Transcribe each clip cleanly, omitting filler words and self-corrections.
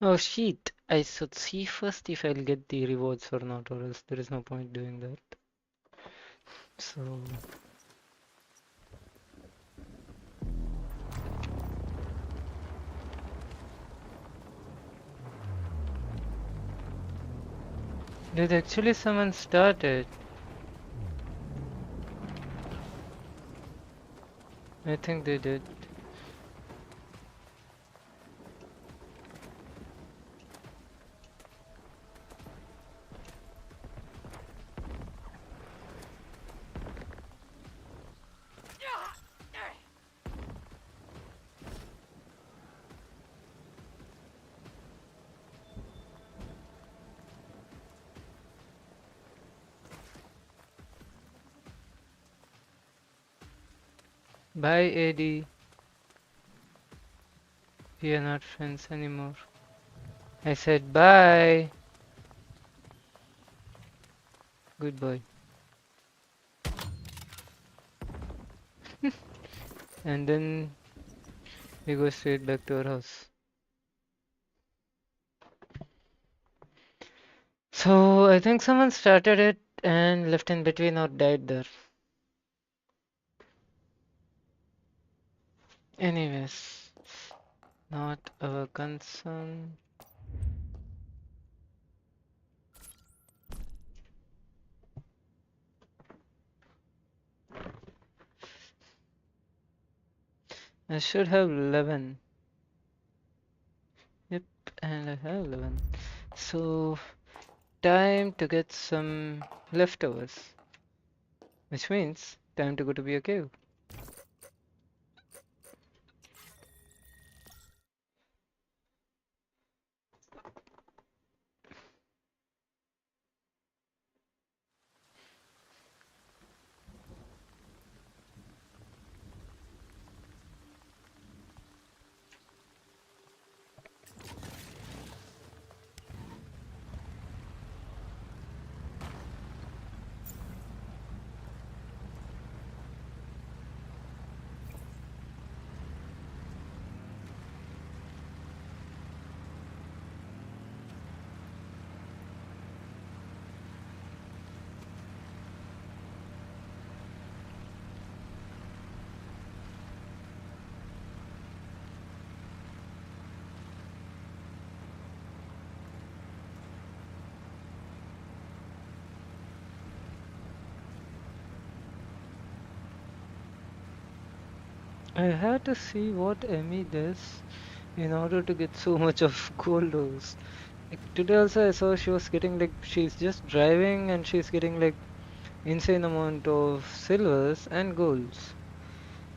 Oh shit! I should see first if I'll get the rewards or not, or else there is no point doing that. So did actually someone start it? I think they did. Bye, Eddie. We are not friends anymore. I said bye. Goodbye. And then we go straight back to our house. So I think someone started it and left in between or died there. Anyways, not our concern. I should have 11. Yep, and I have 11. So, time to get some leftovers. Which means, time to go to be a cave. I had to see what Emmy does in order to get so much of gold ores. Like today also I saw she was getting like she's just driving and she's getting like insane amount of silvers and golds.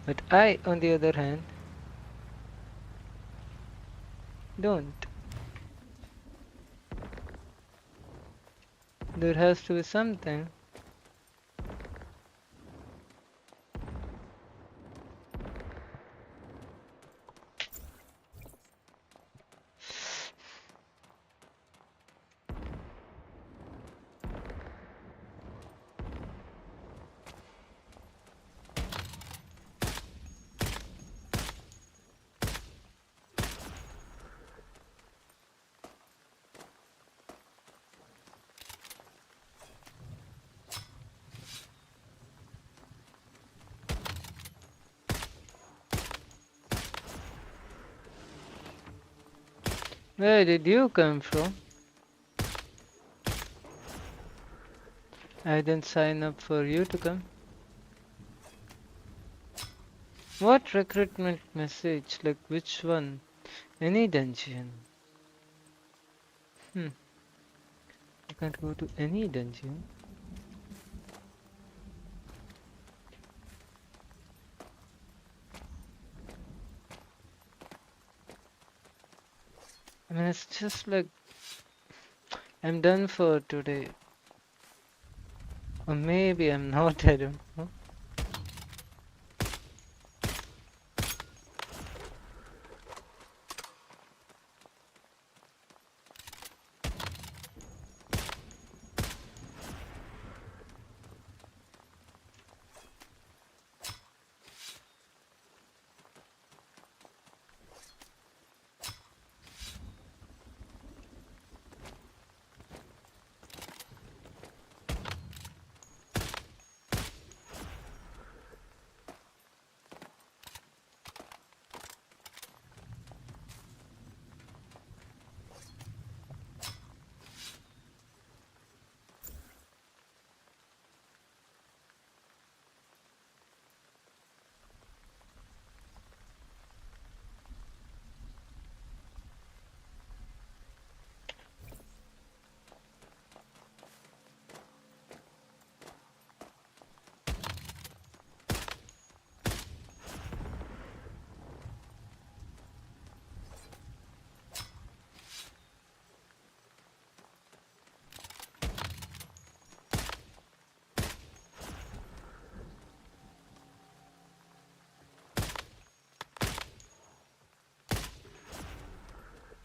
But I, on the other hand, don't. There has to be something. Where did you come from? I didn't sign up for you to come. What recruitment message? Like which one? Any dungeon? Hmm. I can't go to any dungeon. I mean, it's just like I'm done for today. Or maybe I'm not, I don't know.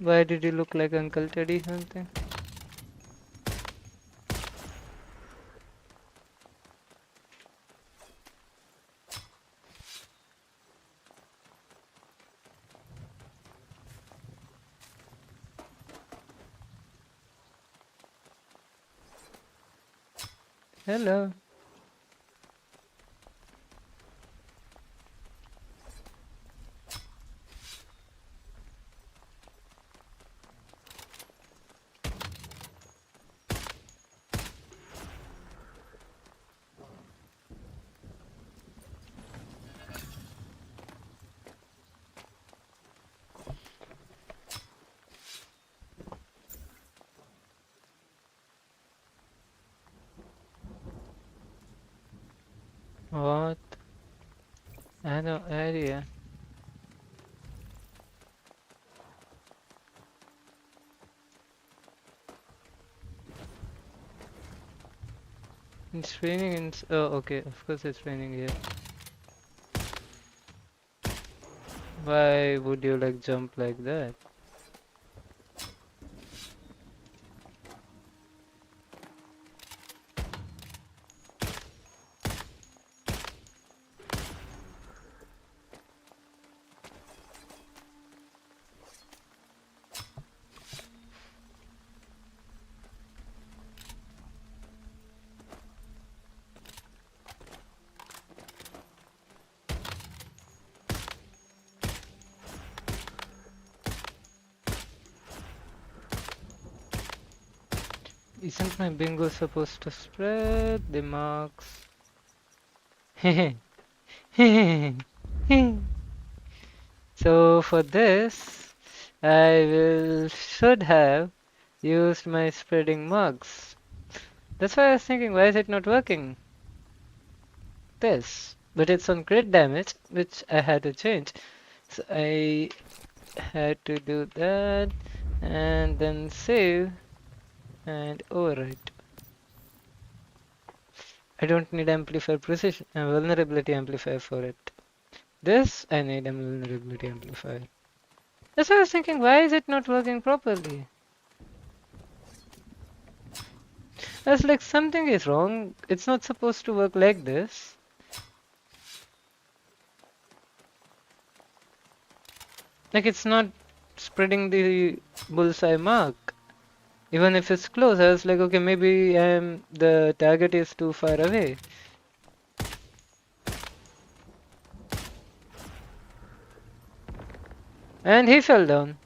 Why did you look like Uncle Teddy something? Hello. What? I have no idea. It's raining in. Oh, okay. Of course, it's raining here. Why would you like jump like that? Isn't my bingo supposed to spread the marks? So for this, I will should have used my spreading marks. That's why I was thinking, why is it not working? This, but it's on crit damage, which I had to change. So I had to do that and then save and overwrite. I don't need amplifier precision, a vulnerability amplifier for it. This, I need a vulnerability amplifier. That's why I was thinking, why is it not working properly? I was like, something is wrong. It's not supposed to work like this. Like, it's not spreading the bullseye mark. Even if it's close, I was like, okay, maybe the target is too far away. And he fell down.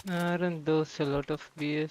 Aren't those a lot of BS?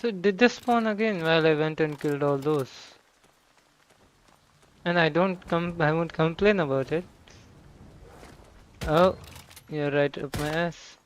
So did they spawn again while I went and killed all those? And I won't complain about it. Oh, you're right up my ass.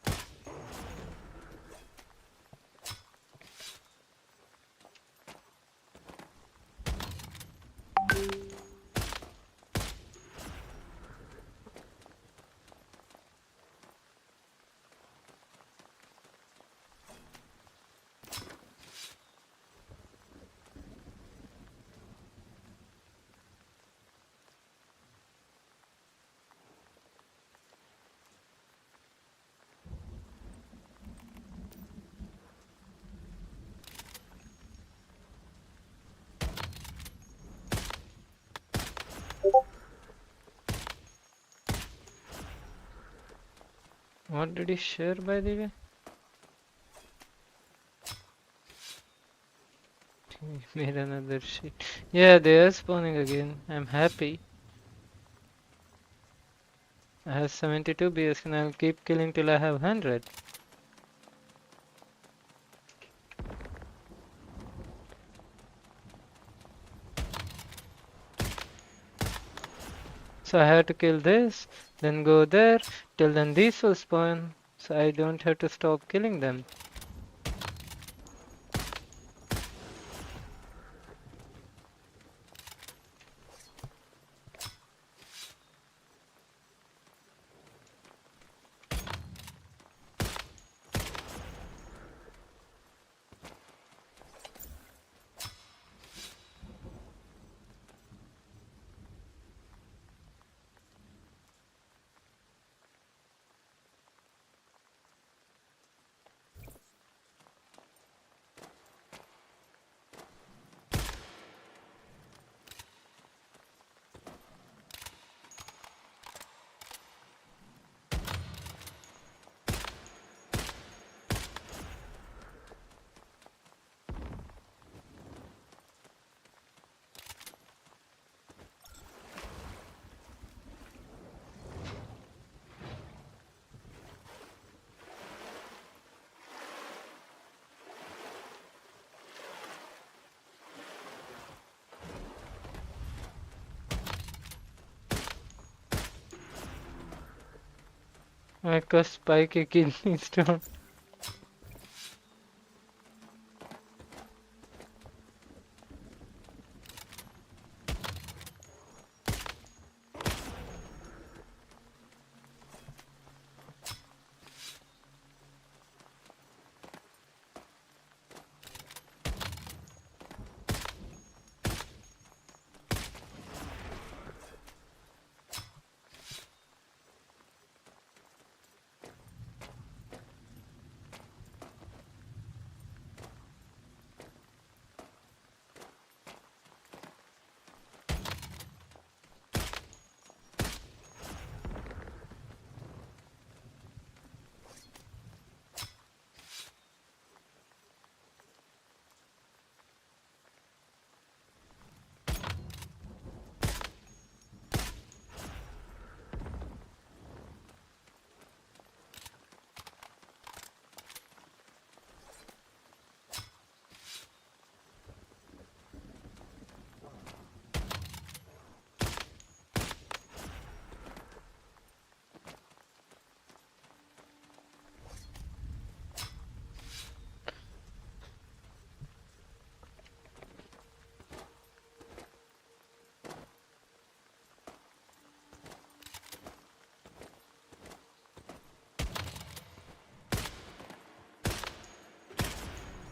What did he share, by the way? He made another shit. Yeah, they are spawning again. I'm happy. I have 72 BS and I'll keep killing till I have 100. So I have to kill this, then go there, till then these will spawn. So I don't have to stop killing them. I cursed Spike a kidney stone.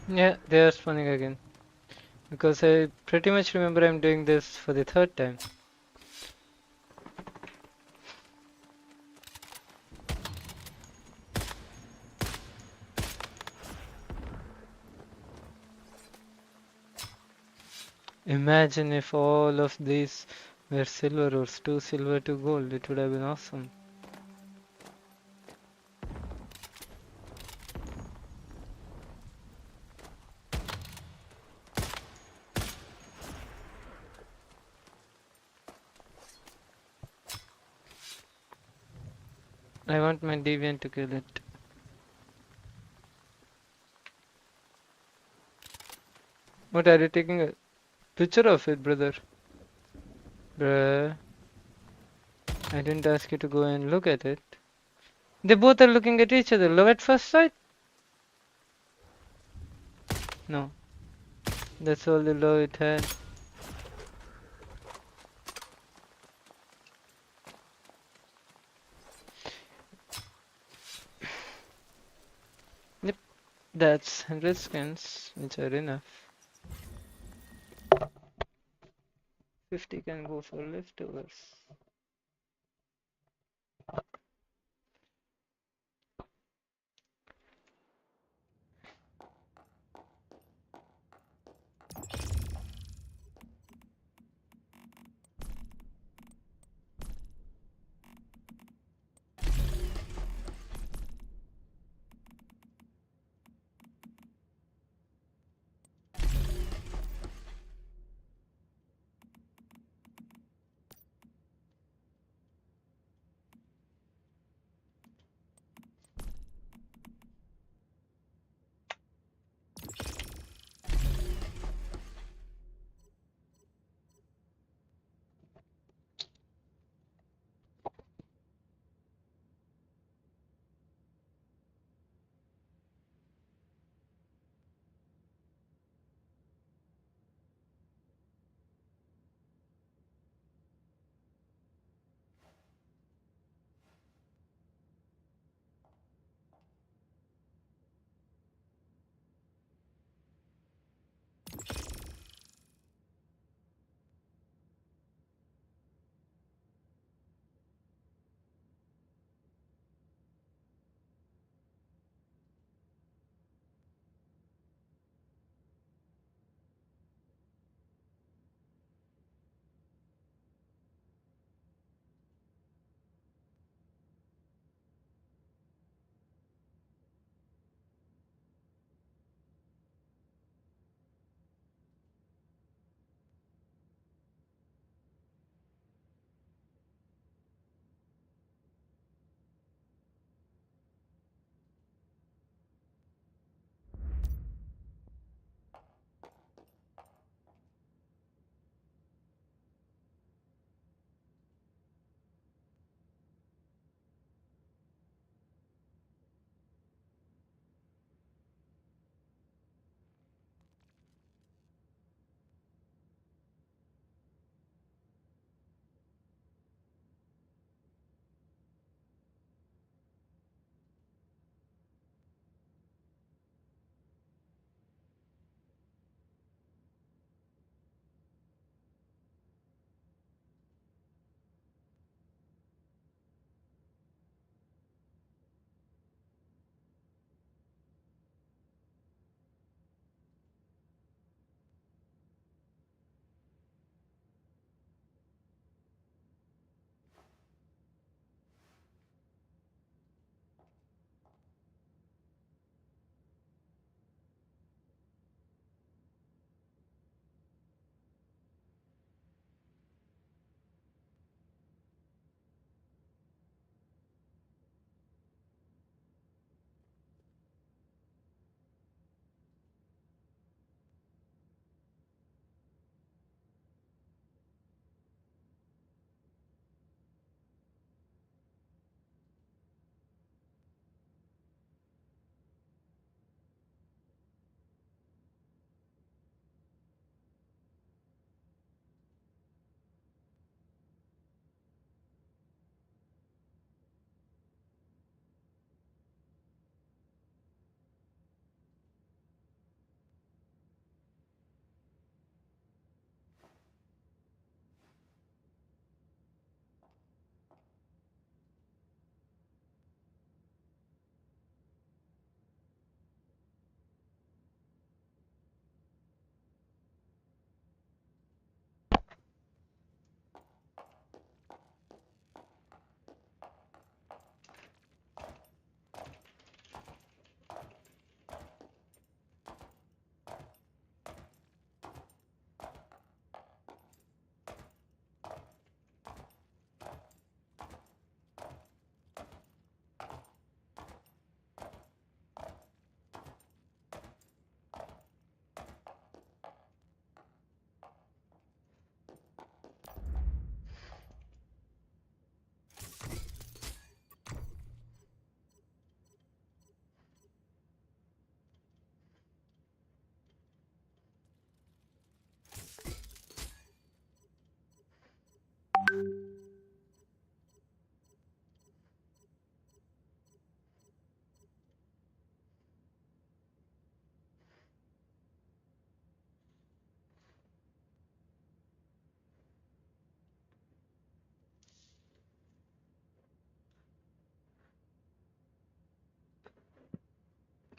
Yeah, they are spawning again. Because I pretty much remember I'm doing this for the third time. Imagine if all of these were silver ores, 2 silver, 2 gold, it would have been awesome. I want my deviant to kill it. What are you taking a picture of it, brother? Bruh, I didn't ask you to go and look at it. They both are looking at each other. Love at first sight? No. That's all the love it had. Yep, that's 100 skins, which are enough. 50 can go for leftovers.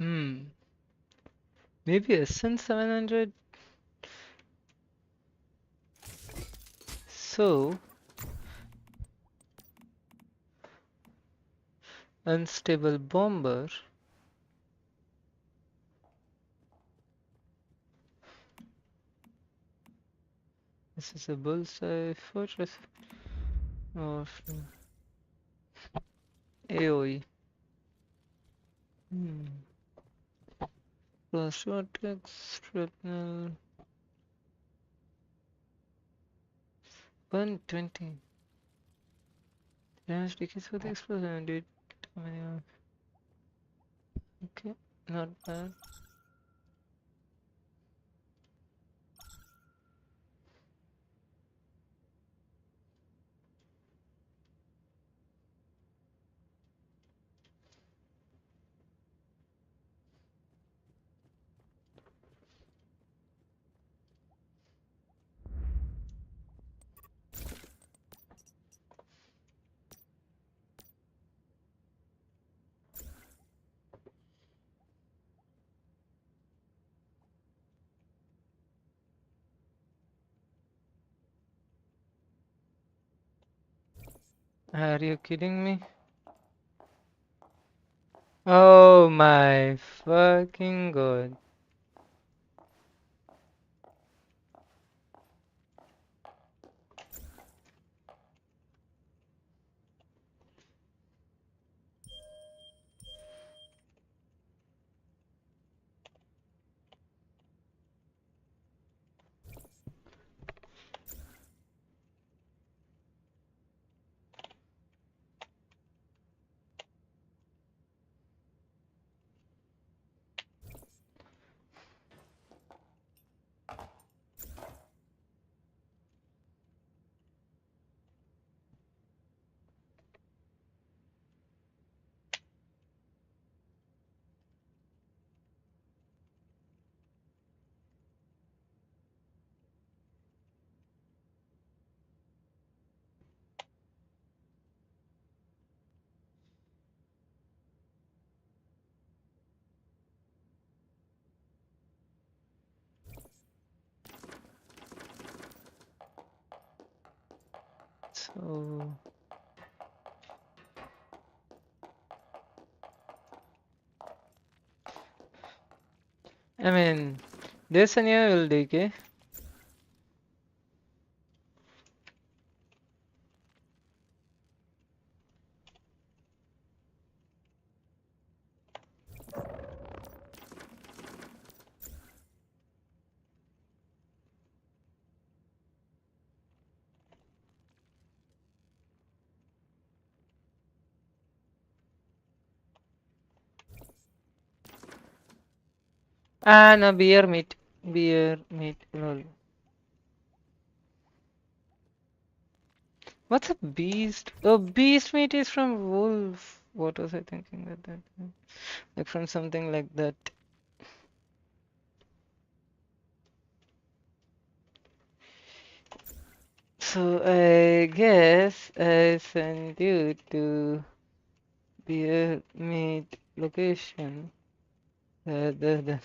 Hmm. Maybe SN700. So unstable bomber. This is a bullseye fortress of AOE. Hmm. Plus vortex, shrapnel, 120. Damage decrease for the explosion and it. Okay, not bad. Are you kidding me? Oh my fucking god. So I mean this and here will decay. Ah no, beer meat. Beer meat. Lol. What's a beast? Oh, beast meat is from wolf. What was I thinking at that time? Like from something like that. So I guess I send you to beer meat location. The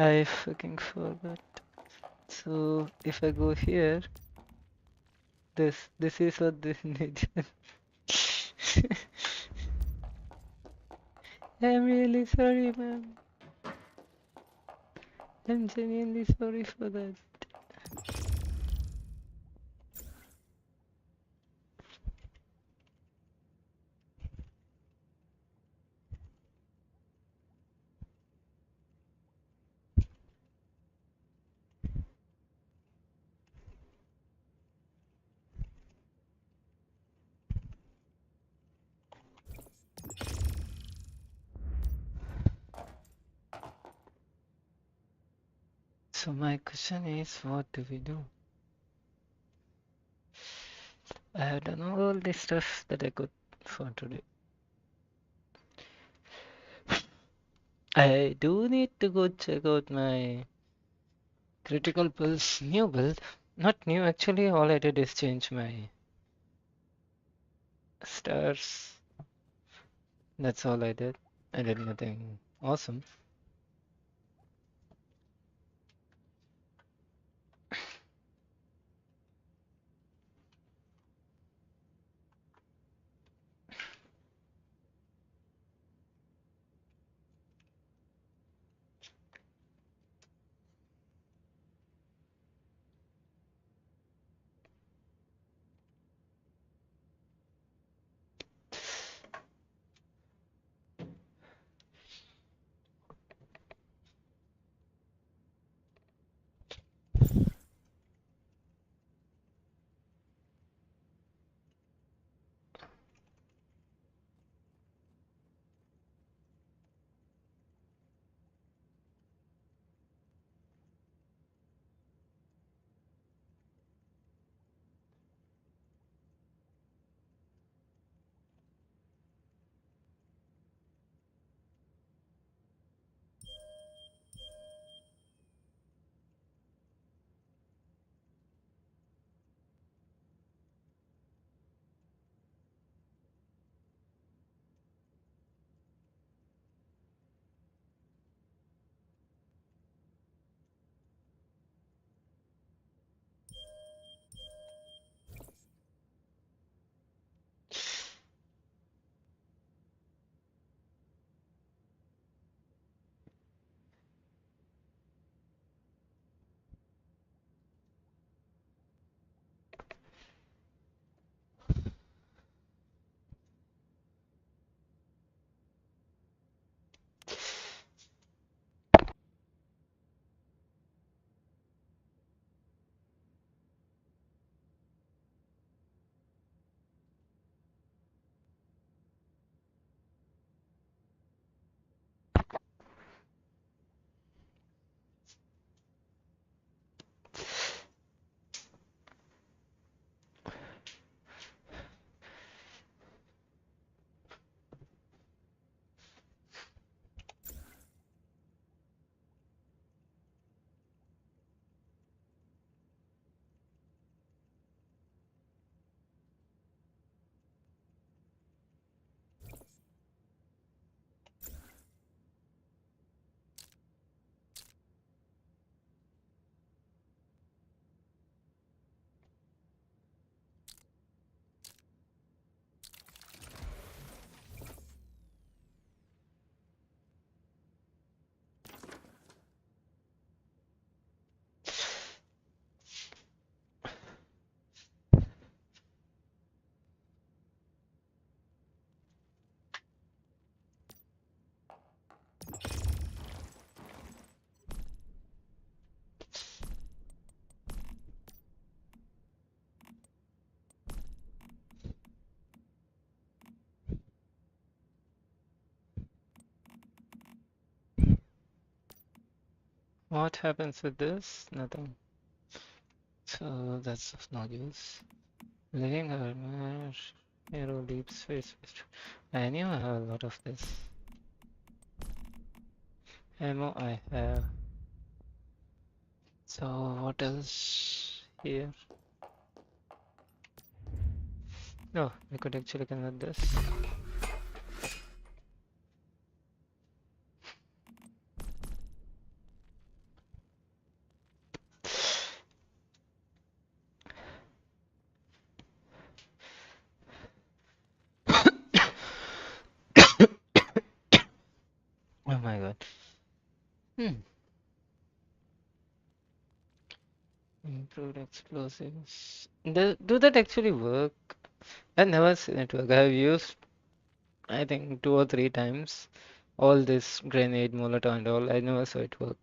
I fucking forgot. So if I go here, this is what this needs. I'm really sorry, man. I'm genuinely sorry for that. So my question is, what do we do? I have done all the stuff that I could for today. I do need to go check out my critical pulse new build. Not new, actually, all I did is change my stars. That's all I did. I did nothing awesome. What happens with this? Nothing. So that's of no use. Living armor, hero leaps, face. I knew I have a lot of this. Ammo I have. So what else here? No, I could actually convert this. Oh my god. Improved explosives. Do that actually work? I've never seen it work. I've used, I think, 2 or 3 times all this grenade, molotov, and all. I never saw it work.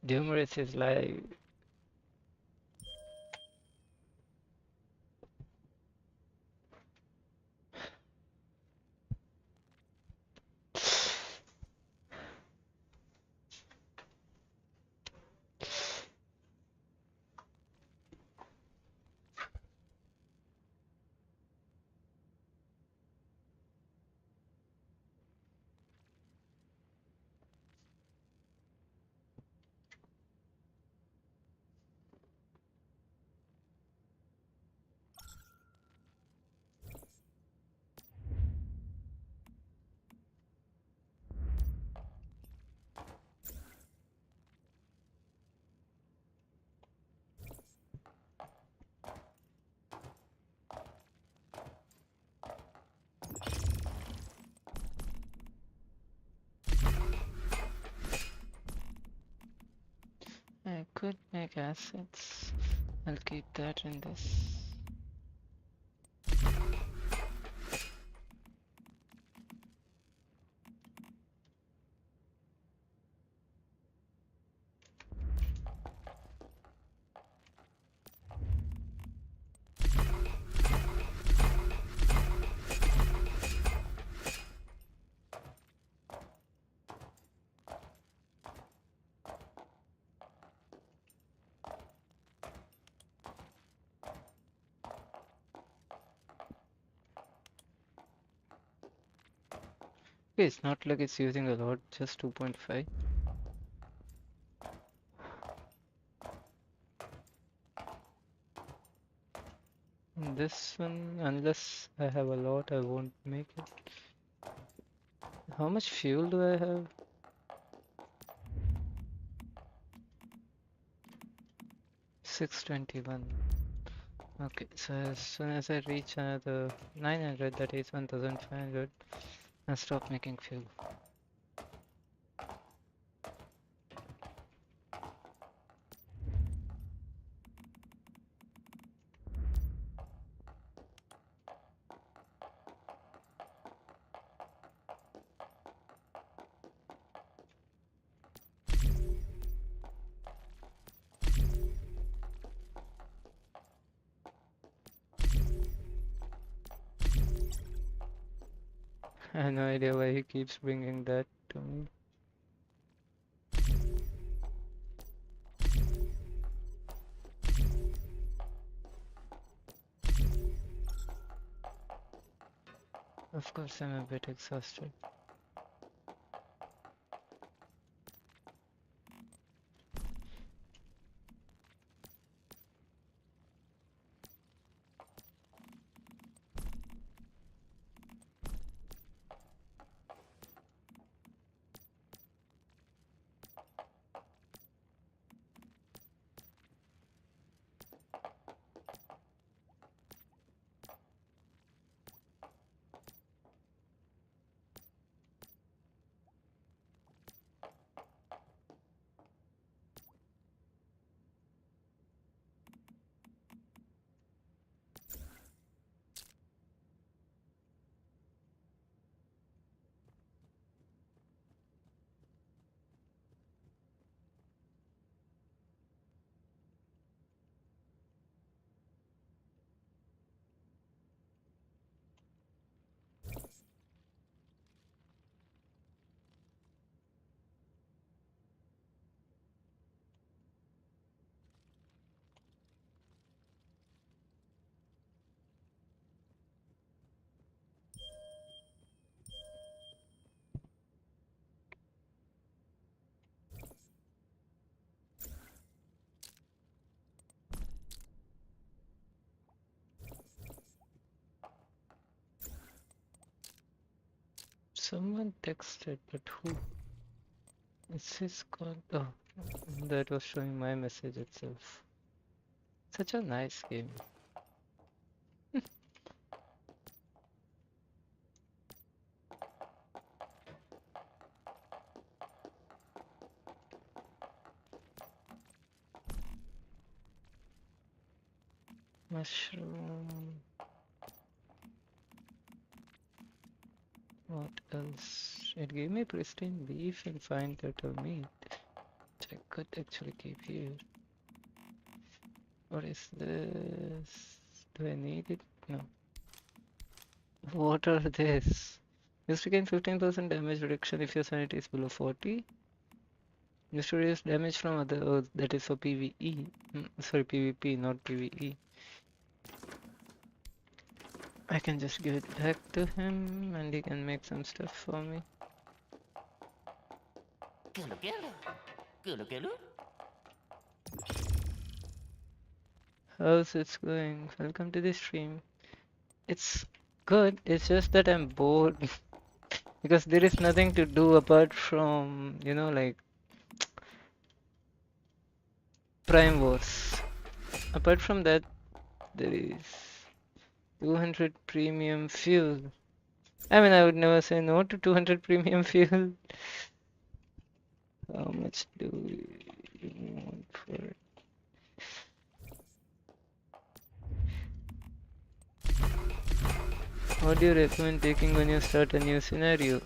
Humorous is live. I could make assets. I'll keep that in this. Okay, it's not like it's using a lot, just 2.5. This one, unless I have a lot, I won't make it. How much fuel do I have? 621. Okay, so as soon as I reach another 900, that is 1500, I'll stop making fuel. I have no idea why he keeps bringing that to me. Of course, I'm a bit exhausted. Someone texted, but who? Is this called? Oh, that was showing my message itself. Such a nice game. Mushroom. What else? It gave me pristine beef and fine turtle meat. I could actually keep here. What is this? Do I need it? No. What are this? Used to gain 15% damage reduction if your sanity is below 40. Used to reduce damage from other. Oh, that is for PvE. Sorry, PvP, not PvE. I can just give it back to him and he can make some stuff for me. How's it going? Welcome to the stream. It's good, it's just that I'm bored because there is nothing to do apart from, like Prime Wars. Apart from that, there is 200 premium fuel. I mean, I would never say no to 200 premium fuel. How much do you want for it? What do you recommend taking when you start a new scenario?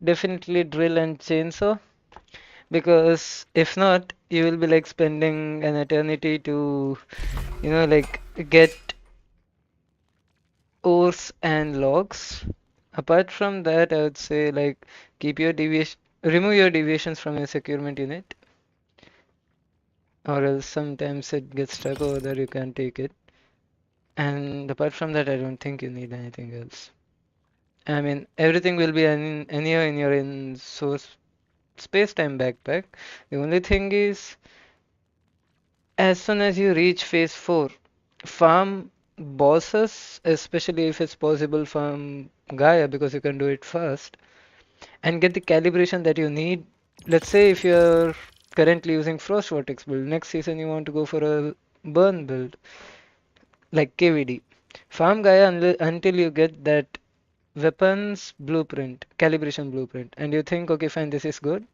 Definitely drill and chainsaw, because if not, you will be like spending an eternity to, like get ores and logs. Apart from that, I would say like keep your deviation, remove your deviations from your securement unit, or else sometimes it gets stuck over there, you can't take it. And apart from that, I don't think you need anything else. I mean, everything will be anyhow in your in source space-time backpack. The only thing is, as soon as you reach phase 4, farm bosses, especially if it's possible, farm Gaia because you can do it fast and get the calibration that you need. Let's say if you're currently using Frost Vortex build, next season you want to go for a burn build like KVD. Farm Gaia until you get that weapons blueprint, calibration blueprint, and you think, okay, fine, this is good.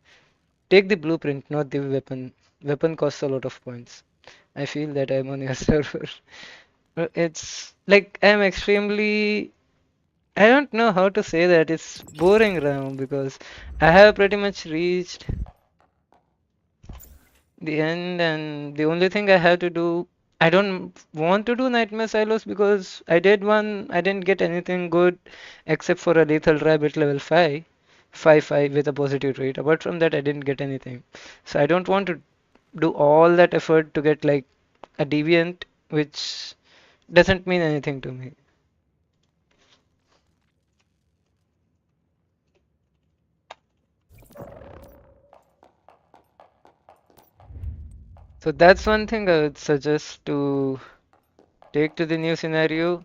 Take the blueprint, not the weapon. Weapon costs a lot of points. I feel that I'm on your server. It's like I'm extremely. I don't know how to say that. It's boring now because I have pretty much reached the end, and the only thing I have to do. I don't want to do Nightmare Silos because I did one. I didn't get anything good except for a Lethal Rabbit level 5, 5 with a positive rate. Apart from that, I didn't get anything. So I don't want to do all that effort to get like a deviant, which doesn't mean anything to me. So that's one thing I would suggest to take to the new scenario.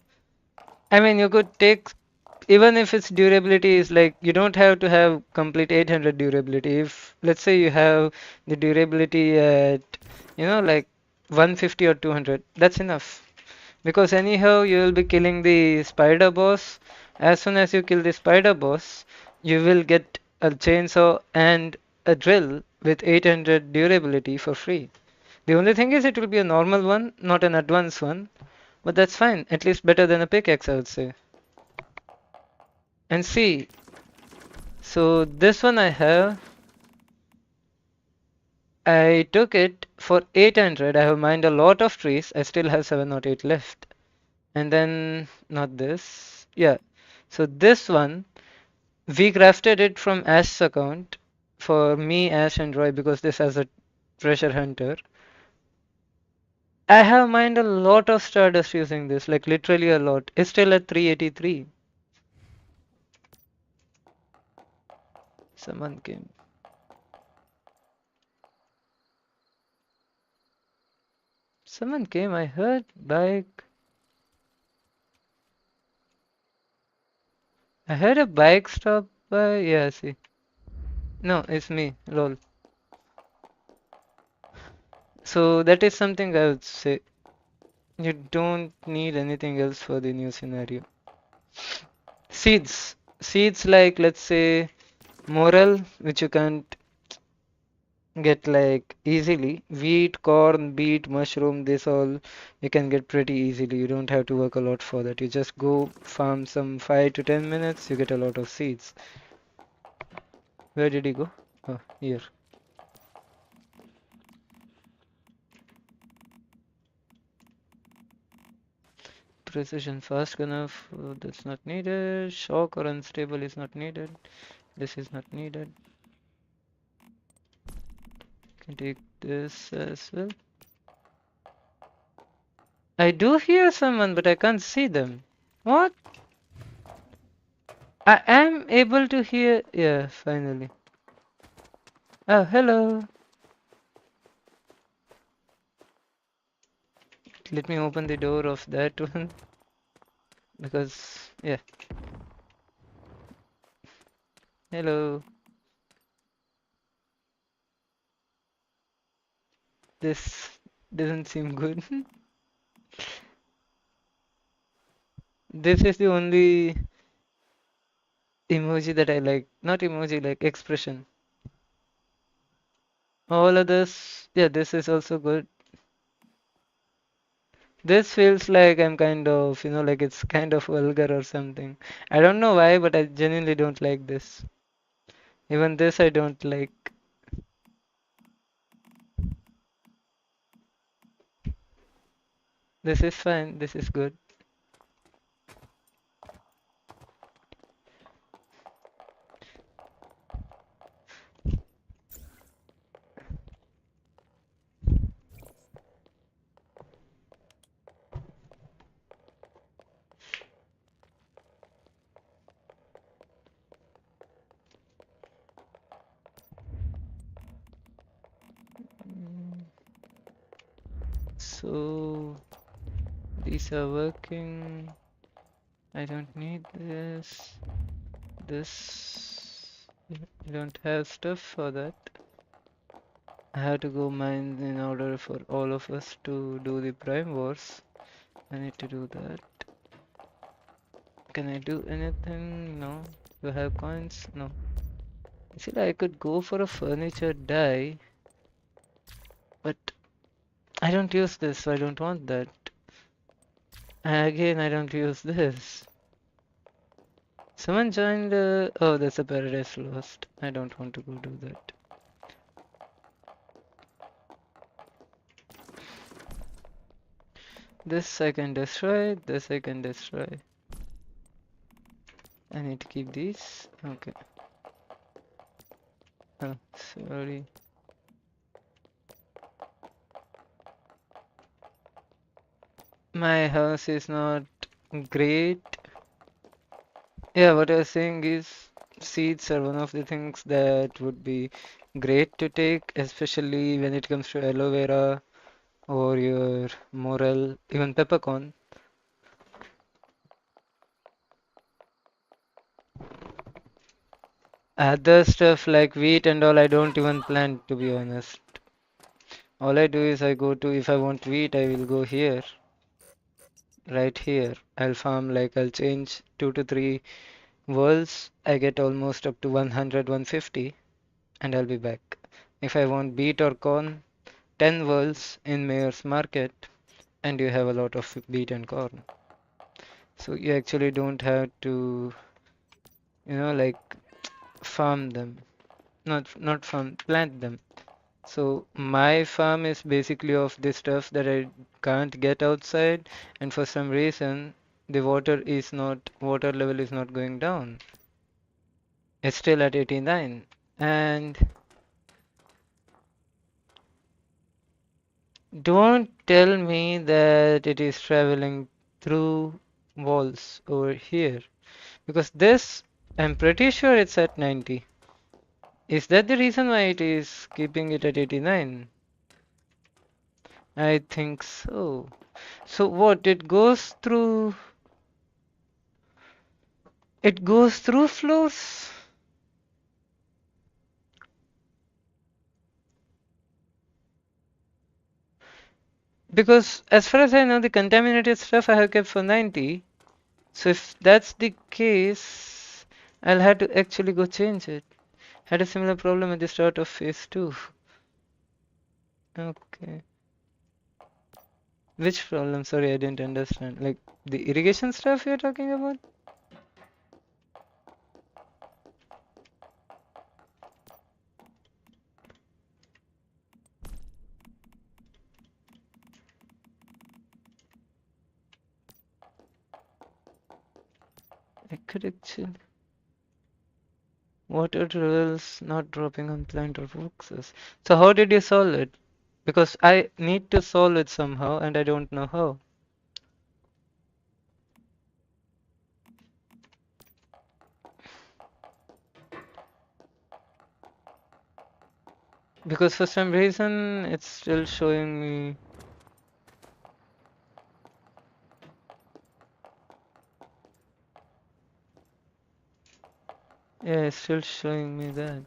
I mean, you could take, even if its durability is like, you don't have to have complete 800 durability. If, let's say, you have the durability at, like 150 or 200, that's enough. Because anyhow, you will be killing the spider boss. As soon as you kill the spider boss, you will get a chainsaw and a drill with 800 durability for free. The only thing is it will be a normal one, not an advanced one. But that's fine. At least better than a pickaxe, I would say. And see, so this one I took it for 800. I have mined a lot of trees. I still have 7 or 8 left. And then, not this. Yeah. So this one, we crafted it from Ash's account for me, Ash, and Roy because this has a treasure hunter. I have mined a lot of Stardust using this, like literally a lot. It's still at 383. Someone came. Someone came, I heard bike. I heard a bike stop by. Yeah, see. No, it's me, lol. So that is something I would say. You don't need anything else for the new scenario. Seeds. Seeds like, let's say, morel, which you can't get like easily. Wheat, corn, beet, mushroom, this all you can get pretty easily. You don't have to work a lot for that. You just go farm some 5 to 10 minutes, you get a lot of seeds. Where did he go? Oh, here. Precision fast enough, that's not needed. Shock or unstable is not needed. This is not needed. Can take this as well. I do hear someone, but I can't see them. What? I am able to hear. Yeah, finally. Oh, hello. Let me open the door of that one because, yeah. Hello. This doesn't seem good. This is the only emoji that I like. Not emoji, like expression. All others, yeah, this is also good. This feels like I'm kind of, like it's kind of vulgar or something. I don't know why, but I genuinely don't like this. Even this I don't like. This is fine. This is good. So these are working. I don't need this. This. I don't have stuff for that. I have to go mine in order for all of us to do the Prime Wars. I need to do that. Can I do anything? No. Do I have coins? No. See, I could go for a furniture die, but I don't use this, so I don't want that. Again, I don't use this. Someone joined. Oh, that's a Paradise Lost. I don't want to go do that. This I can destroy. This I can destroy. I need to keep these. Okay. Oh, sorry. My house is not great. Yeah, what I was saying is seeds are one of the things that would be great to take, especially when it comes to aloe vera or your morel, even peppercorn. Other stuff like wheat and all, I don't even plant, to be honest. All I do is I go to, if I want wheat, I will go here, right here. I'll farm, like I'll change 2 to 3 worlds. I get almost up to 100, 150, and I'll be back. If I want beet or corn, 10 worlds in Mayor's Market, and you have a lot of beet and corn. So you actually don't have to, like farm them. Not farm, plant them. So my farm is basically of the stuff that I can't get outside, and for some reason the water level is not going down. It's still at 89. And don't tell me that it is traveling through walls over here, because this, I'm pretty sure it's at 90. Is that the reason why it is keeping it at 89? I think so. So what, it goes through floors? Because as far as I know, the contaminated stuff I have kept for 90. So if that's the case, I'll have to actually go change it. Had a similar problem at the start of phase 2. Okay. Which problem? Sorry, I didn't understand. Like the irrigation stuff you're talking about? I could actually. Water drills not dropping on plant or boxes. So how did you solve it? Because I need to solve it somehow and I don't know how. Because for some reason it's still showing me. Yeah, it's still showing me that.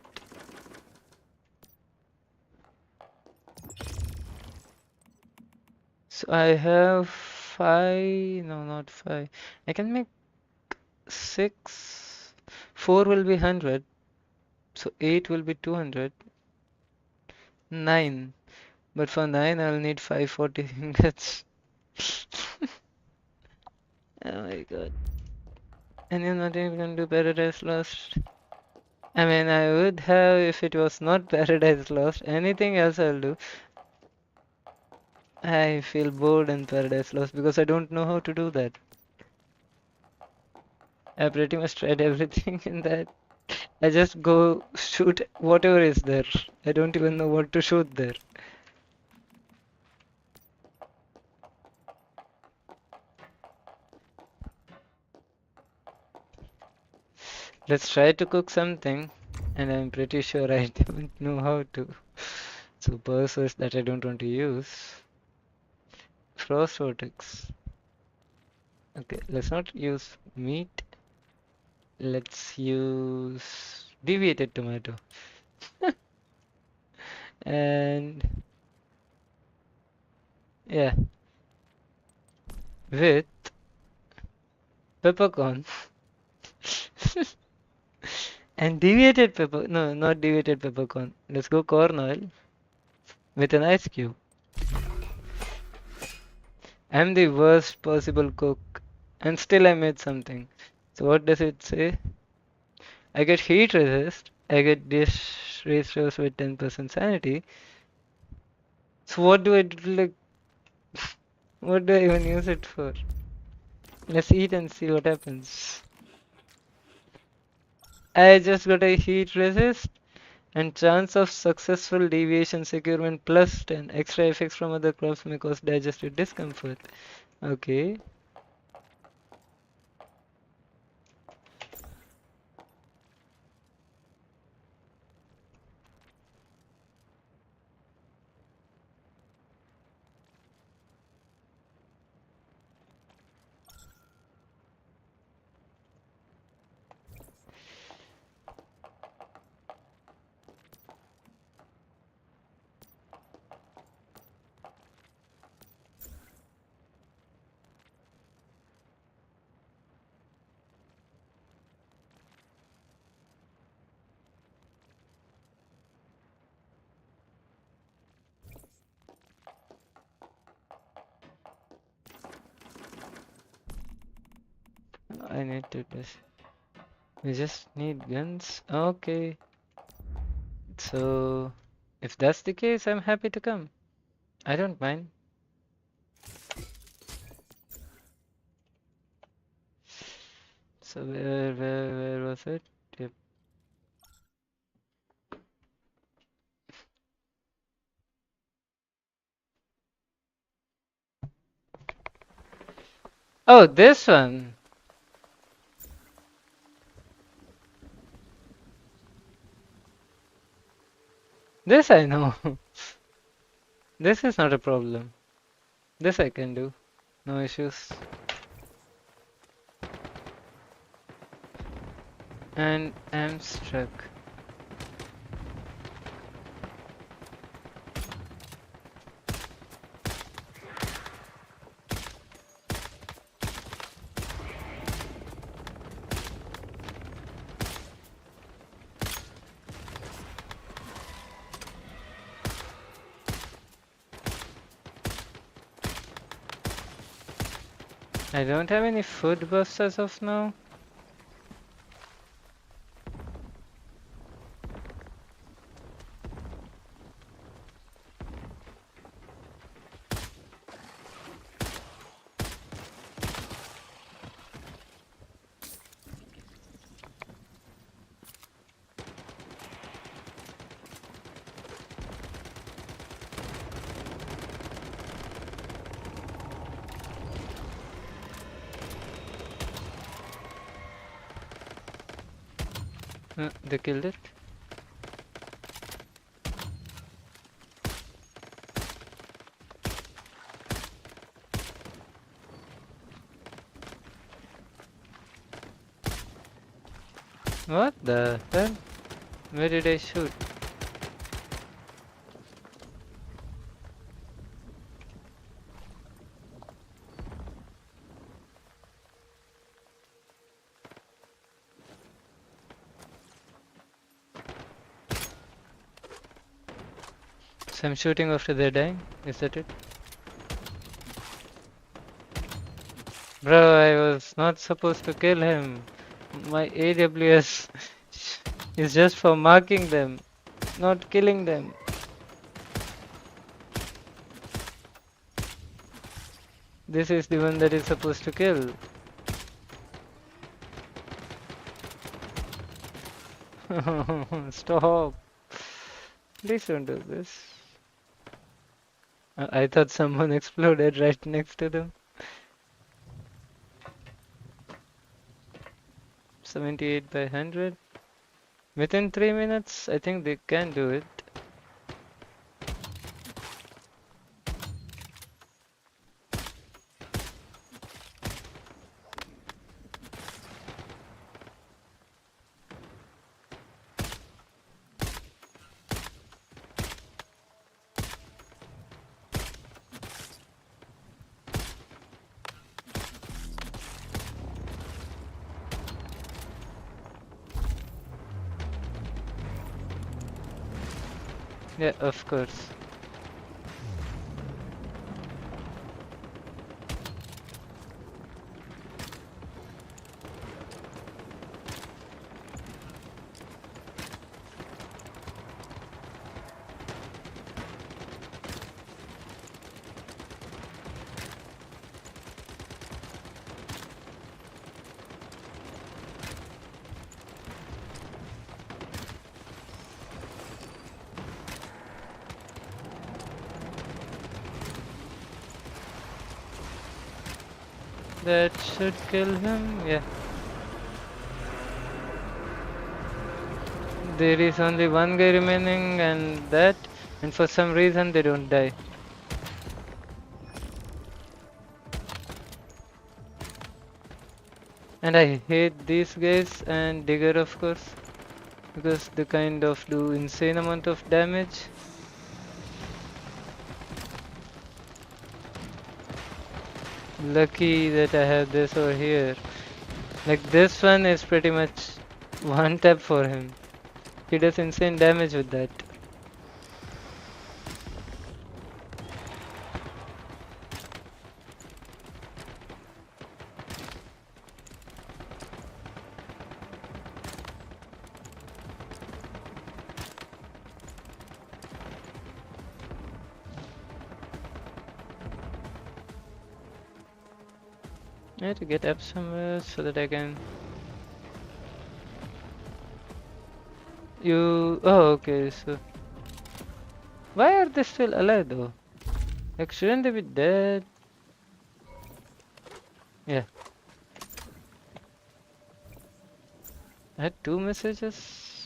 So I have five, no, not five. I can make six. Four will be 100. So eight will be 200. Nine. But for nine, I'll need 540 ingots. Oh my god. And you're not even gonna do Paradise Lost. I mean, I would have if it was not Paradise Lost. Anything else I'll do. I feel bored in Paradise Lost because I don't know how to do that. I pretty much tried everything in that. I just go shoot whatever is there. I don't even know what to shoot there. Let's try to cook something, and I'm pretty sure I don't know how to. So purses that I don't want to use. Frost vortex. Okay, let's not use meat. Let's use deviated tomato. And yeah, with peppercorn and deviated pepper. No, not deviated peppercorn. Let's go corn oil with an ice cube. I'm the worst possible cook, and still I made something. So what does it say? I get heat resist. I get dish ratios with 10% sanity. So what do I do? Like, what do I even use it for? Let's eat and see what happens. I just got a heat resist and chance of successful deviation securement plus 10. Extra effects from other crops may cause digestive discomfort. Okay. I need to test. We just need guns. Okay. So, if that's the case, I'm happy to come. I don't mind. So where was it? Yep. Oh, this one. This I know. This is not a problem. This I can do. No issues. And I'm stuck. I don't have any food buffs as of now. They killed it. What the hell? Where did I shoot? So I'm shooting after they're dying? Is that it? Bro, I was not supposed to kill him. My AWS is just for marking them, not killing them. This is the one that is supposed to kill. Stop. Please don't do this. I thought someone exploded right next to them. 78 by 100. Within 3 minutes, I think they can do it. Yeah, of course. That should kill him, yeah. There is only one guy remaining and for some reason they don't die. And I hate these guys and Digger of course, because they kind of do insane amount of damage. Lucky that I have this over here. Like this one is pretty much one tap for him. He does insane damage with that. I need to get up somewhere so that I can... Oh, okay, so... Why are they still alive though? Like, shouldn't they be dead? Yeah. I had 2 messages?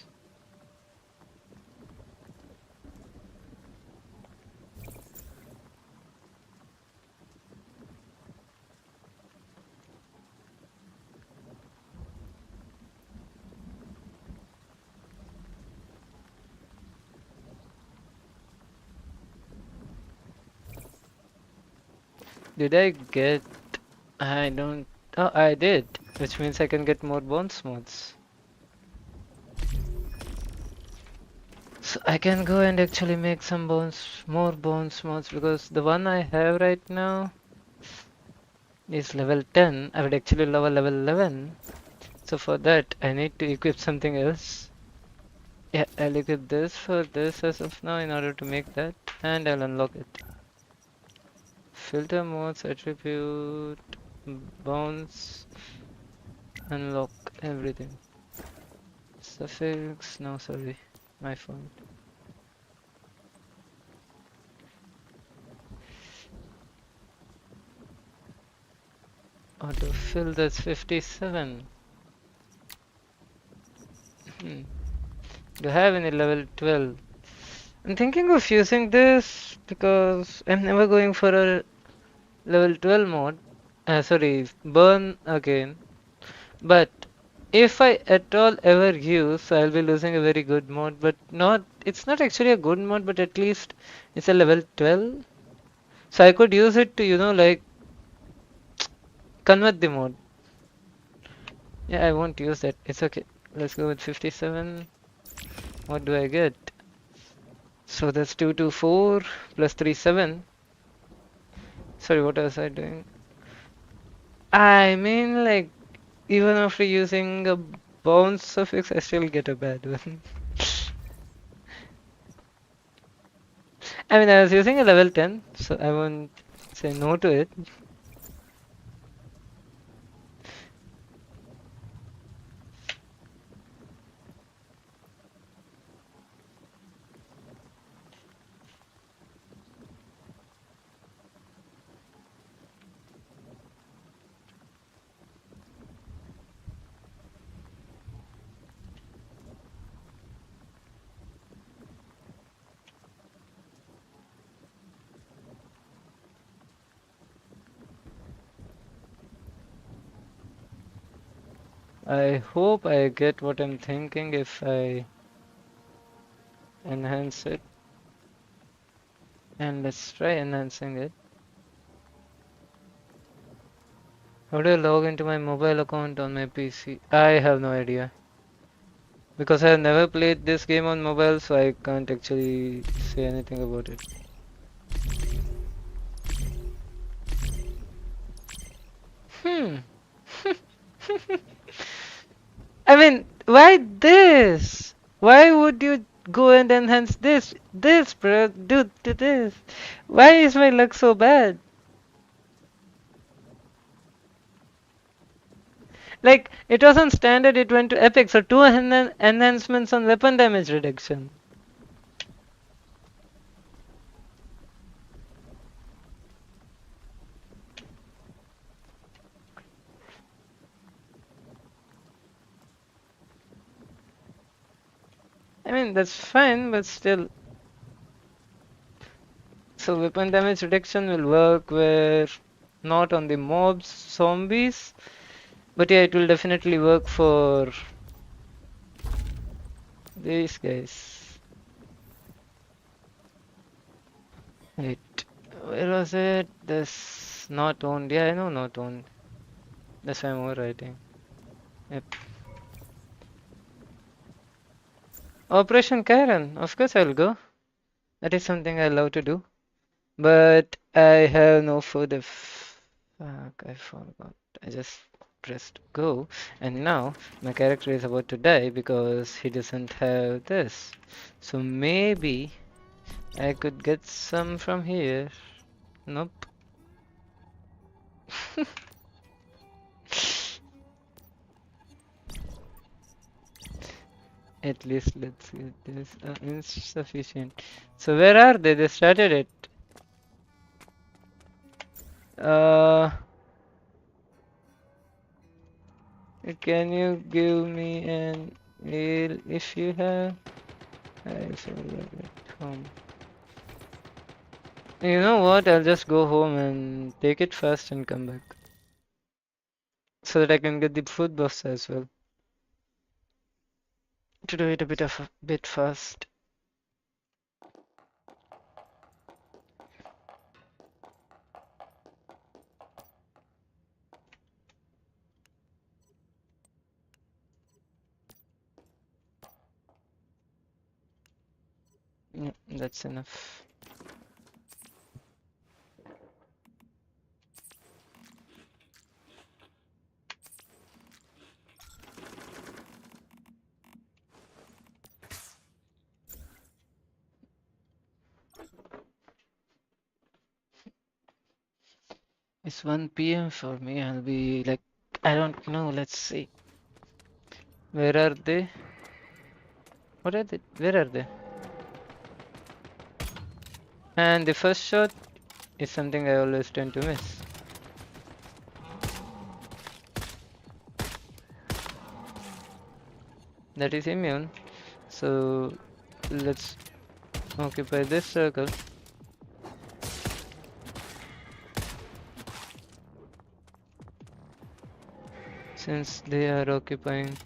Did I get... I don't... Oh, I did. Which means I can get more bones mods. So I can go and actually make some more bones mods, because the one I have right now is level 10. I would actually love a level 11. So for that, I need to equip something else. Yeah, I'll equip this for this as of now in order to make that, and I'll unlock it. Filter modes, attribute, bounce, unlock everything. Suffix, no sorry, my fault. Autofill, that's 57. Do I have any level 12? I'm thinking of using this because I'm never going for a level 12 mod. Sorry, burn again. But if I at all ever use, I'll be losing a very good mod. But not, it's not actually a good mod, but at least it's a level 12. So I could use it to, like convert the mod. Yeah, I won't use that. It's okay. Let's go with 57. What do I get? So that's 224 plus 37. Sorry, what was I doing? I mean, like, even after using a bounce suffix, I still get a bad one. I mean, I was using a level 10, so I won't say no to it. I hope I get what I'm thinking if I enhance it. And let's try enhancing it. How do I log into my mobile account on my PC? I have no idea. Because I have never played this game on mobile, so I can't actually say anything about it. Hmm. I mean, why this? Why would you go and enhance this? This, bro, do this. Why is my luck so bad? Like, it was on standard, it went to epic, so two enhancements on weapon damage reduction. I mean, that's fine, but still. So weapon damage reduction will work where not on the mobs, zombies, but yeah, it will definitely work for these guys. Wait, where was it? This not owned. Yeah, I know not owned. That's why I'm overwriting. Yep. Operation Karen. Of course I'll go. That is something I love to do. But I have no food if... Fuck, I forgot. I just pressed go. And now my character is about to die because he doesn't have this. So maybe I could get some from here. Nope. At least let's get this. Insufficient. So where are they? They started it. Uh, can you give me an ale if you have? I shall get it home. You know what? I'll just go home and take it first and come back. So that I can get the food buffs as well. To do it a bit fast. Yeah, that's enough. It's 1 p.m. for me. I'll be like, I don't know. Let's see. Where are they? What are they? Where are they? And the first shot is something I always tend to miss. that is immune. So let's occupy this circle. Since they are occupying.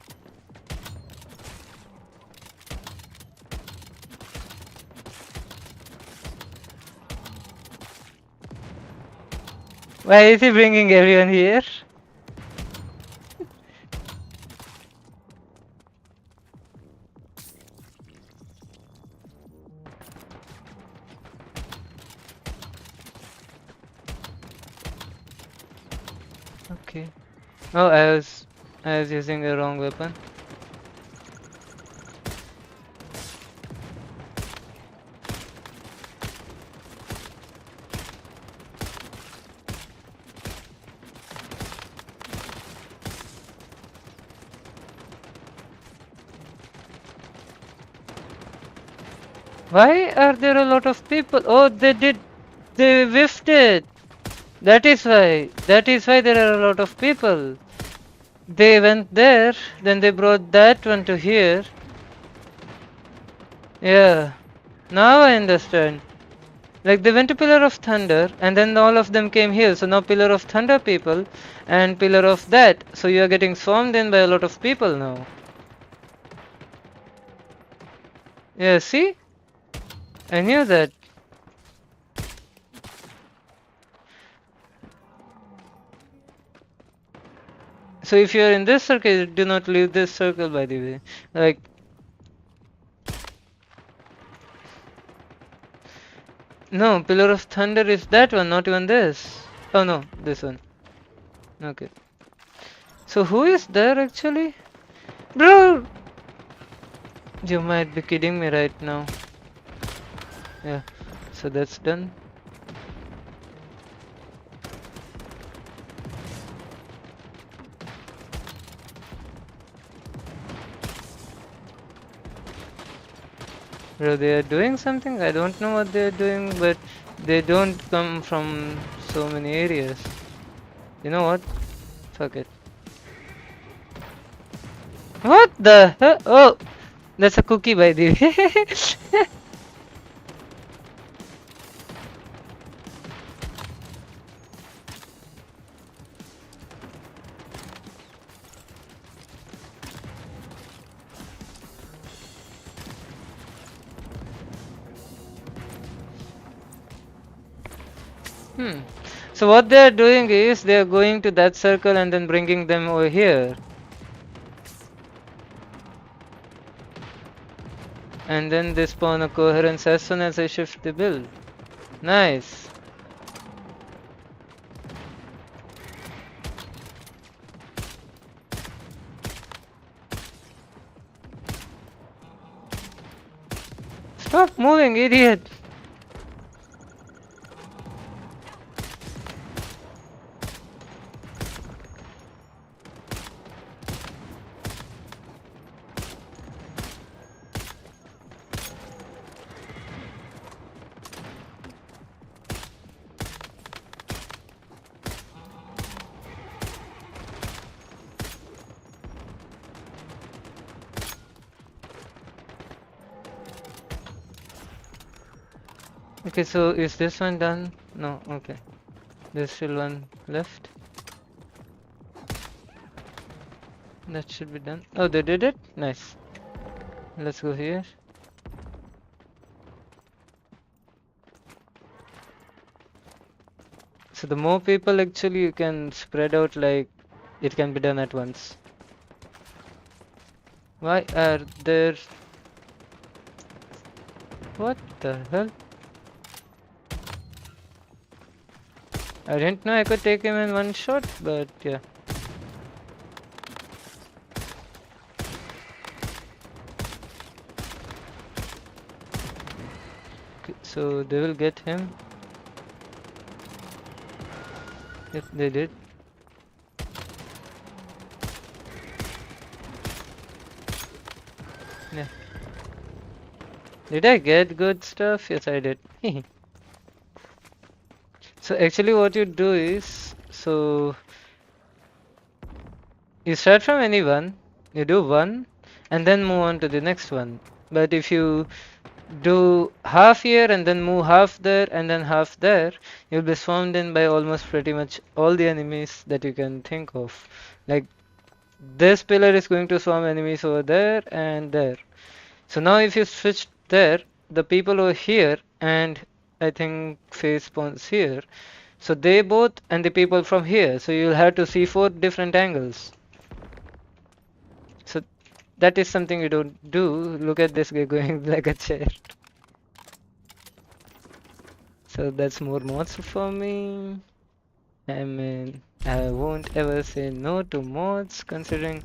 Why is he bringing everyone here? Okay. Oh, I was using the wrong weapon. Why are there a lot of people? Oh, they whiffed it. That is why. That is why there are a lot of people. They went there, then they brought that one to here. Yeah. Now I understand. Like they went to Pillar of Thunder and then all of them came here. So now Pillar of Thunder people and Pillar of that. So you are getting swarmed in by a lot of people now. Yeah, see? I knew that. So if you are in this circle, do not leave this circle, by the way. Like, no, Pillar of Thunder is that one, not even this. Oh no, this one. Okay. So who is there actually? Bro! You might be kidding me right now. Yeah, so that's done. Bro, they are doing something. I don't know what they are doing, but they don't come from so many areas. You know what? Fuck it. What the hell? Oh, that's a cookie by the way. So what they are doing is they are going to that circle and then bringing them over here. And then they spawn a coherence as soon as I shift the build. Nice. Stop moving, idiot. Okay, so is this one done? No, okay. There's still one left. That should be done. Oh, they did it? Nice. Let's go here. So the more people actually you can spread out, like it can be done at once. Why are there... What the hell? I didn't know I could take him in one shot, but yeah. Okay, so they will get him. Yep, they did. Yeah. Did I get good stuff? Yes, I did. So actually what you do is, so you start from any one, you do one, and then move on to the next one. But if you do half here and then move half there and then half there, you'll be swarmed in by almost pretty much all the enemies that you can think of. Like this pillar is going to swarm enemies over there and there. So now if you switch there, the people over here and I think phase spawns here. So they both and the people from here. So you'll have to see 4 different angles. So that is something you don't do. Look at this guy going like a chair. So that's more mods for me. I mean, I won't ever say no to mods considering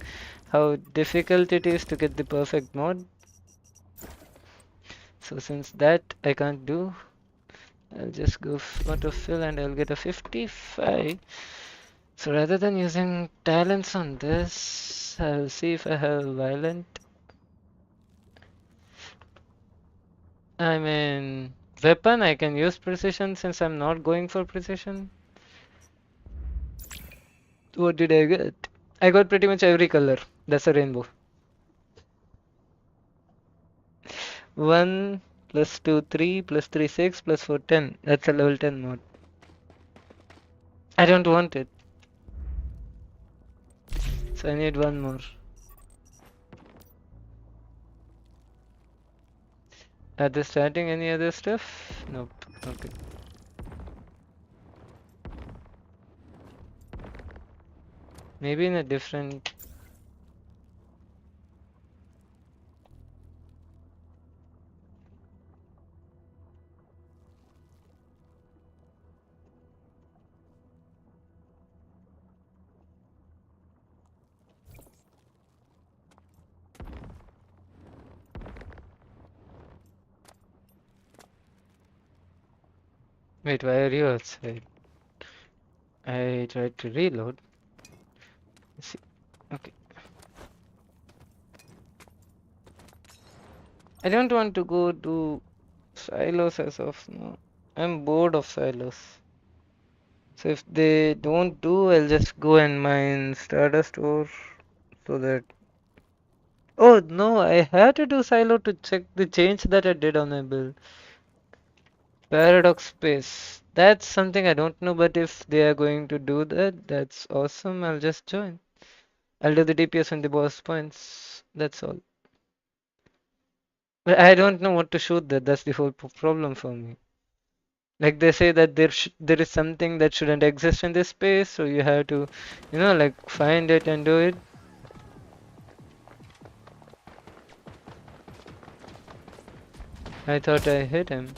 how difficult it is to get the perfect mod. So since that I can't do, I'll just go autofill and I'll get a 55. So rather than using talents on this, I'll see if I have violent. I mean, weapon, I can use precision since I'm not going for precision. What did I get? I got pretty much every color. That's a rainbow. 1 plus 2, 3 plus 3, 6 plus 4, 10. That's a level 10 mod. I don't want it. So I need one more. Are they starting any other stuff? Nope. Okay. Maybe in a different. Wait, why are you outside? I tried to reload. Let's see. Okay. I don't want to go to silos as of now. I'm bored of silos. So if they don't do, I'll just go and mine Stardust ore so that. Oh no, I had to do silo to check the change that I did on my build. Paradox space. That's something I don't know, but if they are going to do that, that's awesome. I'll just join. I'll do the DPS on the boss points. That's all. But I don't know what to shoot there. That's the whole problem for me. Like they say that there is something that shouldn't exist in this space, so you have to, like find it and do it. I thought I hit him.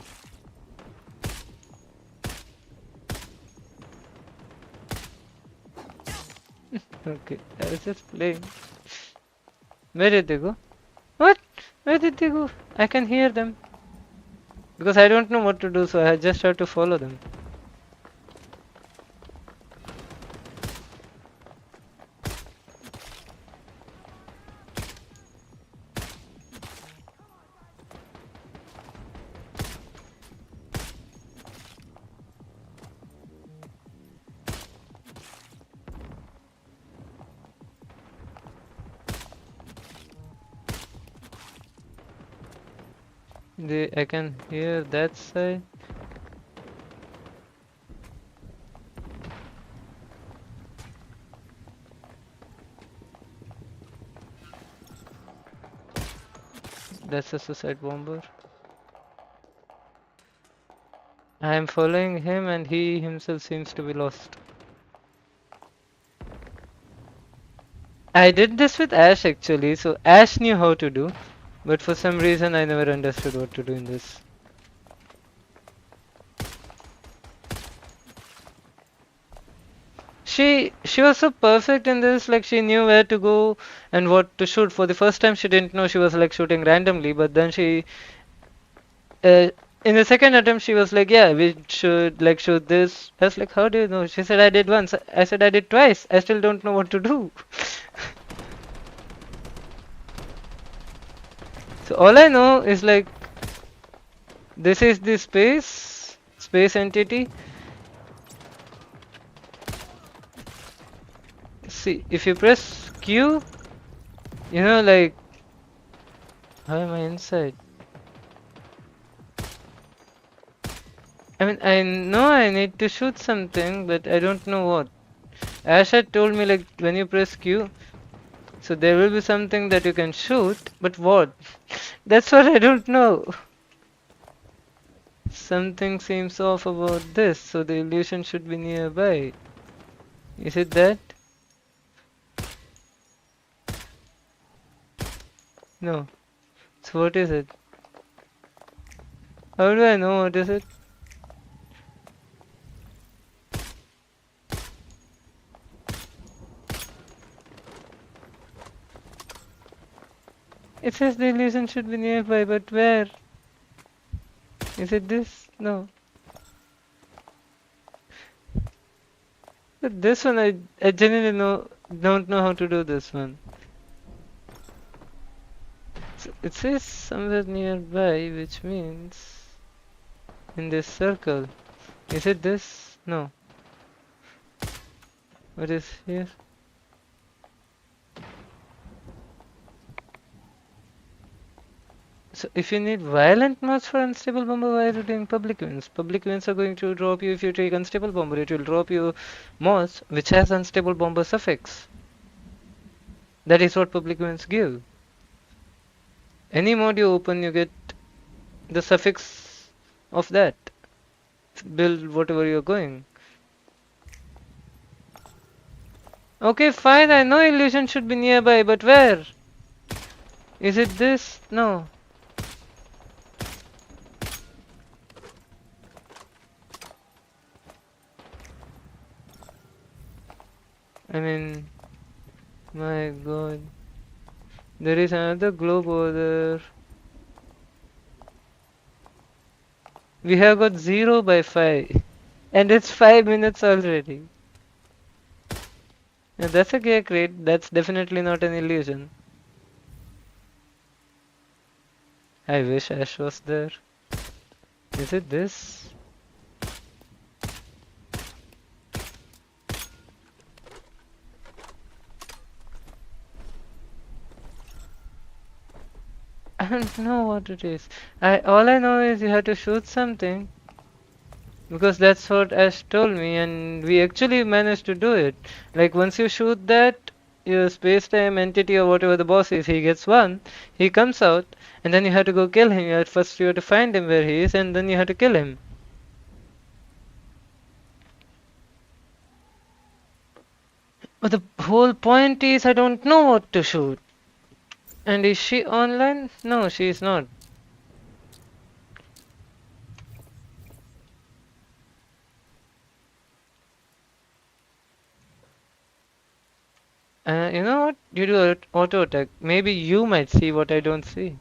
Okay, I was just playing. Where did they go? What? Where did they go? I can hear them. Because I don't know what to do, so I just have to follow them. I can hear that side. That's a suicide bomber. I am following him and he himself seems to be lost. I did this with Ash actually, so Ash knew how to do, but for some reason I never understood what to do in this. She was so perfect in this, like she knew where to go and what to shoot. For the first time she didn't know she was like shooting randomly, but then she in the second attempt she was like, yeah, we should like shoot this. I was like, how do you know? She said I did once. I said I did twice. I still don't know what to do. So all I know is like this is the space entity. See, if you press Q, like How am I inside? I mean, I know I need to shoot something, but I don't know what. Ash had told me like when you press Q, so there will be something that you can shoot, but what? That's what I don't know. Something seems off about this, so the illusion should be nearby. Is it that? No. So what is it? How do I know what is it? It says the illusion should be nearby, but where? Is it this? No. But this one, I genuinely don't know how to do this one. It says somewhere nearby, which means in this circle. Is it this? No. What is here? So if you need violent mods for unstable bomber, why are you doing public wins? Public wins are going to drop you if you take unstable bomber. It will drop you mods which has unstable bomber suffix. That is what public wins give. Any mod you open, you get the suffix of that. Build whatever you're going. Okay, fine, I know illusion should be nearby, but where? Is it this? No. I mean, my god. There is another globe over there. We have got 0 by 5. And it's 5 minutes already. And that's a gear crate. That's definitely not an illusion. I wish Ash was there. Is it this? I don't know what it is. All I know is you have to shoot something. Because that's what Ash told me, and we actually managed to do it. Like once you shoot that, your space-time entity or whatever the boss is, he gets one, he comes out, and then you have to go kill him. First you have to find him where he is, and then you have to kill him. But the whole point is I don't know what to shoot. And is she online? No, she is not. You know what? You do auto attack. Maybe you might see what I don't see.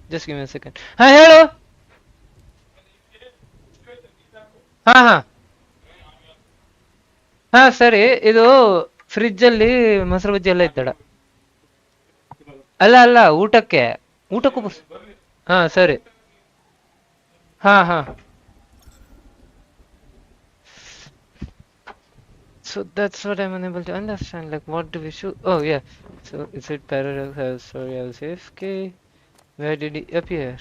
Just give me a second. Hi, hello. ಹಾ ಹಾ ಹಾ ಸರಿ ಇದು fridge ಅಲ್ಲಿ ಮೊಸರು ಬಜ್ಜಿ ಎಲ್ಲ ಇದ್ದಡ ಅಲ್ಲ ಅಲ್ಲ ಊಟಕ್ಕೂ ಹಾ ಸರಿ ಹಾ ಹಾ So that's what I'm unable to understand. Like, what do we shoot? Oh, yeah. So, is it parallel? Sorry, I was AFK. Where did he appear?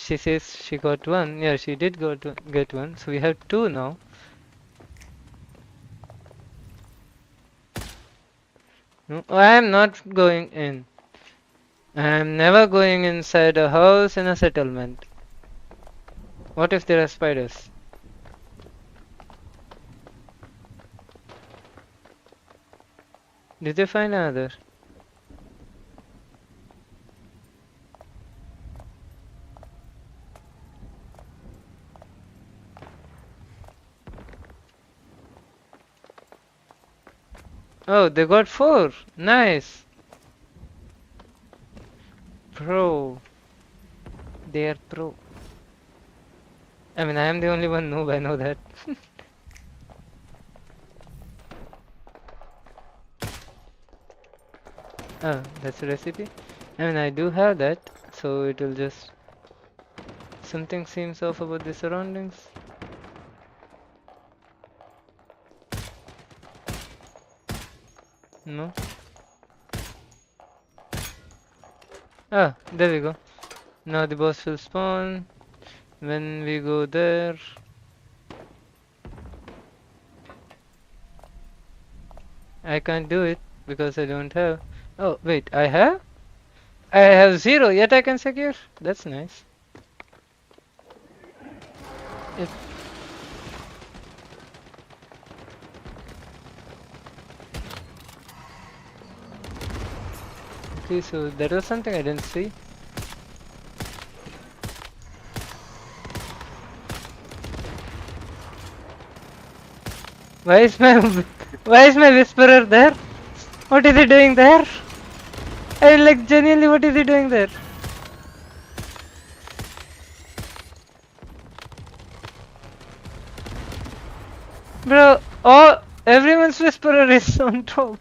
She says she got one. Yeah, she did get one. So we have two now. No, I am not going in. I am never going inside a house in a settlement. What if there are spiders? Did they find another? Oh, they got 4. Nice. Pro. They are pro. I mean, I am the only one noob, I know that. Oh, that's a recipe. I mean, I do have that, so it will just... Something seems off about the surroundings. No? Ah, there we go. Now the boss will spawn. When we go there, I can't do it because I don't have. Oh, wait, I have? I have 0, yet I can secure. That's nice. If, okay, so that was something I didn't see. Why is my why is my whisperer there? What is he doing there? I like genuinely, what is he doing there? Bro, oh, everyone's whisperer is on top.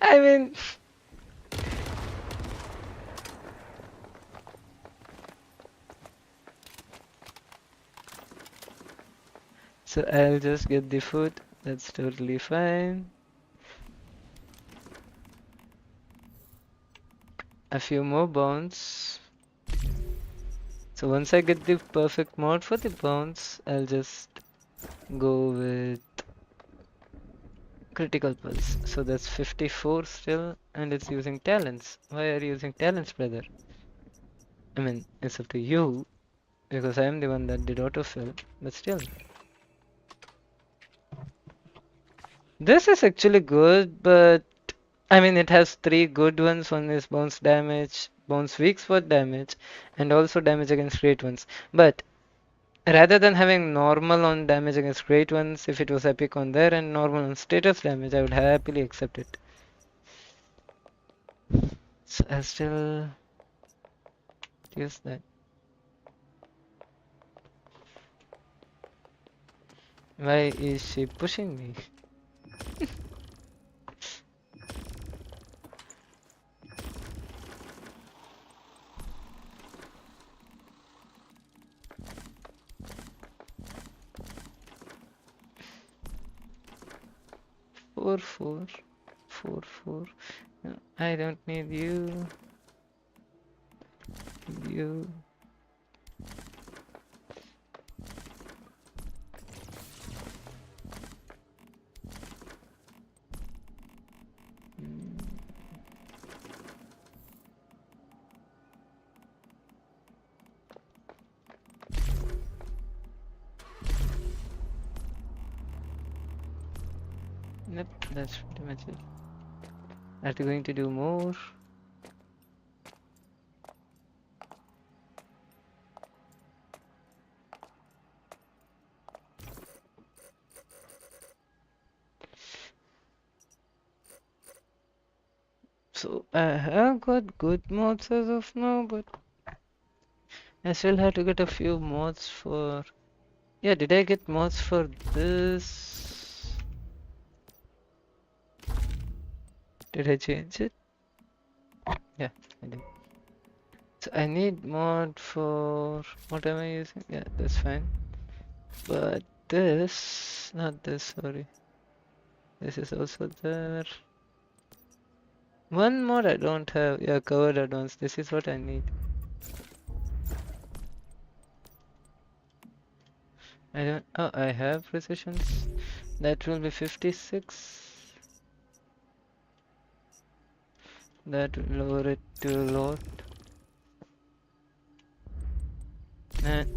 I mean, so I'll just get the food. That's totally fine. A few more bounce. So once I get the perfect mod for the bounce, I'll just go with critical pulse. So that's 54 still, and it's using talents. Why are you using talents, brother? I mean, it's up to you, because I am the one that did autofill, but still. This is actually good, but I mean, it has 3 good ones. One is bounce damage, bounce weak spot damage, and also damage against great ones. But rather than having normal on damage against great ones, if it was epic on there and normal on status damage, I would happily accept it. So I still use that. Why is she pushing me? 4, 4, 4, 4. No, I don't need you. You. Yep, that's pretty much it. Are you going to do more? So I have got good mods as of now, but I still have to get a few mods for. Yeah, did I get mods for this? Did I change it? Yeah, I did. So I need mod for. What am I using? Yeah, that's fine. But this, not this, sorry. This is also there. One more I don't have. Yeah, covered advance. This is what I need. I don't. Oh, I have precisions. That will be 56. That will lower it to a lot. And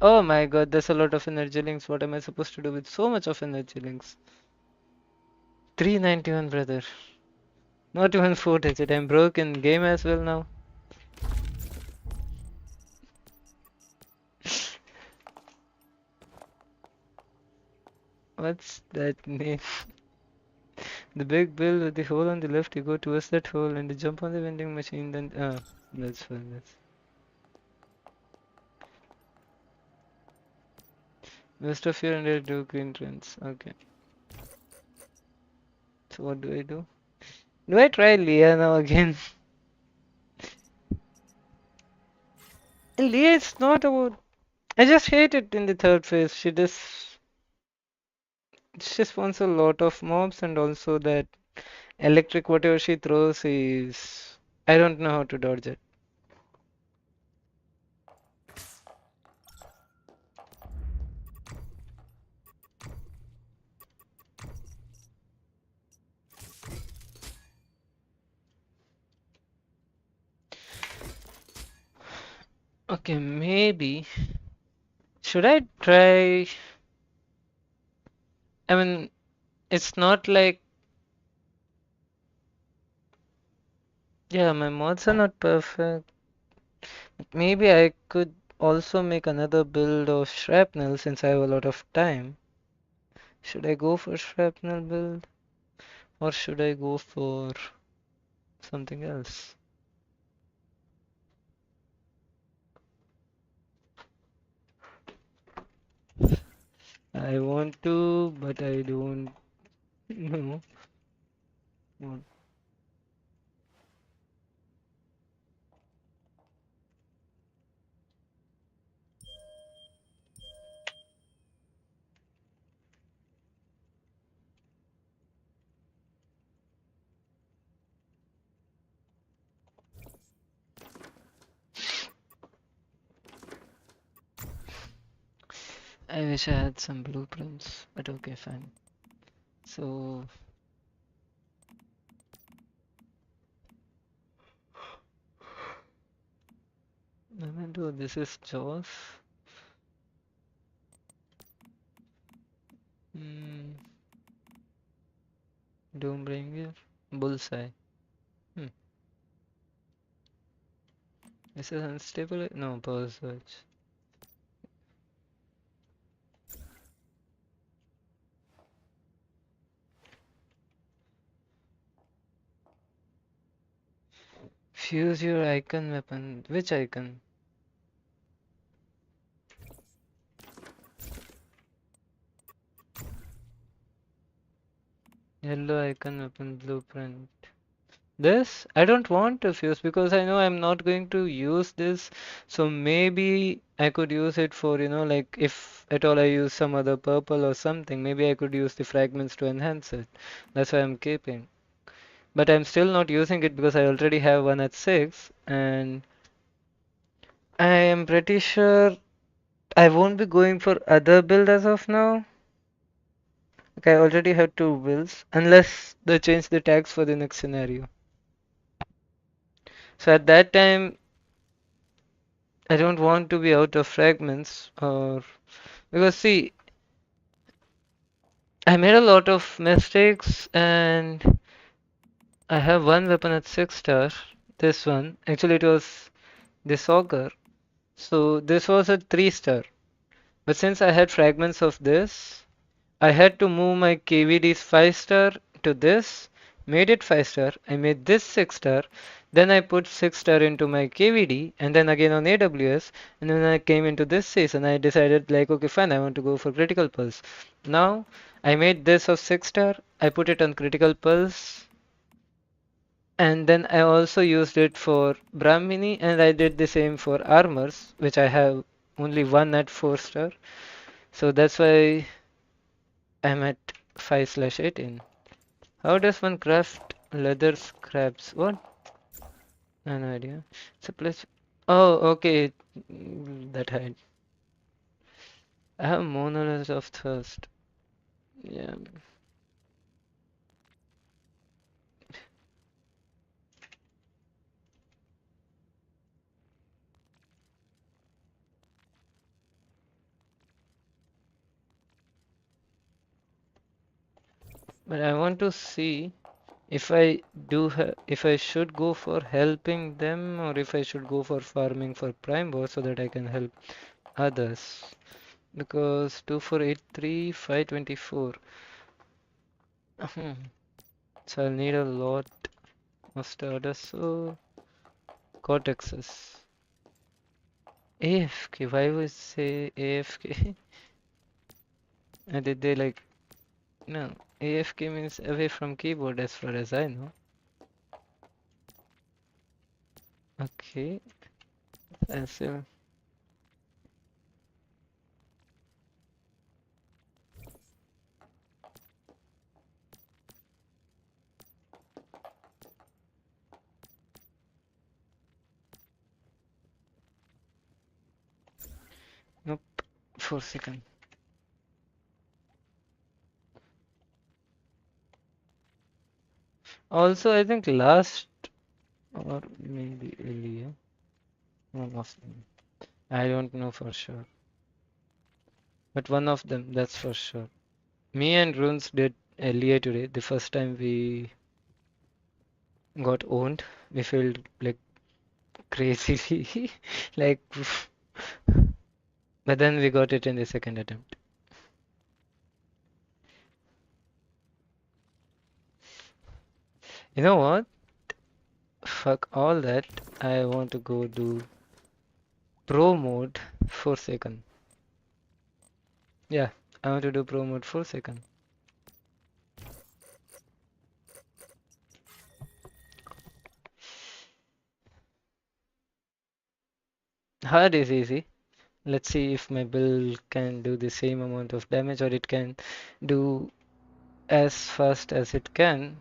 oh my god, there's a lot of energy links. What am I supposed to do with so much of energy links? 391, brother. Not even 4 digit. I'm broke in game as well now. What's that name? The big bill with the hole on the left, you go towards that hole and you jump on the vending machine, then that's fine. That's best of your and do green trends. Okay. So what do I do? Do I try Leah now again? Leah is not about. I just hate it in the third phase. She spawns a lot of mobs and also that Electric, whatever she throws is. I don't know how to dodge it. Okay, maybe. Should I try? I mean, it's not like. Yeah, my mods are not perfect. Maybe I could also make another build of shrapnel since I have a lot of time. Should I go for shrapnel build or should I go for something else? I want to, but I don't know. what- I wish I had some blueprints, but okay, fine. So, I'm gonna do this is Jaws. Hmm, Doombringer, Bullseye. Hmm. This is unstable. No, power search. Fuse your icon weapon. Which icon? Yellow icon weapon blueprint. This? I don't want to fuse because I know I'm not going to use this. So maybe I could use it for, like if at all I use some other purple or something, maybe I could use the fragments to enhance it. That's why I'm keeping. But I'm still not using it because I already have one at 6 and I am pretty sure I won't be going for other build as of now. Like I already have two builds unless they change the tags for the next scenario. So at that time I don't want to be out of fragments or because see I made a lot of mistakes and I have one weapon at 6 star. This one. Actually it was this auger. So this was a 3 star. But since I had fragments of this, I had to move my KVD's 5 star to this, made it 5 star. I made this 6 star. Then I put 6 star into my KVD and then again on AWS. And when I came into this season, I decided like, okay, fine, I want to go for critical pulse. Now I made this of 6 star. I put it on critical pulse. And then I also used it for Brahmini and I did the same for armors, which I have only one at 4 star. So that's why I'm at 5/18. How does one craft leather scraps? What? No idea. It's a place. Oh, okay. That height. I have monolith of thirst. Yeah. But I want to see if if I should go for helping them or if I should go for farming for prime boss so that I can help others. Because 2483, 524. So I'll need a lot of stardust. So cortexes. AFK, why would say AFK? Did they like no? AFK means away from keyboard as far as I know. Okay, and so for a second. Also, I think last or maybe earlier, one of them. I don't know for sure, but one of them, that's for sure. Me and Runes did earlier today. The first time we got owned, we failed like crazily, like, but then we got it in the second attempt. You know what? Fuck all that. I want to go do pro mode for second. Yeah, I want to do pro mode for second. Hard is easy. Let's see if my build can do the same amount of damage or it can do as fast as it can.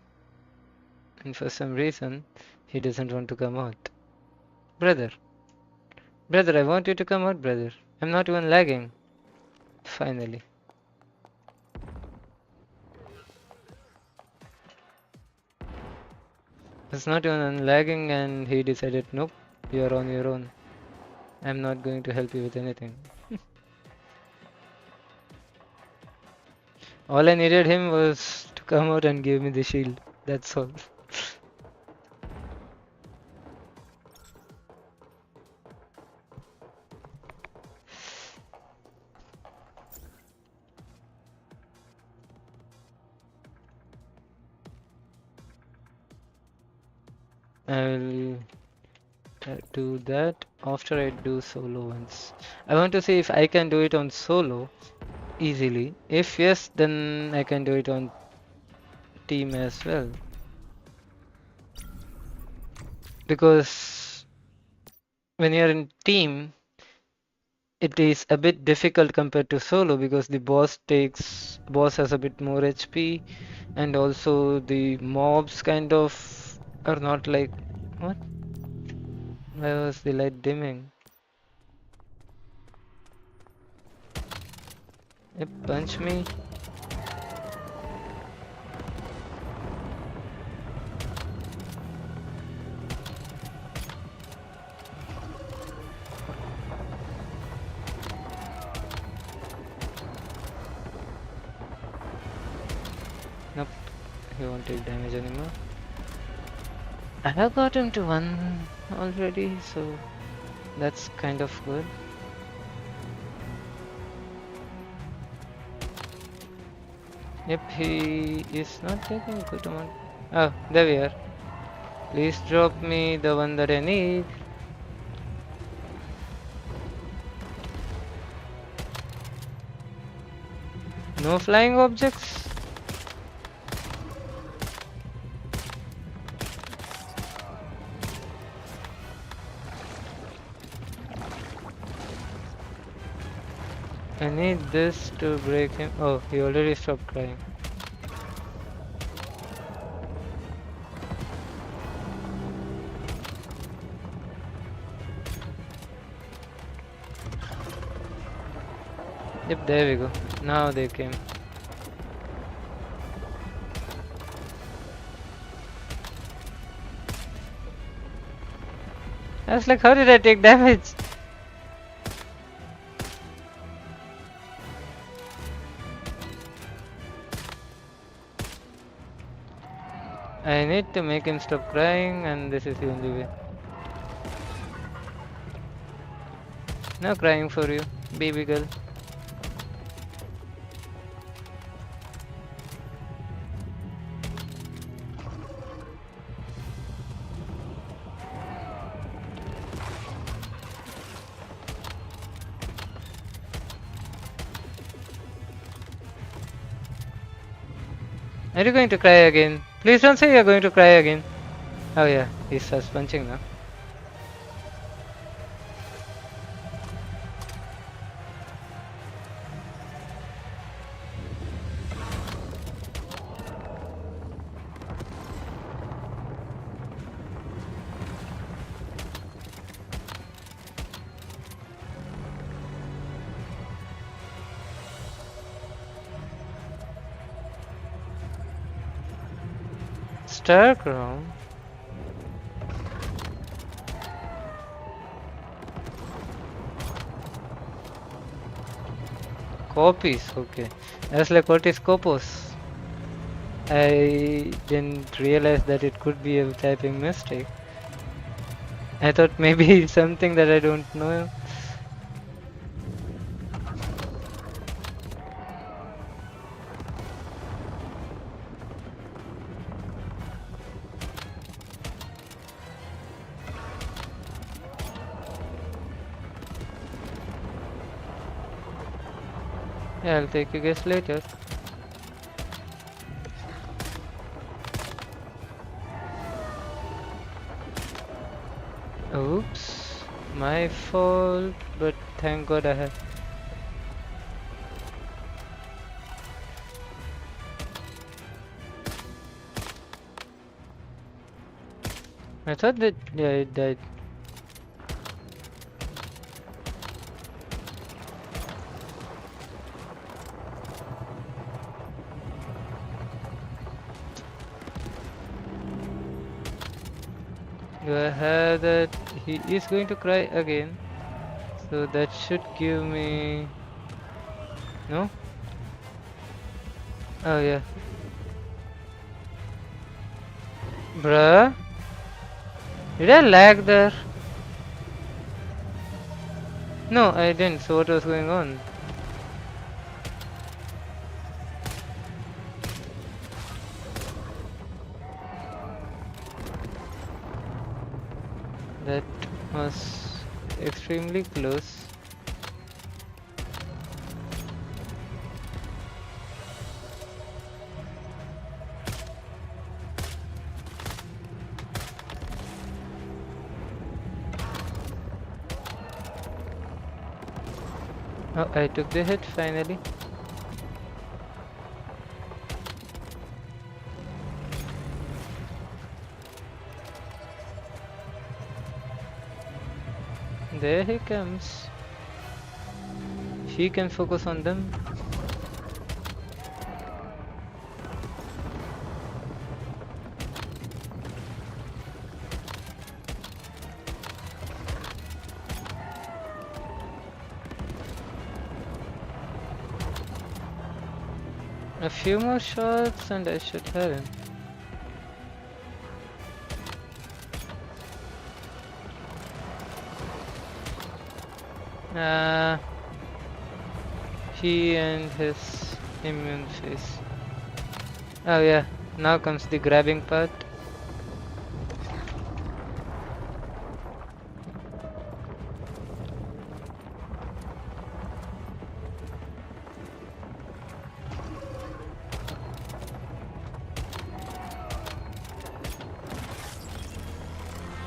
And for some reason, he doesn't want to come out. Brother, brother, I want you to come out, brother. I'm not even lagging. Finally. It's not even lagging and he decided, nope, you're on your own. I'm not going to help you with anything. All I needed him was to come out and give me the shield. That's all. I'll do that after I do solo once. I want to see if I can do it on solo easily. If yes, then I can do it on team as well. Because when you're in team, it is a bit difficult compared to solo because the boss has a bit more HP and also the mobs kind of are not like what? Why was the light dimming? Yep, punch me. Nope, he won't take damage anymore. I have got him to 1 already, so that's kind of good. Yep, he is not taking a good amount. Oh, there we are. Please drop me the one that I need. No flying objects? I need this to break him. Oh, he already stopped crying. Yep, there we go. Now they came. I was like, how did I take damage? I need to make him stop crying, and this is the only way. No crying for you, baby girl. Are you going to cry again? Please don't say you're going to cry again. Oh yeah, he starts punching now. Starground? Copies, okay. I was like, what is Copos? I didn't realize that it could be a typing mistake. I thought maybe something that I don't know. Yeah, I'll take you guys later. Oops, my fault, but thank God I have. I thought that, yeah, it died. Do I have that? He is going to cry again. So that should give me... No? Oh yeah. Bruh? Did I lag there? No, I didn't. So what was going on? That was extremely close. Oh, I took the hit finally. There he comes. He can focus on them. A few more shots and I should have him. He and his immune face. Oh yeah, now comes the grabbing part.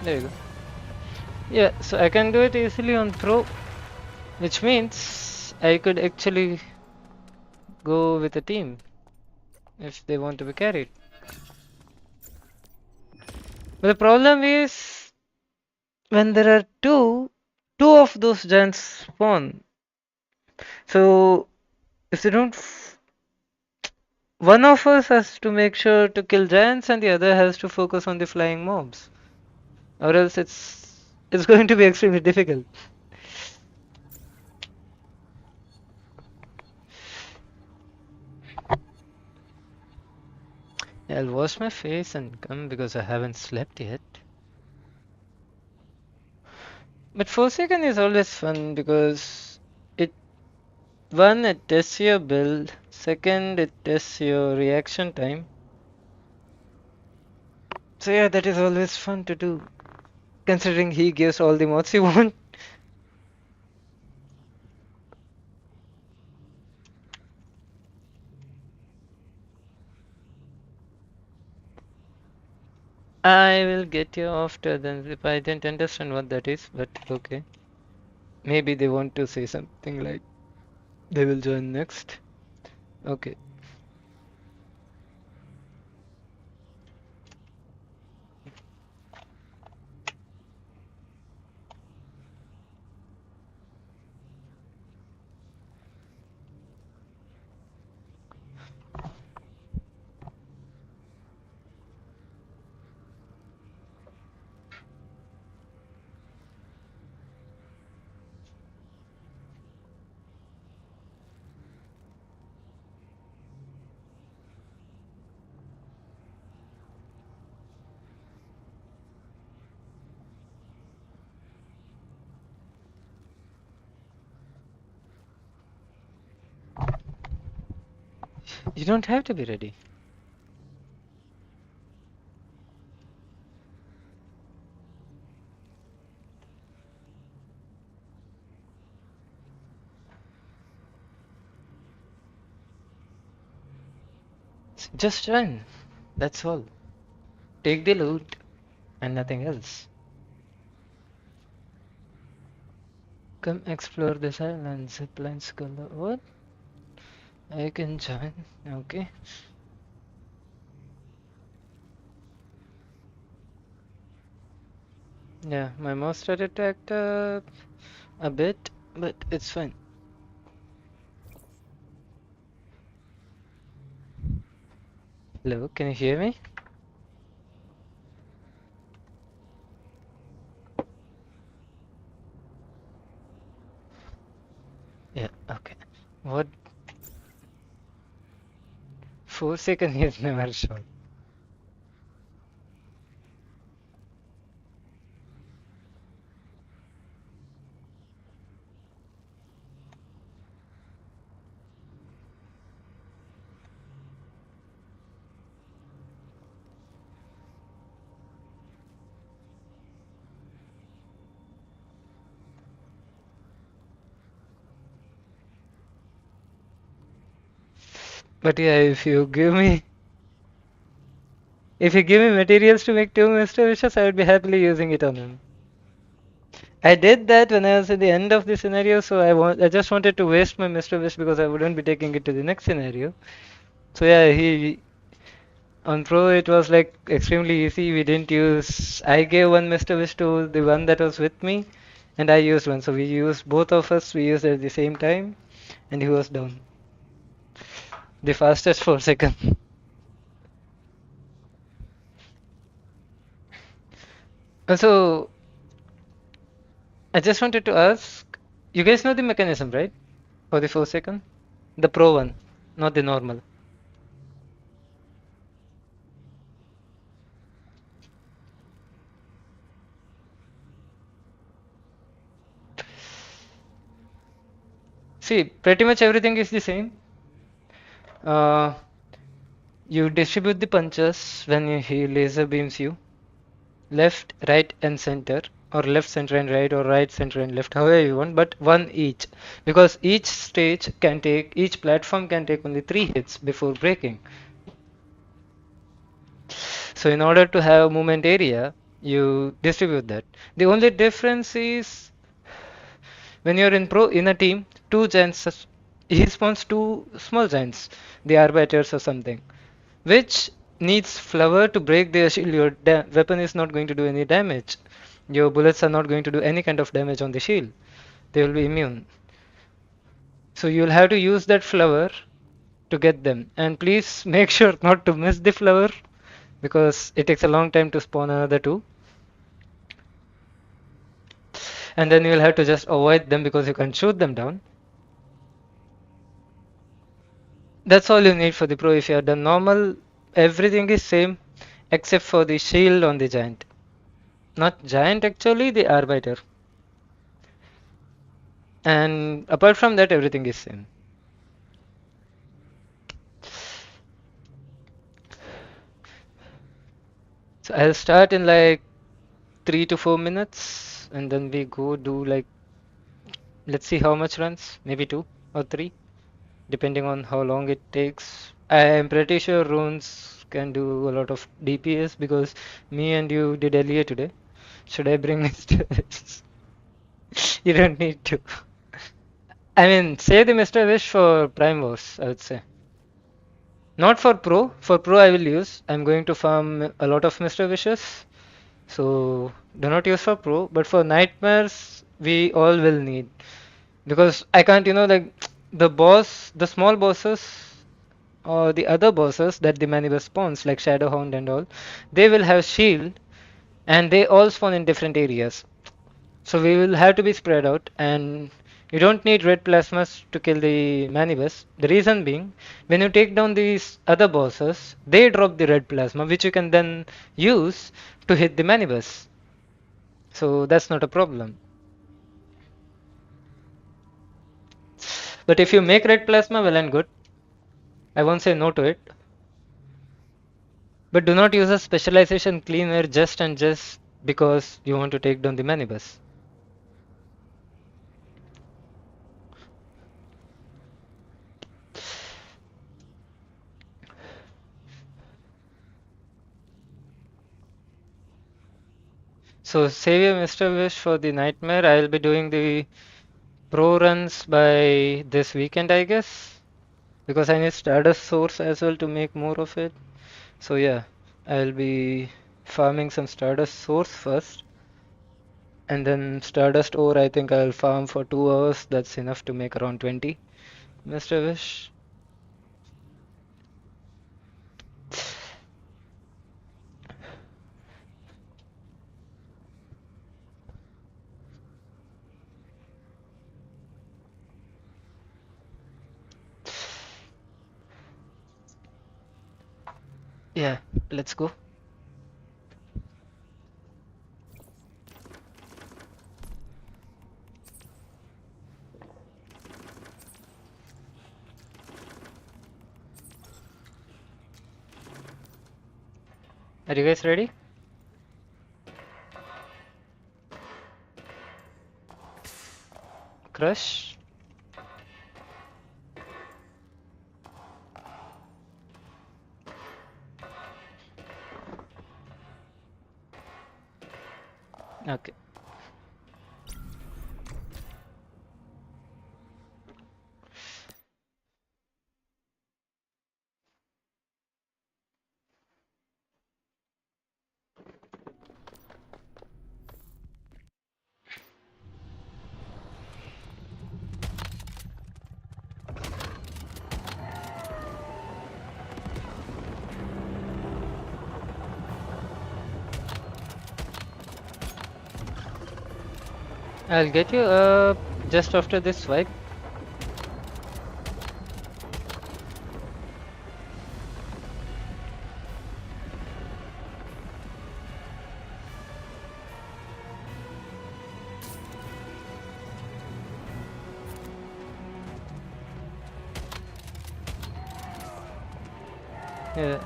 There you go. Yeah, so I can do it easily on pro, which means I could actually go with a team if they want to be carried. But the problem is when there are two of those giants spawn. So if they don't, one of us has to make sure to kill giants and the other has to focus on the flying mobs, or else it's going to be extremely difficult. I'll wash my face and come because I haven't slept yet. But Forsaken is always fun because it one it tests your build, second it tests your reaction time. So yeah, that is always fun to do. Considering he gives all the mods you want. I will get you after then if I didn't understand what that is, but okay. Maybe they want to say something like they will join next. Okay. You don't have to be ready. Just run. That's all. Take the loot and nothing else. Come explore this island. Ziplines color. What? I can join. Okay. Yeah, my mouse started to act up a bit, but it's fine. Hello, can you hear me? Yeah, okay. What? 4 seconds is never short. But yeah, if you give me materials to make two Mr. Wishes, I would be happily using it on him. I did that when I was at the end of the scenario, so I just wanted to waste my Mr. Wish because I wouldn't be taking it to the next scenario. So yeah, he on Pro it was like extremely easy. We didn't use. I gave one Mr. Wish to the one that was with me, and I used one. So we used both of us. We used at the same time, and he was down. The fastest 4 seconds. Also, I just wanted to ask, you guys know the mechanism, right? For the 4 second? The pro one, not the normal. See, pretty much everything is the same. Uh, you distribute the punches when he laser beams you. Left, right, and center. Or left, center, and right, or right, center, and left, however you want, but one each. Because each platform can take only 3 hits before breaking. So in order to have movement area, you distribute that. The only difference is when you're in a team, two giants, he spawns two small giants, the arbiters or something, which needs flower to break their shield. Your weapon is not going to do any damage. Your bullets are not going to do any kind of damage on the shield. They will be immune. So you'll have to use that flower to get them. And please make sure not to miss the flower because it takes a long time to spawn another two. And then you'll have to just avoid them because you can't shoot them down. That's all you need for the pro. If you are done normal, everything is same except for the shield on the giant. Not giant actually, the arbiter. And apart from that, everything is same. So I'll start in like 3 to 4 minutes, and then we go do like, let's see how much runs, maybe 2 or 3, depending on how long it takes. I am pretty sure runes can do a lot of DPS because me and you did earlier today. Should I bring Mr. You don't need to. I mean, say the Mr. Wish for Prime Wars, I would say. Not for Pro. For Pro, I will use. I'm going to farm a lot of Mr. Wishes. So, do not use for Pro. But for Nightmares, we all will need. Because I can't, like the small bosses or the other bosses that the Maniba spawns, like Shadowhound and all, they will have shield and they all spawn in different areas. So we will have to be spread out, and you don't need red plasmas to kill the manibus. The reason being, when you take down these other bosses, they drop the red plasma, which you can then use to hit the manibus. So that's not a problem. But if you make red plasma, well and good. I won't say no to it. But do not use a specialization cleaner just and just because you want to take down the minibus. So save your Mr. Wish for the nightmare. I'll be doing the pro runs by this weekend, I guess. Because I need Stardust Source as well to make more of it. So yeah, I'll be farming some Stardust Source first. And then Stardust ore, I think I'll farm for 2 hours. That's enough to make around 20. Mr. Wish. Yeah, let's go. Are you guys ready? Crush. Okay. I'll get you up just after this swipe. Yeah.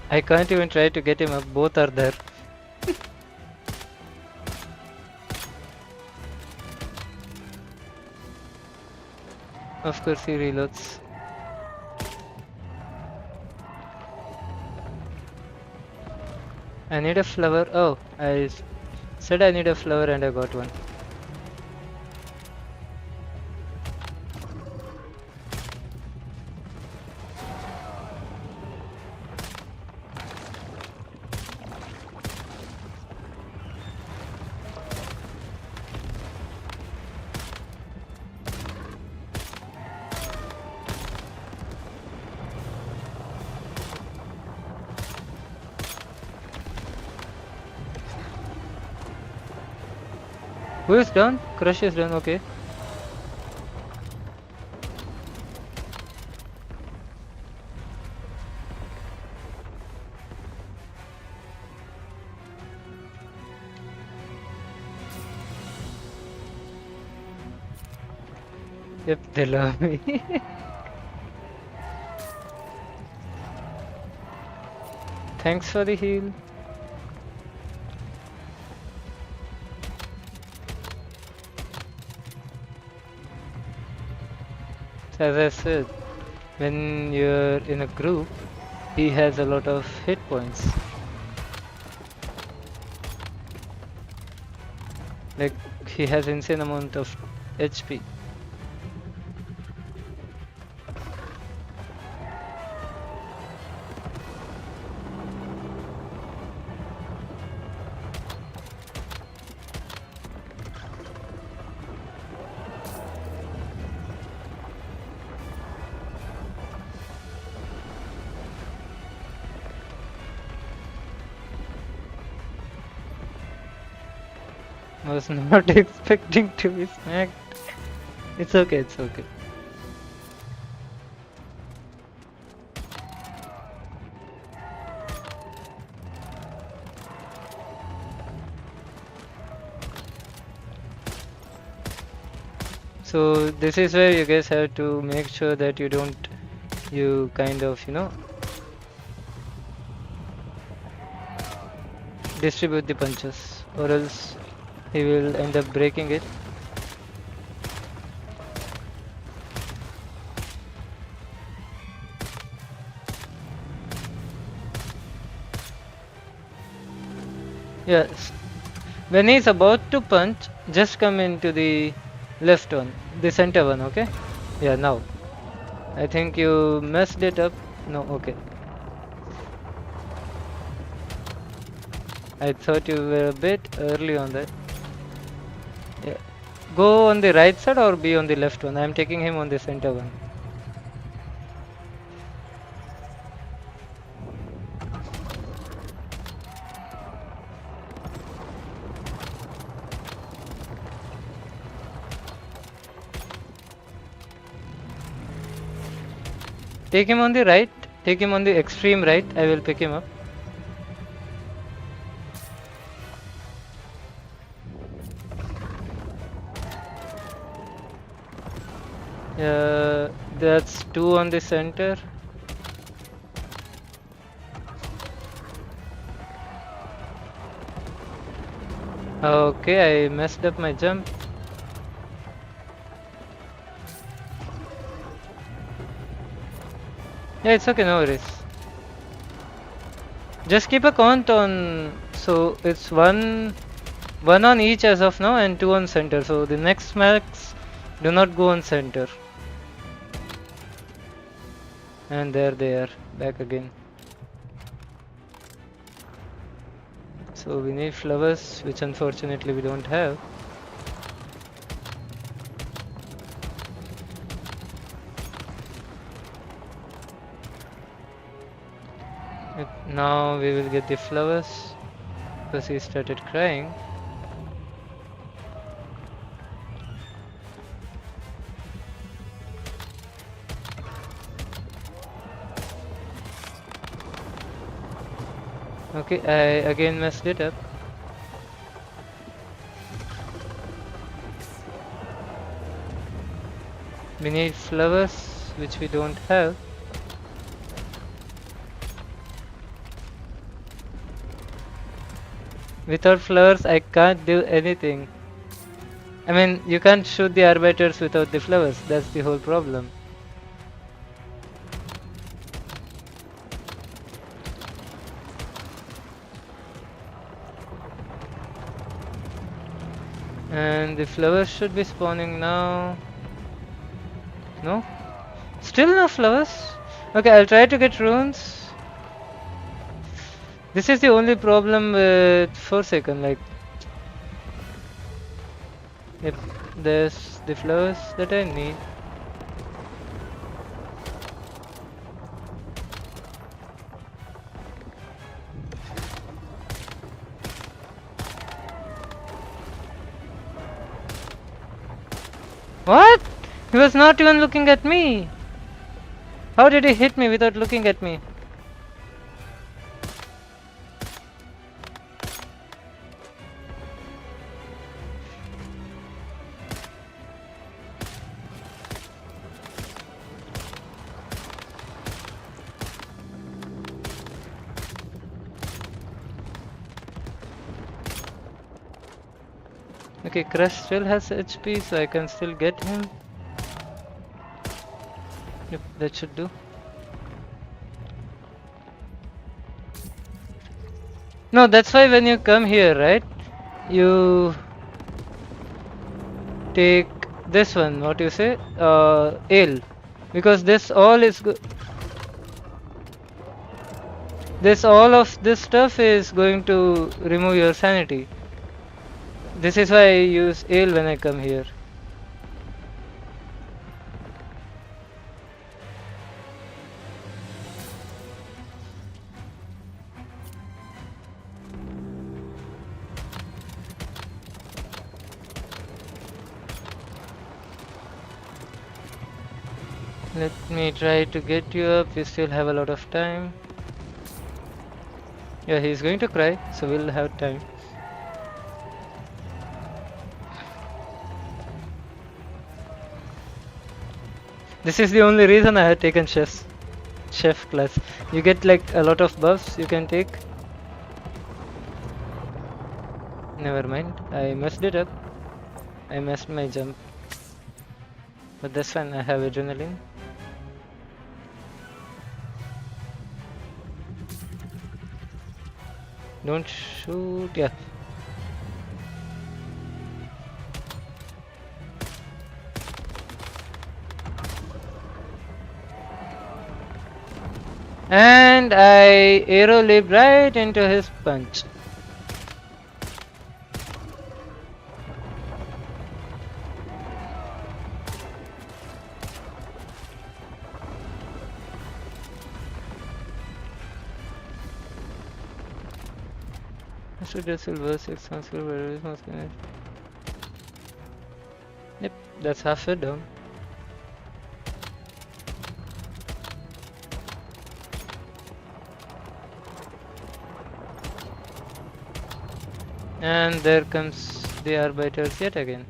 I can't even try to get him up. Both are there. Of course he reloads. I need a flower. Oh, I said I need a flower and I got one. Who is done? Crush is done, okay. Yep, they love me. Thanks for the heal. As I said, when you're in a group, he has a lot of hit points. Like, he has insane amount of HP. Was not expecting to be smacked. It's okay, it's okay. So this is where you guys have to make sure that you kind of, distribute the punches, or else he will end up breaking it. Yes. When he's about to punch, just come into the left one, the center one, okay? Yeah, now. I think you messed it up. No, okay. I thought you were a bit early on that. Yeah. Go on the right side or be on the left one. I'm taking him on the center one. Take him on the right. Take him on the extreme right. I will pick him up. That's 2 on the center. Okay, I messed up my jump. Yeah, it's okay, no worries. Just keep a count on, so it's one on each as of now and 2 on center. So the next smacks do not go on center. And there they are, back again. So we need flowers, which unfortunately we don't have. Now we will get the flowers, because he started crying. Okay, I again messed it up. We need flowers, which we don't have. Without flowers, I can't do anything. I mean, you can't shoot the arbiters without the flowers. That's the whole problem. And the flowers should be spawning now. No? Still no flowers? Okay, I'll try to get runes. This is the only problem with Forsaken, like... Yep, there's the flowers that I need. What? He was not even looking at me. How did he hit me without looking at me? Okay, Crush still has HP, so I can still get him. Yep, that should do. No, that's why when you come here, right? You take this one, what you say? Ale. Because this all is good. All of this stuff is going to remove your sanity. This is why I use ale when I come here. Let me try to get you up. We still have a lot of time. Yeah, he's going to cry, so we'll have time. This is the only reason I had taken chef class. You get like a lot of buffs you can take. Never mind, I messed it up. I messed my jump. But that's fine, I have adrenaline. Don't shoot, yeah. And I arrow leap right into his punch. So the silver 6 on silver is not gonna. Yep, that's half it down. And there comes the arbiters yet again.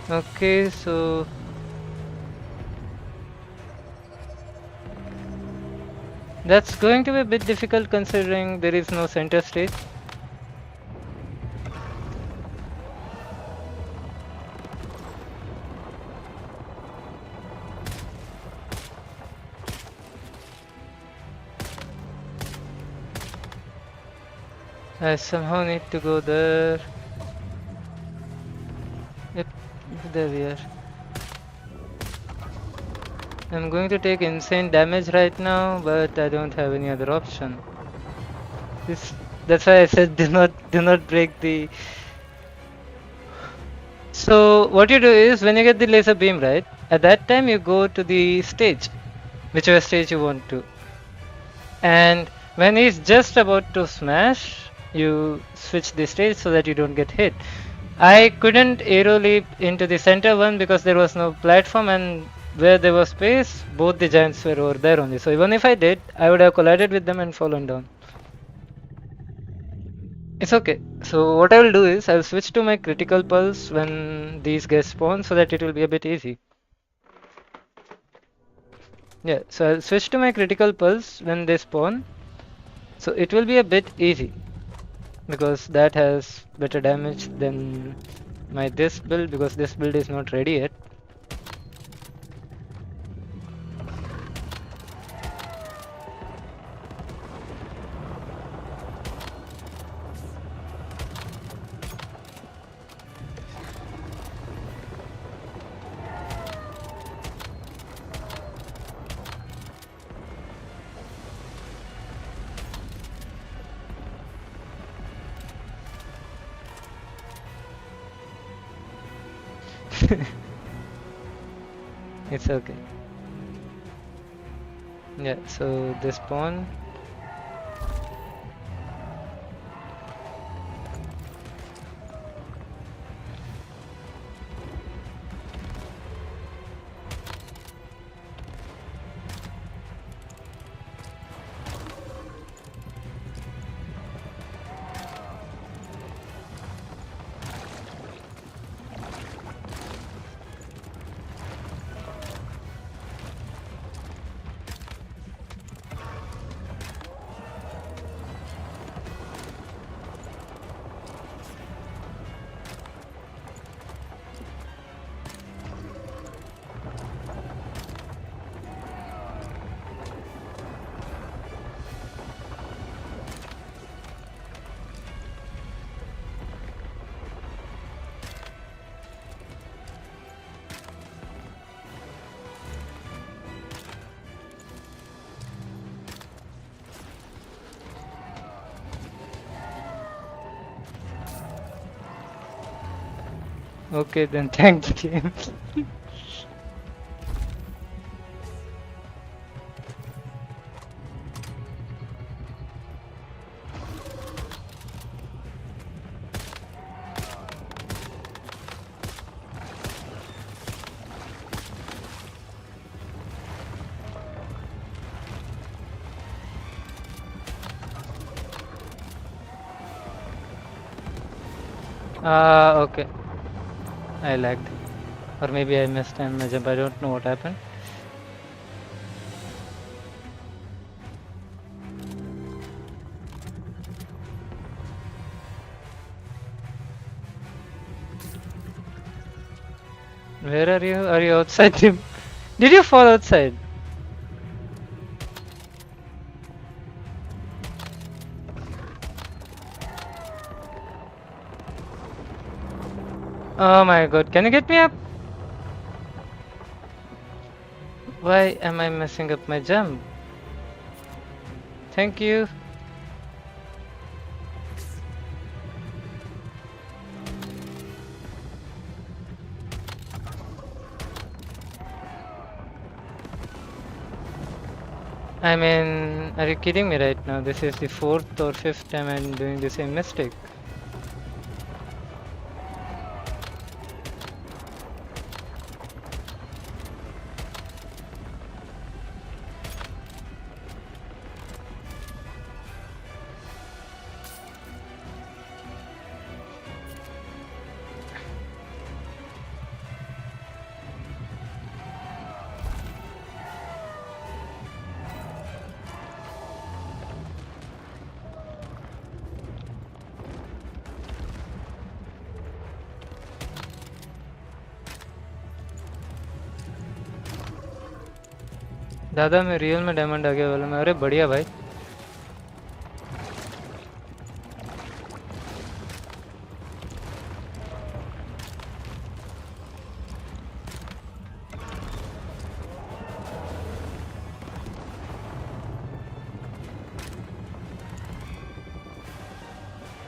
Okay, so that's going to be a bit difficult considering there is no center stage. I somehow need to go there. Yep, there we are. I'm going to take insane damage right now, but I don't have any other option. That's why I said do not break the. So what you do is when you get the laser beam, right? At that time you go to the stage, whichever stage you want to. And when he's just about to smash, you switch the stage so that you don't get hit. I couldn't arrow leap into the center one because there was no platform, and where there was space, both the giants were over there only. So even if I did, I would have collided with them and fallen down. It's okay. So what I will do is I'll switch to my critical pulse when these guys spawn so that it will be a bit easy. Yeah, so I'll switch to my critical pulse when they spawn. So it will be a bit easy because that has better damage than my this build because this build is not ready yet. It's okay. Yeah, so they spawn. Okay, then thanks, James. Okay. I lagged. Or maybe I missed my jump. I don't know what happened. Where are you? Are you outside the... Did you fall outside? Oh my god, can you get me up? Why am I messing up my jump? Thank you. I mean, are you kidding me right now? This is the 4th or 5th time I'm doing the same mistake. दादा मैं real में diamond आ गया वाला मैं अरे बढ़िया भाई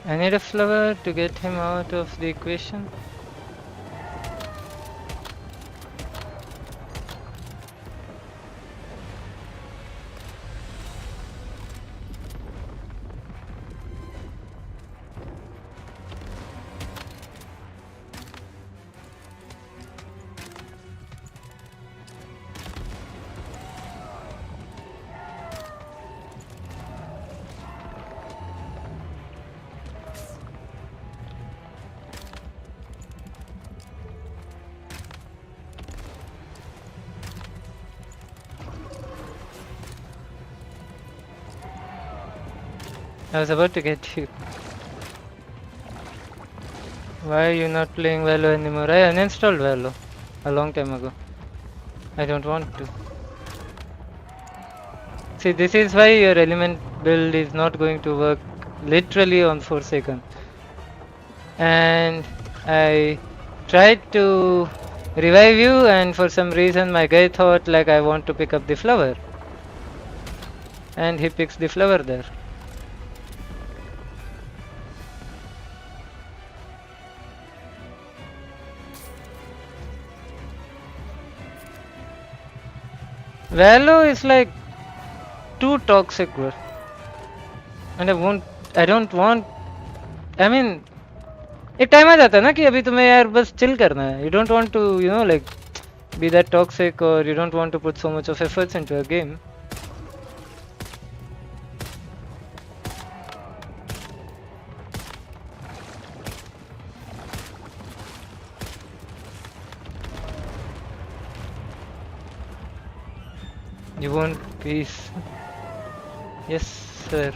I need a flower to get him out of the equation. I was about to get you. Why are you not playing Valo anymore? I uninstalled Valo a long time ago. I don't want to. See, this is why your element build is not going to work literally on Forsaken. And I tried to revive you, and for some reason my guy thought like I want to pick up the flower. And he picks the flower there. Valo is like too toxic, bro. And I don't want, I mean, एक time आ जाता है ना कि अभी तुम्हें यार बस chill करना है. You don't want to, you know, like be that toxic, or you don't want to put so much of efforts into a game. You want peace? Yes, sir.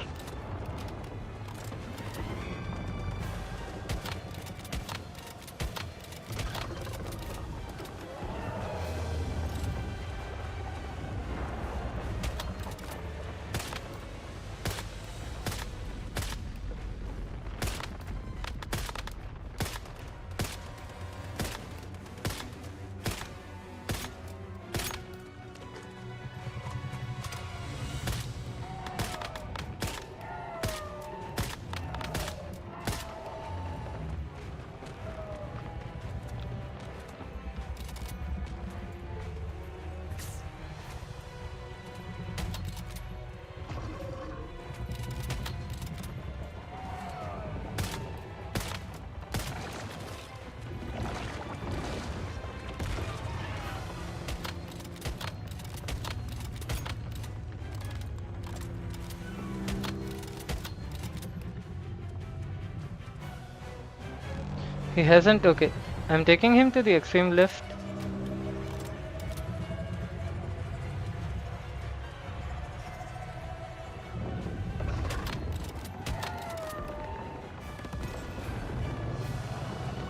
He hasn't. Okay, I'm taking him to the extreme left.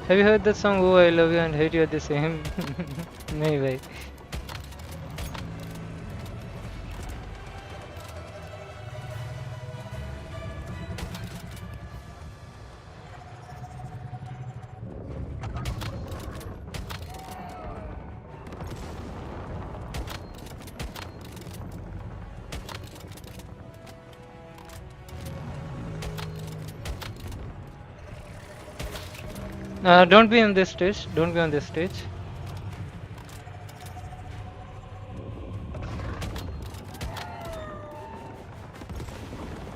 Have you heard that song, Oh I Love You and Hate You at the Same? नहीं भाई. Don't be on this stage. Don't be on this stage.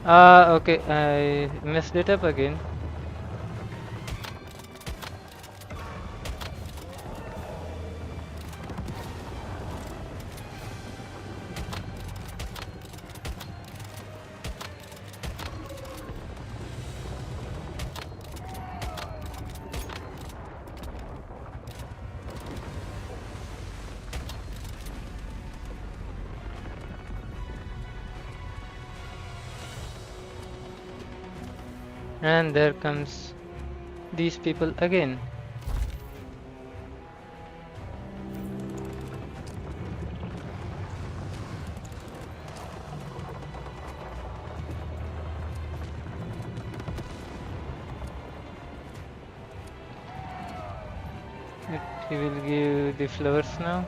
Okay, I messed it up again. And there comes these people again. He will give the flowers now.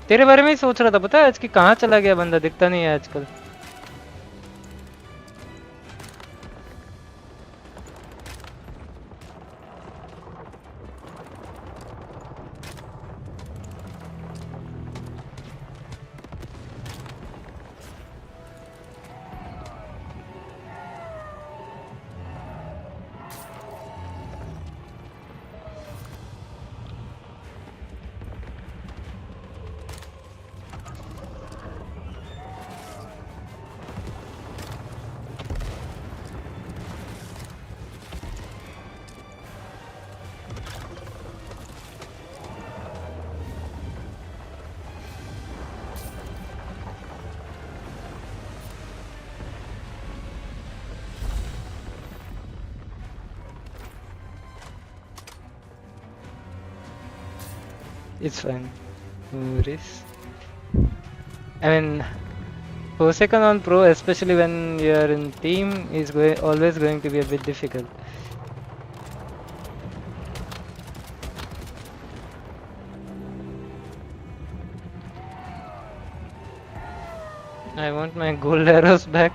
तेरे बारे में ही सोच रहा था, पता है आज कि कहाँ चला गया बंदा, दिखता नहीं है आजकल. It's fine. No worries. I mean, Forsaken on Pro, especially when you're in team, is always going to be a bit difficult. I want my gold arrows back.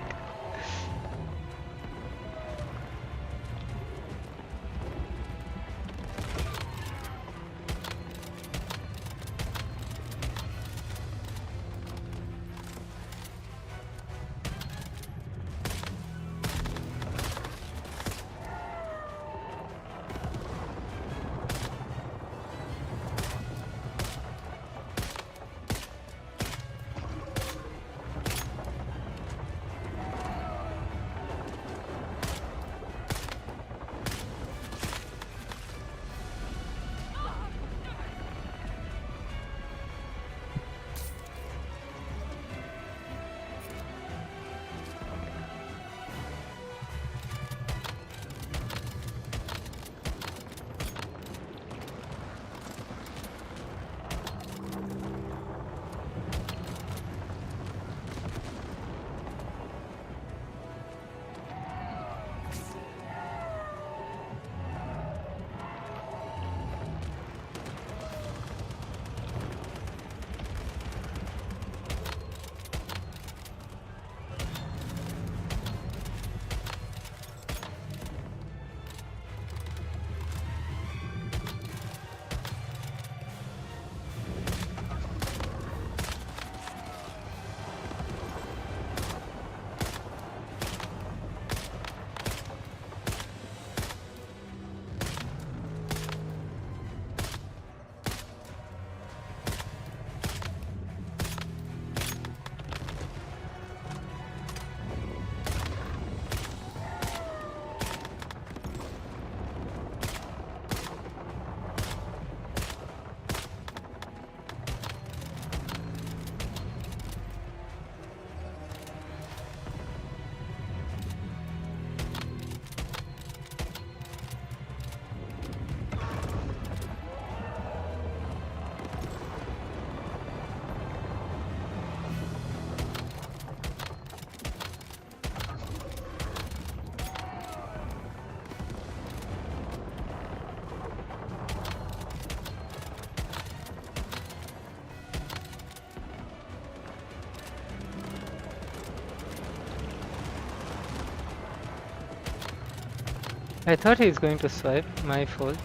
I thought he's going to swipe, my fault.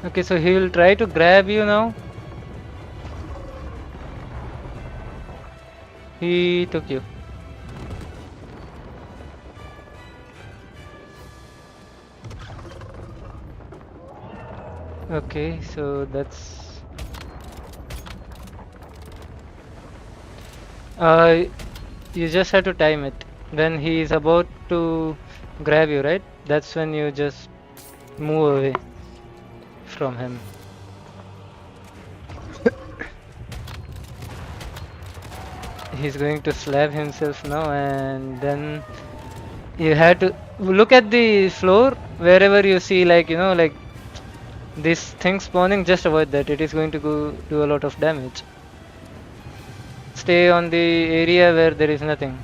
Okay, so he will try to grab you now. He took you. Okay, so that's... you just have to time it. When he is about to grab you, right? That's when you just move away from him. He's going to slap himself now, and then you have to look at the floor. Wherever you see, like, you know, like this thing spawning, just avoid that. It is going to go do a lot of damage. Stay on the area where there is nothing.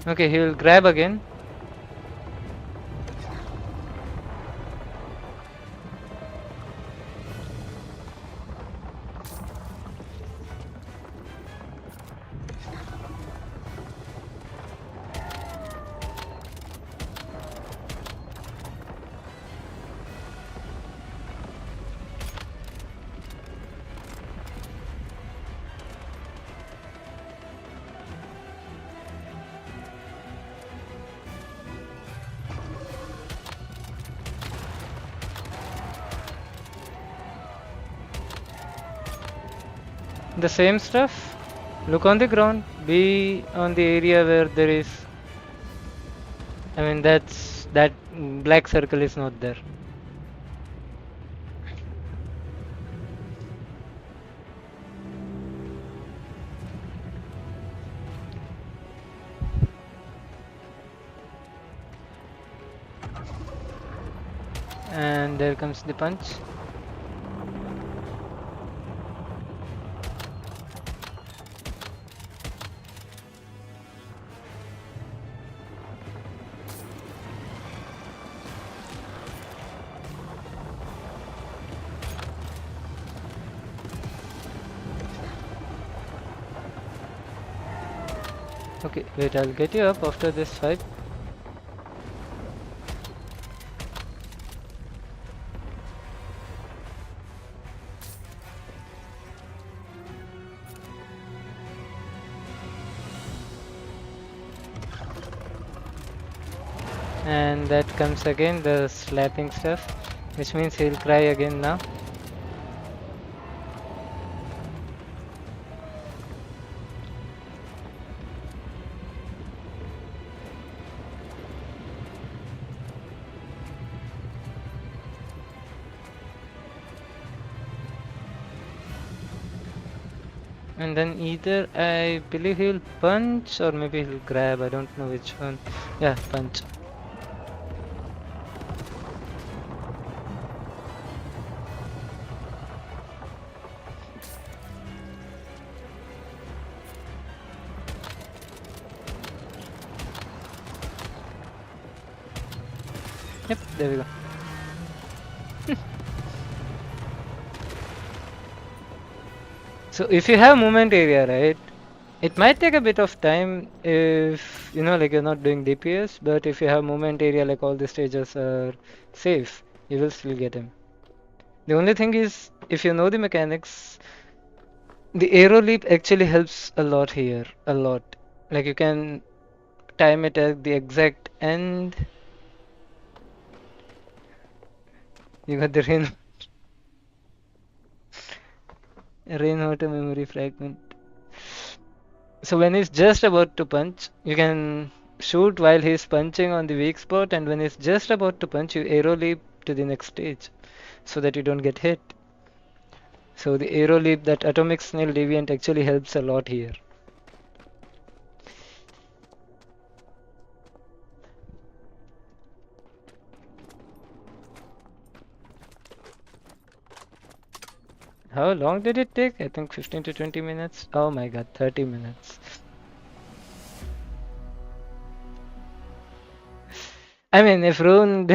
Okay, he will grab again. The same stuff. Look on the ground. Be on the area where there is. I mean, that black circle is not there. And there comes the punch. Okay, wait, I'll get you up after this fight. And that comes again, the slapping stuff, which means he'll cry again now. And then either I believe he'll punch or maybe he'll grab, I don't know which one. Yeah, punch. Yep, there we go. So if you have movement area, right, it might take a bit of time if, you know, like you're not doing DPS, but if you have movement area, like all the stages are safe, you will still get him. The only thing is, if you know the mechanics, the arrow leap actually helps a lot here, a lot. Like you can time it at the exact end. You got the rainwater memory fragment. So when he's just about to punch, you can shoot while he's punching on the weak spot, and when he's just about to punch, you arrow leap to the next stage so that you don't get hit. So the arrow leap, that atomic snail deviant, actually helps a lot here. How long did it take? I think 15 to 20 minutes. Oh my god, 30 minutes. I mean, if Rune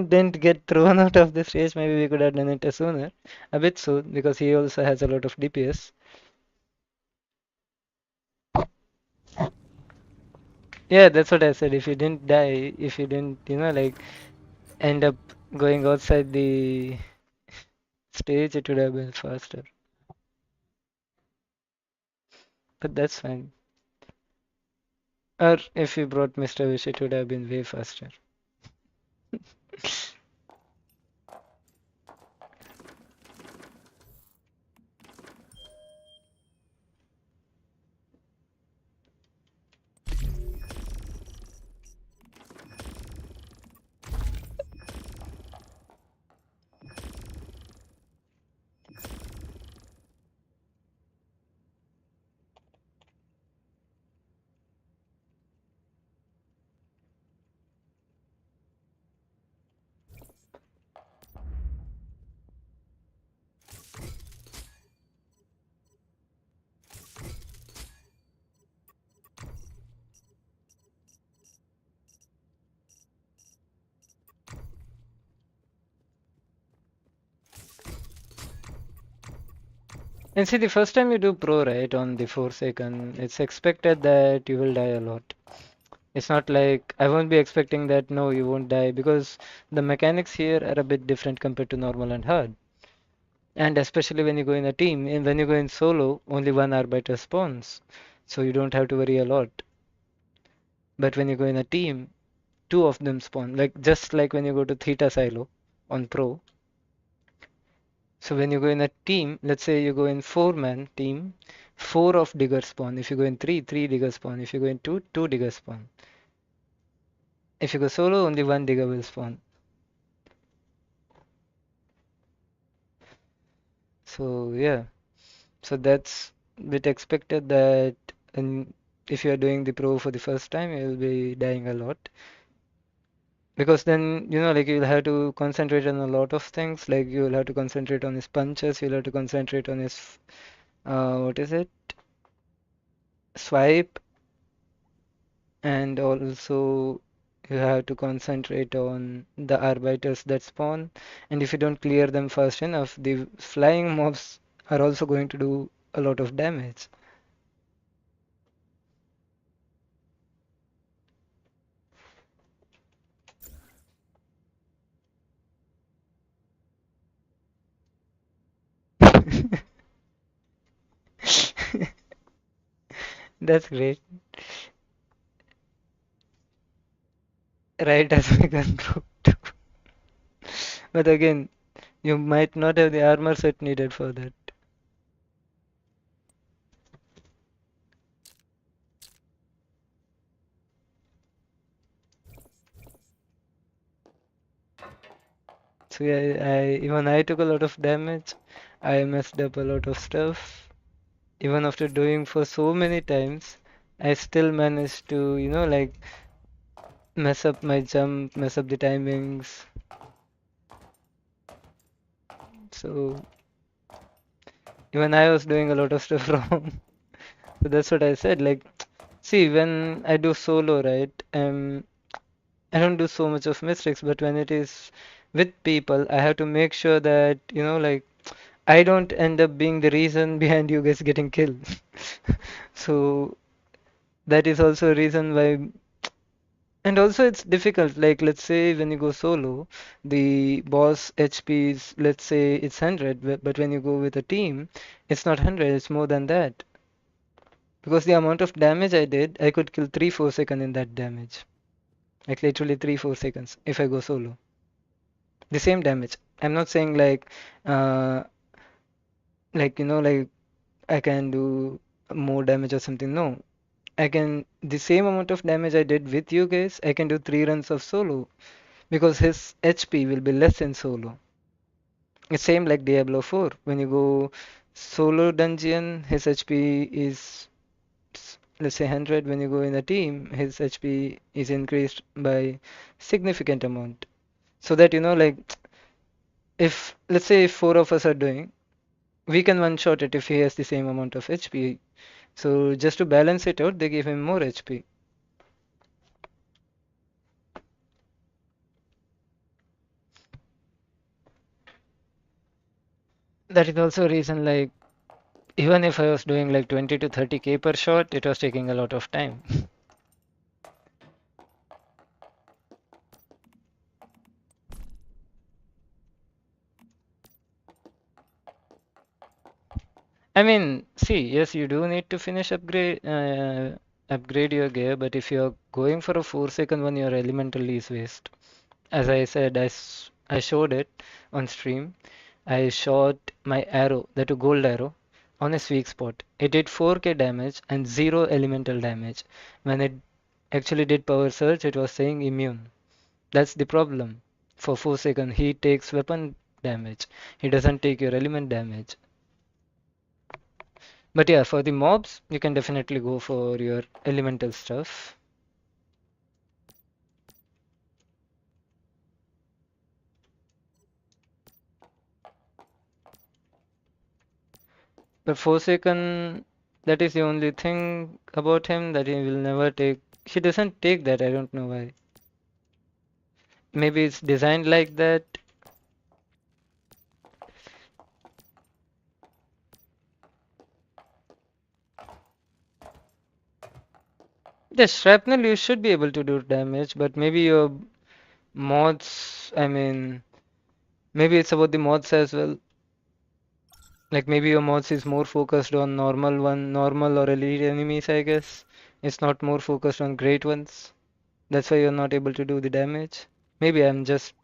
didn't get thrown out of the stage, maybe we could have done it sooner. A bit soon, because he also has a lot of DPS. Yeah, that's what I said. If you didn't die, if you didn't, like end up going outside the stage, it would have been faster. But that's fine. Or if you brought Mr. Wish, it would have been way faster. And see, the first time you do pro, right, on the Forsaken, it's expected that you will die a lot. It's not like I won't be expecting that, no, you won't die, because the mechanics here are a bit different compared to normal and hard. And especially when you go in a team, and when you go in solo, only one arbiter spawns. So you don't have to worry a lot. But when you go in a team, two of them spawn. Like just like when you go to Theta Silo on Pro. So when you go in a team, let's say you go in 4-man team, four of digger spawn. If you go in three digger spawn. If you go in two digger spawn. If you go solo, only one digger will spawn. So yeah. So that's bit expected that, and if you are doing the pro for the first time, you'll be dying a lot. Because then, like you'll have to concentrate on a lot of things. Like you'll have to concentrate on his punches, you'll have to concentrate on his, what is it? Swipe, and also you have to concentrate on the arbiters that spawn. And if you don't clear them fast enough, the flying mobs are also going to do a lot of damage. That's great. Right as we can prove. But again, you might not have the armor set needed for that. So yeah, even I took a lot of damage. I messed up a lot of stuff. Even after doing for so many times, I still managed to, like mess up my jump, mess up the timings. So even I was doing a lot of stuff wrong. So that's what I said. Like, see, when I do solo, right? I don't do so much of mistakes, but when it is with people, I have to make sure that, like I don't end up being the reason behind you guys getting killed. So that is also a reason why, and also it's difficult. Like let's say when you go solo, the boss HP is, let's say it's 100, but when you go with a team, it's not 100, it's more than that. Because the amount of damage I did, I could kill 3-4 seconds in that damage. Like literally 3-4 seconds if I go solo. The same damage. I'm not saying uh, like I can do more damage or something. No, I can the same amount of damage I did with you guys. I can do 3 runs of solo because his HP will be less in solo. It's same like Diablo 4. When you go solo dungeon, his HP is let's say 100. When you go in a team, his HP is increased by significant amount. So that like If let's say if four of us are doing, we can one shot it if he has the same amount of HP. So just to balance it out, they give him more HP. That is also a reason like even if I was doing like 20 to 30k per shot, it was taking a lot of time. I mean, see, yes, you do need to finish upgrade your gear, but if you're going for a 4-second one, your elemental is waste. As I said, I showed it on stream. I shot my arrow, that a gold arrow, on a sweet spot. It did 4k damage and 0 elemental damage. When it actually did power surge, it was saying immune. That's the problem. For 4 seconds, he takes weapon damage. He doesn't take your element damage. But yeah, for the mobs, you can definitely go for your elemental stuff. But Forsaken, that is the only thing about him that he will never take. He doesn't take that, I don't know why. Maybe it's designed like that. The shrapnel you should be able to do damage, but maybe your mods, I mean, maybe it's about the mods as well. Like maybe your mods is more focused on normal or elite enemies, I guess. It's not more focused on great ones. That's why you're not able to do the damage. Maybe I'm just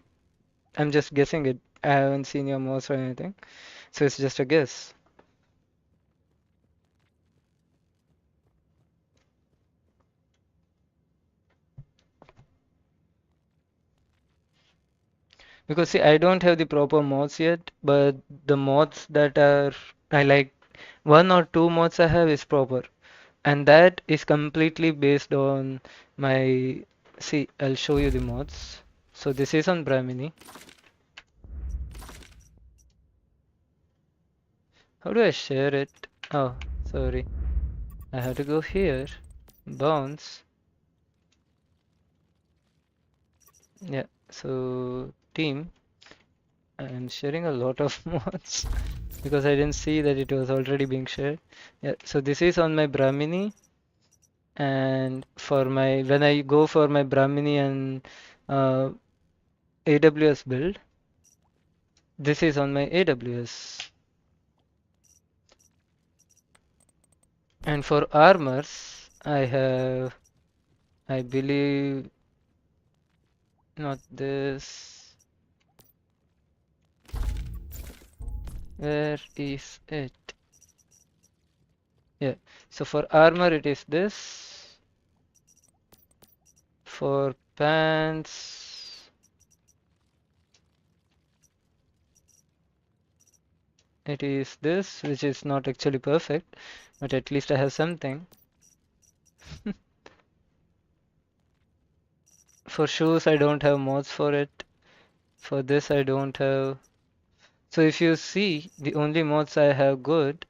guessing it. I haven't seen your mods or anything, so it's just a guess. Because see, I don't have the proper mods yet, but the mods that are I like one or two mods I have is proper, and that is completely based on my. See, I'll show you the mods. So this is on Brahmini. How do I share it? Oh, sorry. I have to go here. Bounce. Yeah. So team. I'm sharing a lot of mods because I didn't see that it was already being shared. Yeah, so this is on my Brahmini, and for my when I go for my Brahmini and uh, AWS build, this is on my AWS. And for armors, I have, I believe, not this. Where is it? Yeah. So for armor, it is this. For pants, it is this, which is not actually perfect, but at least I have something. For shoes, I don't have mods for it. For this, I don't have. So if you see, the only mods I have good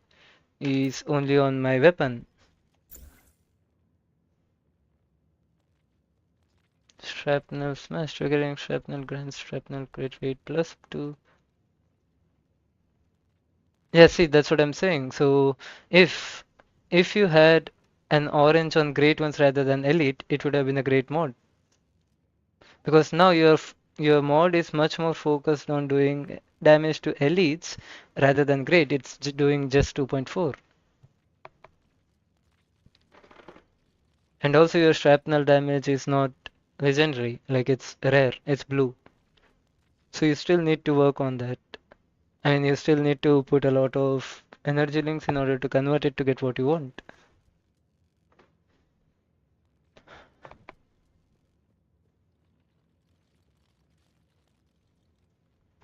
is only on my weapon. Shrapnel smash, triggering shrapnel grants shrapnel crit rate +2. Yeah, see, that's what I'm saying. So if if you had an orange on great ones rather than elite, it would have been a great mod. Because now your mod is much more focused on doing damage to elites rather than great. It's doing just 2.4. And also your shrapnel damage is not legendary, like it's rare, it's blue. So you still need to work on that. I mean, you still need to put a lot of energy links in order to convert it to get what you want.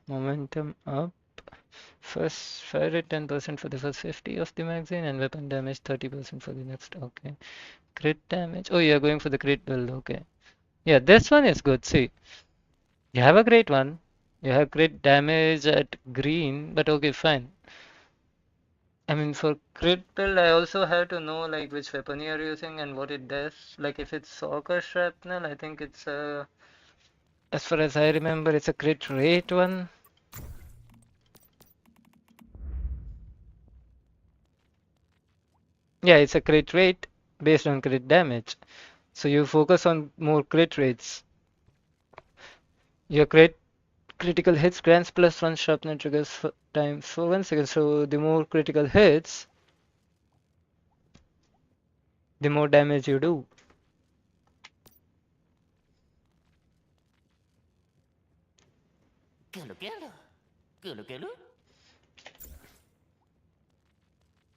Momentum up. First fire rate 10% for the first 50 of the magazine and weapon damage 30% for the next. Okay. Crit damage. Oh, you're going for the crit build. Okay. Yeah, this one is good. See, you have a great one. You have crit damage at green, but okay, fine. I mean, for crit build, I also have to know like which weapon you're using and what it does. Like if it's soccer shrapnel, I think it's a, as far as I remember, it's a crit rate one. Yeah, it's a crit rate based on crit damage. So you focus on more crit rates. Your critical hits grants +1 sharpness triggers for time for 1 second. So the more critical hits, the more damage you do.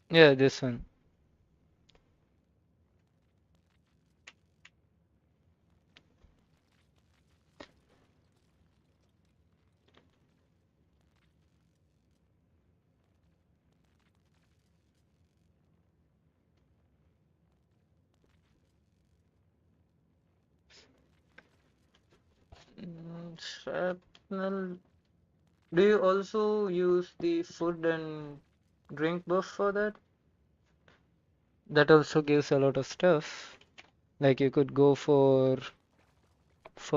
Yeah, this one. Shrapnel. Do you also use the food and drink buff for that? That also gives a lot of stuff. Like you could go for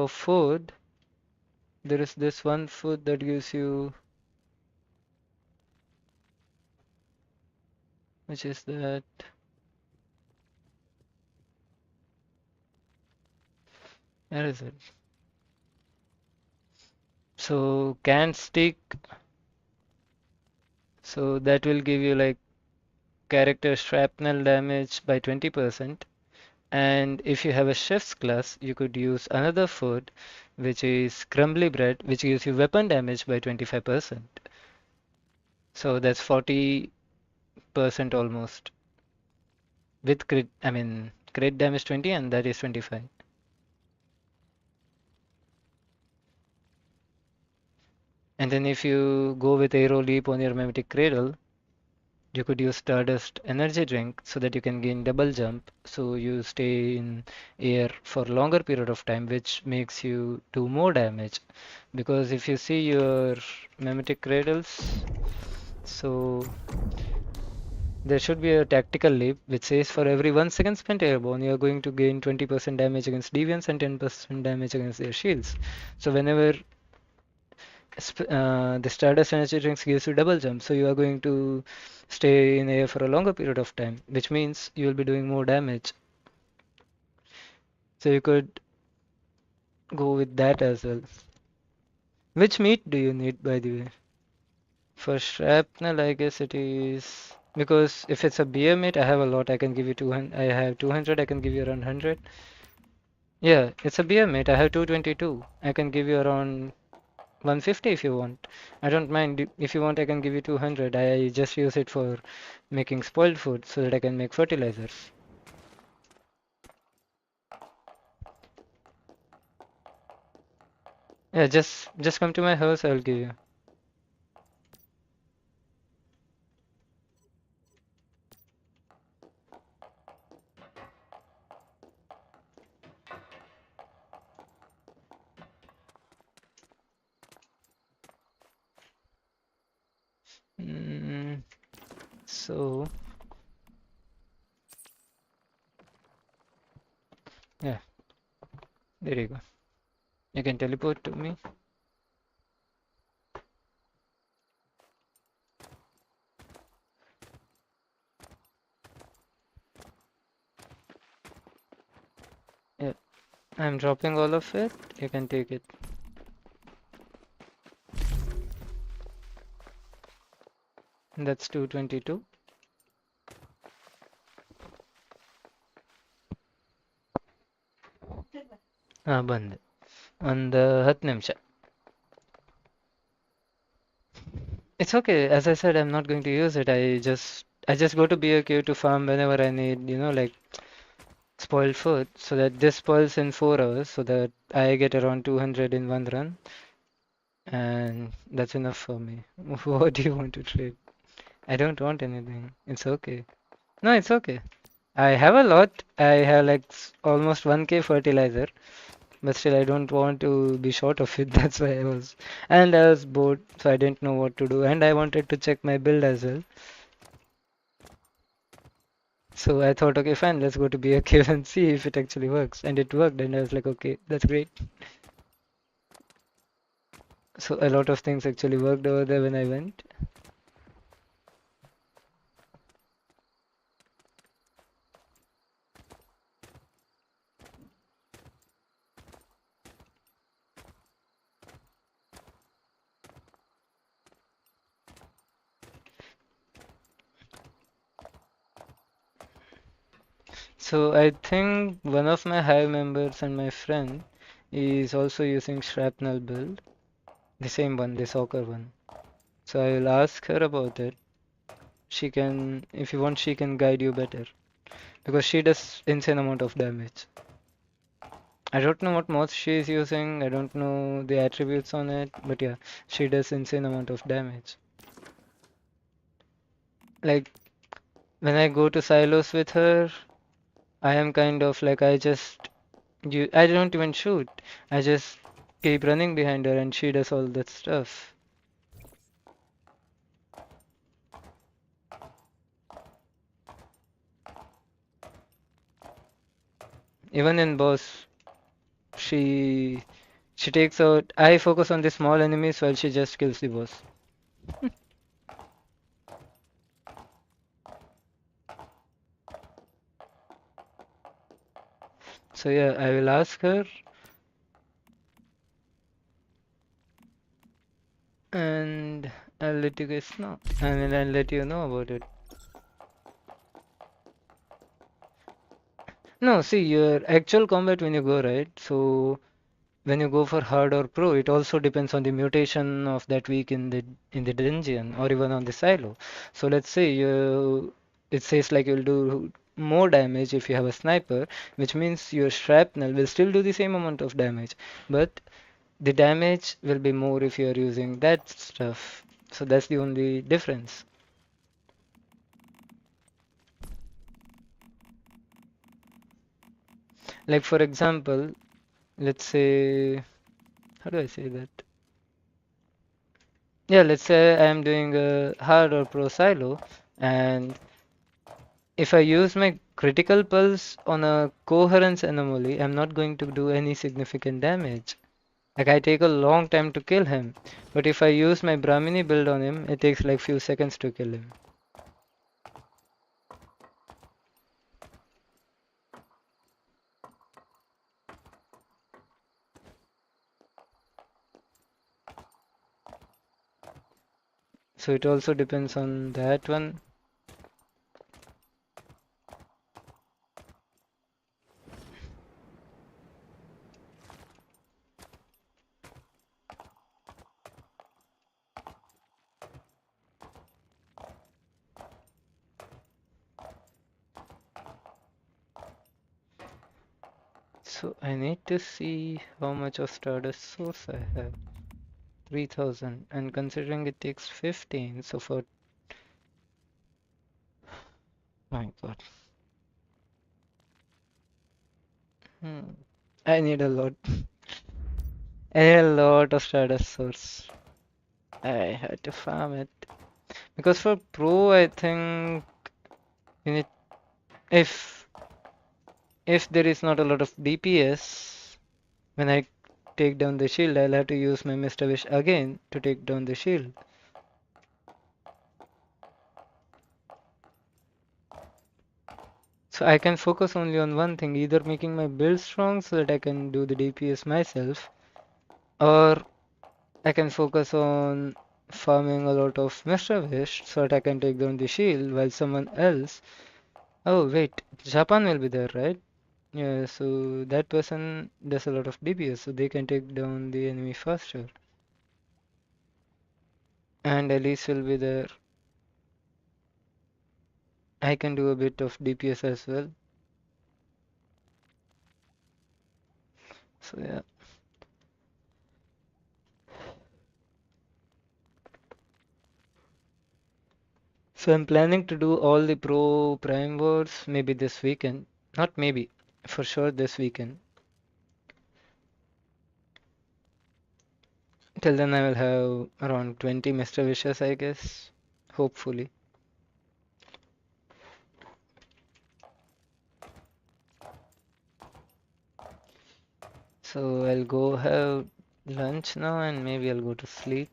food. There is this one food that gives you, which is that. Where is it? So can stick. So that will give you like character shrapnel damage by 20%. And if you have a chef's class, you could use another food, which is crumbly bread, which gives you weapon damage by 25%. So that's 40% almost. With crit, I mean, crit damage 20 and that is 25. And then if you go with Aero Leap on your Mimetic Cradle, you could use Stardust Energy Drink so that you can gain double jump. So you stay in air for longer period of time, which makes you do more damage. Because if you see your Mimetic Cradles, so there should be a tactical leap which says for every 1 second spent airborne, you are going to gain 20% damage against deviants and 10% damage against their shields. So whenever the Stardust Energy Drinks gives you double jump, so you are going to stay in air for a longer period of time, which means you will be doing more damage. So you could go with that as well. Which meat do you need, by the way? For shrapnel, I guess it is because if it's a beer meat, I have a lot. I can give you 200. I have 200. I can give you around 100. Yeah, it's a beer meat. I have 222. I can give you around 150 if you want. I don't mind. If you want, I can give you 200. I just use it for making spoiled food so that I can make fertilizers. Yeah, just come to my house. I'll give you. Mm, so yeah, there you go. You can teleport to me. Yeah, I'm dropping all of it. You can take it. That's 222. ಬಂದೆ ಒಂದು 10 ನಿಮಿಷ. It's okay. As I said, I'm not going to use it. I just go to BOQ to farm whenever I need, like spoiled food, so that this spoils in 4 hours, so that I get around 200 in one run, and that's enough for me. What do you want to trade? I don't want anything. It's okay. No, it's okay. I have a lot. I have like almost 1k fertilizer. but still I don't want to be short of it. That's why and I was bored, so I didn't know what to do, and I wanted to check my build as well. So I thought, okay, fine, let's go to be a cave and see if it actually works, and it worked, and I was like, okay, that's great. So a lot of things actually worked over there when I went. So I think one of my hive members and my friend is also using shrapnel build, the same one, the soccer one. So I will ask her about it. She can, if you want, she can guide you better because she does insane amount of damage. I don't know what mods she is using. I don't know the attributes on it, but yeah, she does insane amount of damage. Like when I go to silos with her, I am kind of like I don't even shoot. I just keep running behind her and she does all that stuff. Even in boss, she she takes out. I focus on the small enemies while she just kills the boss. So yeah, I will ask her and I'll let you guys know. I mean, I'll let you know about it. No, see, your actual combat when you go, right? So when you go for hard or pro, it also depends on the mutation of that week in the dungeon or even on the silo. So let's say it says like you'll do more damage if you have a sniper, which means your shrapnel will still do the same amount of damage, but the damage will be more if you are using that stuff. So that's the only difference. Like for example, let's say, how do I say that? Yeah, let's say I am doing a hard or pro silo, and if I use my critical pulse on a coherence anomaly, I'm not going to do any significant damage. Like I take a long time to kill him, but if I use my Brahmini build on him, it takes like few seconds to kill him. So it also depends on that one. So I need to see how much of Stardust Source I have. 3000, and considering it takes 15, so for my god. Hmm. I need a lot. I need a lot of Stardust Source. I had to farm it. Because for Pro, I think you need if if there is not a lot of DPS, when I take down the shield, I'll have to use my Mr. Wish again to take down the shield. So I can focus only on one thing, either making my build strong so that I can do the DPS myself, or I can focus on farming a lot of Mr. Wish so that I can take down the shield while someone else. Oh wait, Japan will be there, right? Yeah, so that person does a lot of DPS, so they can take down the enemy faster. And Elise will be there. I can do a bit of DPS as well. So yeah. So I'm planning to do all the pro prime wars maybe this weekend. Not maybe, for sure this weekend. Till then, I will have around 20 Mr. Wishes, I guess. Hopefully. So I'll go have lunch now and maybe I'll go to sleep.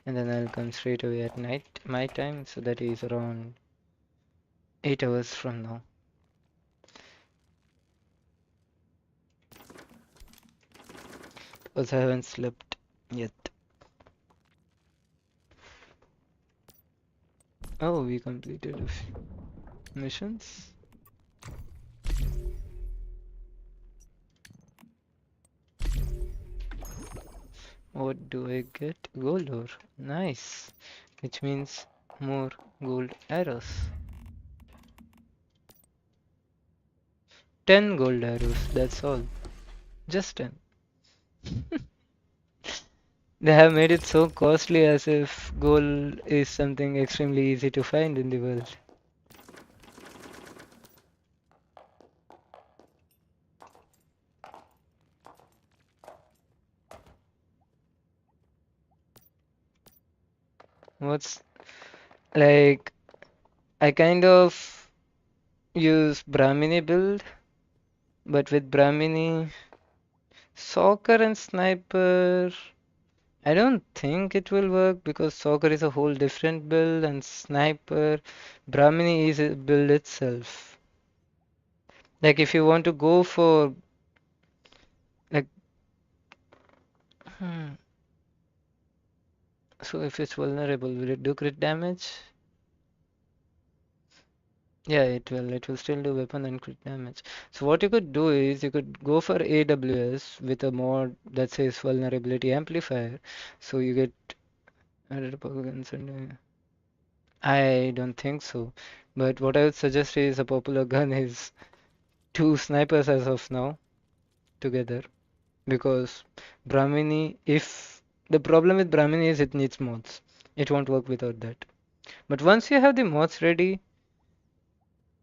And then I'll come straight away at night, my time. So that is around 8 hours from now. Because I haven't slept yet. Oh, we completed a few missions. What do I get? Gold ore. Nice. Which means more gold arrows. 10 gold arrows, that's all. Just 10. They have made it so costly as if gold is something extremely easy to find in the world. What's like I kind of use Brahmini build, but with Brahmini, soccer and sniper, I don't think it will work because soccer is a whole different build and sniper, Brahmini is a build itself. Like if you want to go for like hmm, so if it's vulnerable, will it do crit damage? Yeah, it will. It will still do weapon and crit damage. So what you could do is you could go for AWS with a mod that says vulnerability amplifier. So you get added guns and I don't think so. But what I would suggest is a popular gun is two snipers as of now together because Brahmini, if the problem with Brahmini is it needs mods. It won't work without that. But once you have the mods ready,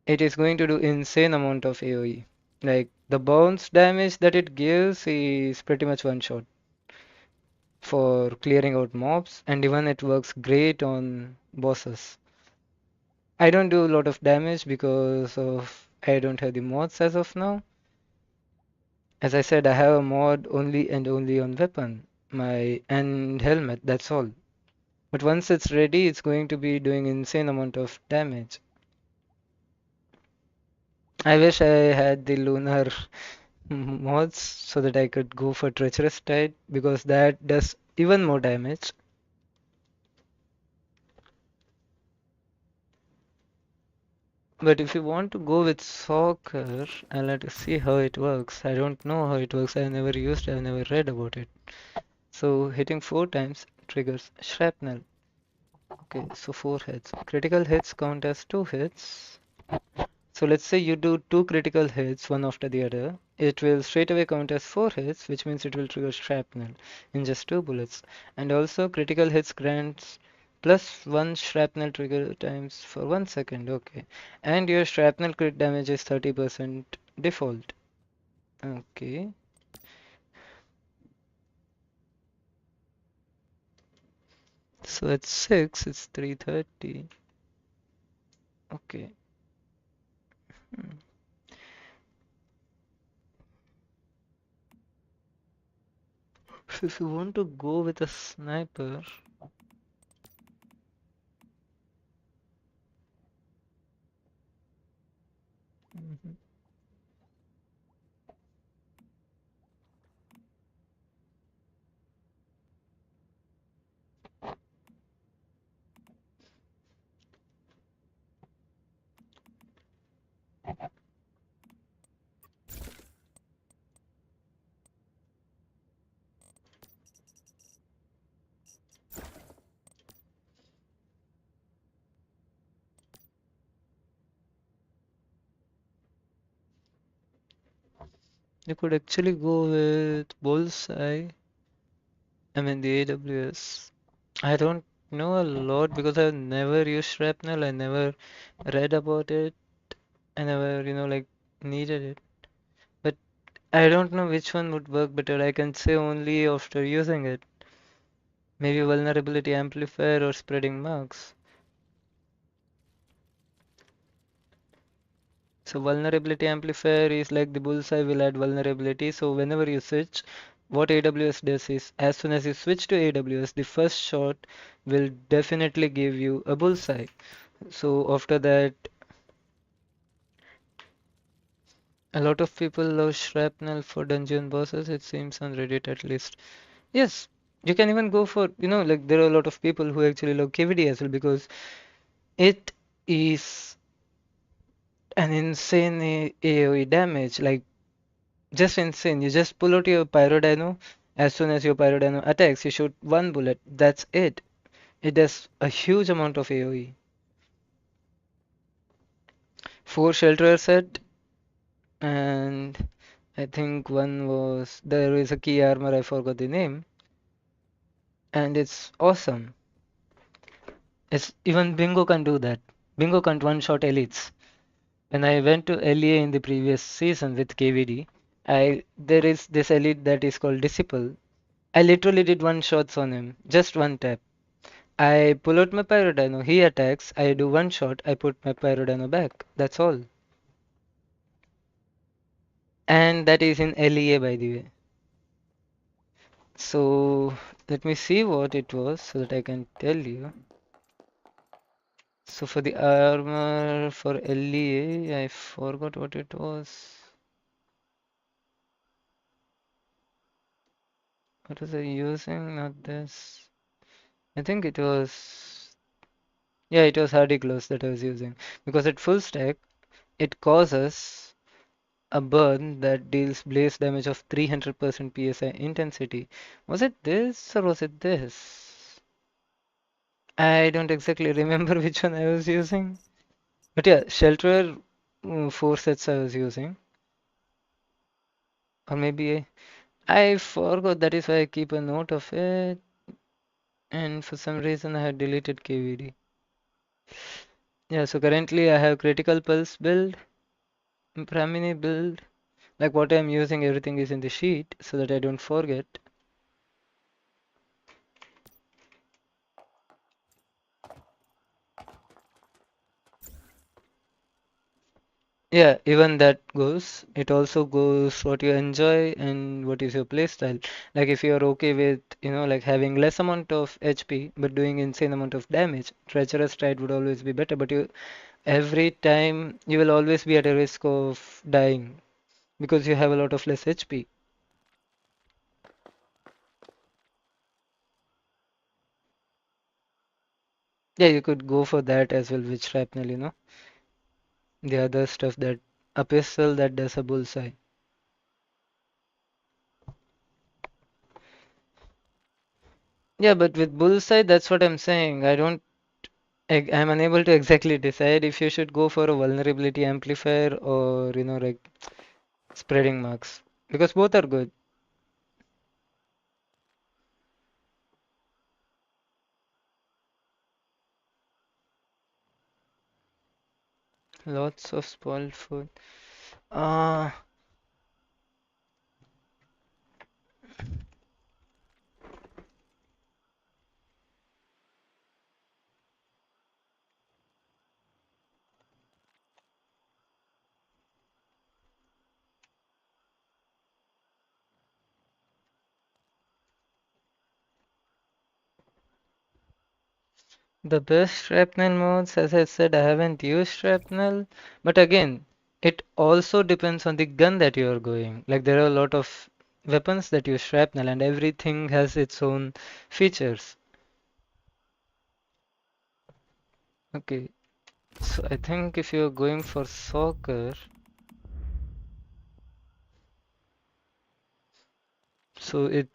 it is going to do insane amount of AoE. Like the bounce damage that it gives is pretty much one shot for clearing out mobs, and even it works great on bosses. I don't do a lot of damage because of I don't have the mods as of now. As I said, I have a mod only and only on weapon, my and helmet, that's all. But once it's ready, it's going to be doing insane amount of damage. I wish I had the lunar mods so that I could go for treacherous tide because that does even more damage. But if you want to go with soccer, I'll have to see how it works. I don't know how it works. I've never used it. I've never read about it. So hitting 4 times triggers shrapnel. Okay, so 4 hits. Critical hits count as 2 hits. So let's say you do 2 critical hits, one after the other. It will straight away count as 4 hits, which means it will trigger shrapnel in just 2 bullets. And also critical hits grants +1 shrapnel trigger times for 1 second. Okay. And your shrapnel crit damage is 30% default. Okay. So at 6, it's 330. Okay. Hmm. So if you want to go with a sniper, mhm, you could actually go with bullseye. I mean the AWS. I don't know a lot because I've never used shrapnel. I never read about it. I never, like needed it. But I don't know which one would work better. I can say only after using it. Maybe vulnerability amplifier or spreading marks. So vulnerability amplifier is like the bullseye will add vulnerability. So whenever you switch, what AWS does is as soon as you switch to AWS, the first shot will definitely give you a bullseye. So after that, a lot of people love shrapnel for dungeon bosses, it seems on Reddit at least. Yes, you can even go for, like there are a lot of people who actually love KVD as well because it is an insane AoE damage, like just insane. You just pull out your pyrodino. As soon as your pyrodino attacks, you shoot one bullet. That's it. It does a huge amount of AoE. 4 shelter set, and I think one was there is a key armor. I forgot the name, and it's awesome. It's even Bingo can do that. Bingo can one-shot elites. When I went to LEA in the previous season with KVD, I there is this elite that is called Disciple. I literally did one shots on him, just one tap. I pull out my Pyrodino, he attacks, I do one shot, I put my Pyrodino back. That's all. And that is in LEA by the way. So let me see what it was so that I can tell you. So for the armor for LEA, I forgot what it was. What was I using? Not this. I think it was, yeah, it was Hardy Gloves that I was using. Because at full stack, it causes a burn that deals blaze damage of 300% PSI intensity. Was it this or was it this? I don't exactly remember which one I was using. But yeah, Shelter 4 sets I was using. Or maybe I forgot, that is why I keep a note of it. And for some reason I had deleted KVD. Yeah, so currently I have Critical Pulse build, Pramini build. Like what I'm using, everything is in the sheet so that I don't forget. Yeah, even that goes. It also goes what you enjoy and what is your play style. Like if you're okay with, like having less amount of HP but doing insane amount of damage, treacherous stride would always be better. But every time you will always be at a risk of dying because you have a lot of less HP. Yeah, you could go for that as well with shrapnel. The other stuff that a pistol that does a bullseye. Yeah, but with bullseye, that's what I'm saying. I'm unable to exactly decide if you should go for a vulnerability amplifier or, like spreading marks because both are good. Lots of spoiled food. Uh, the best shrapnel modes, as I said, I haven't used shrapnel, but again, it also depends on the gun that you are going. Like there are a lot of weapons that use shrapnel, and everything has its own features. Okay, so I think if you're going for soccer, so it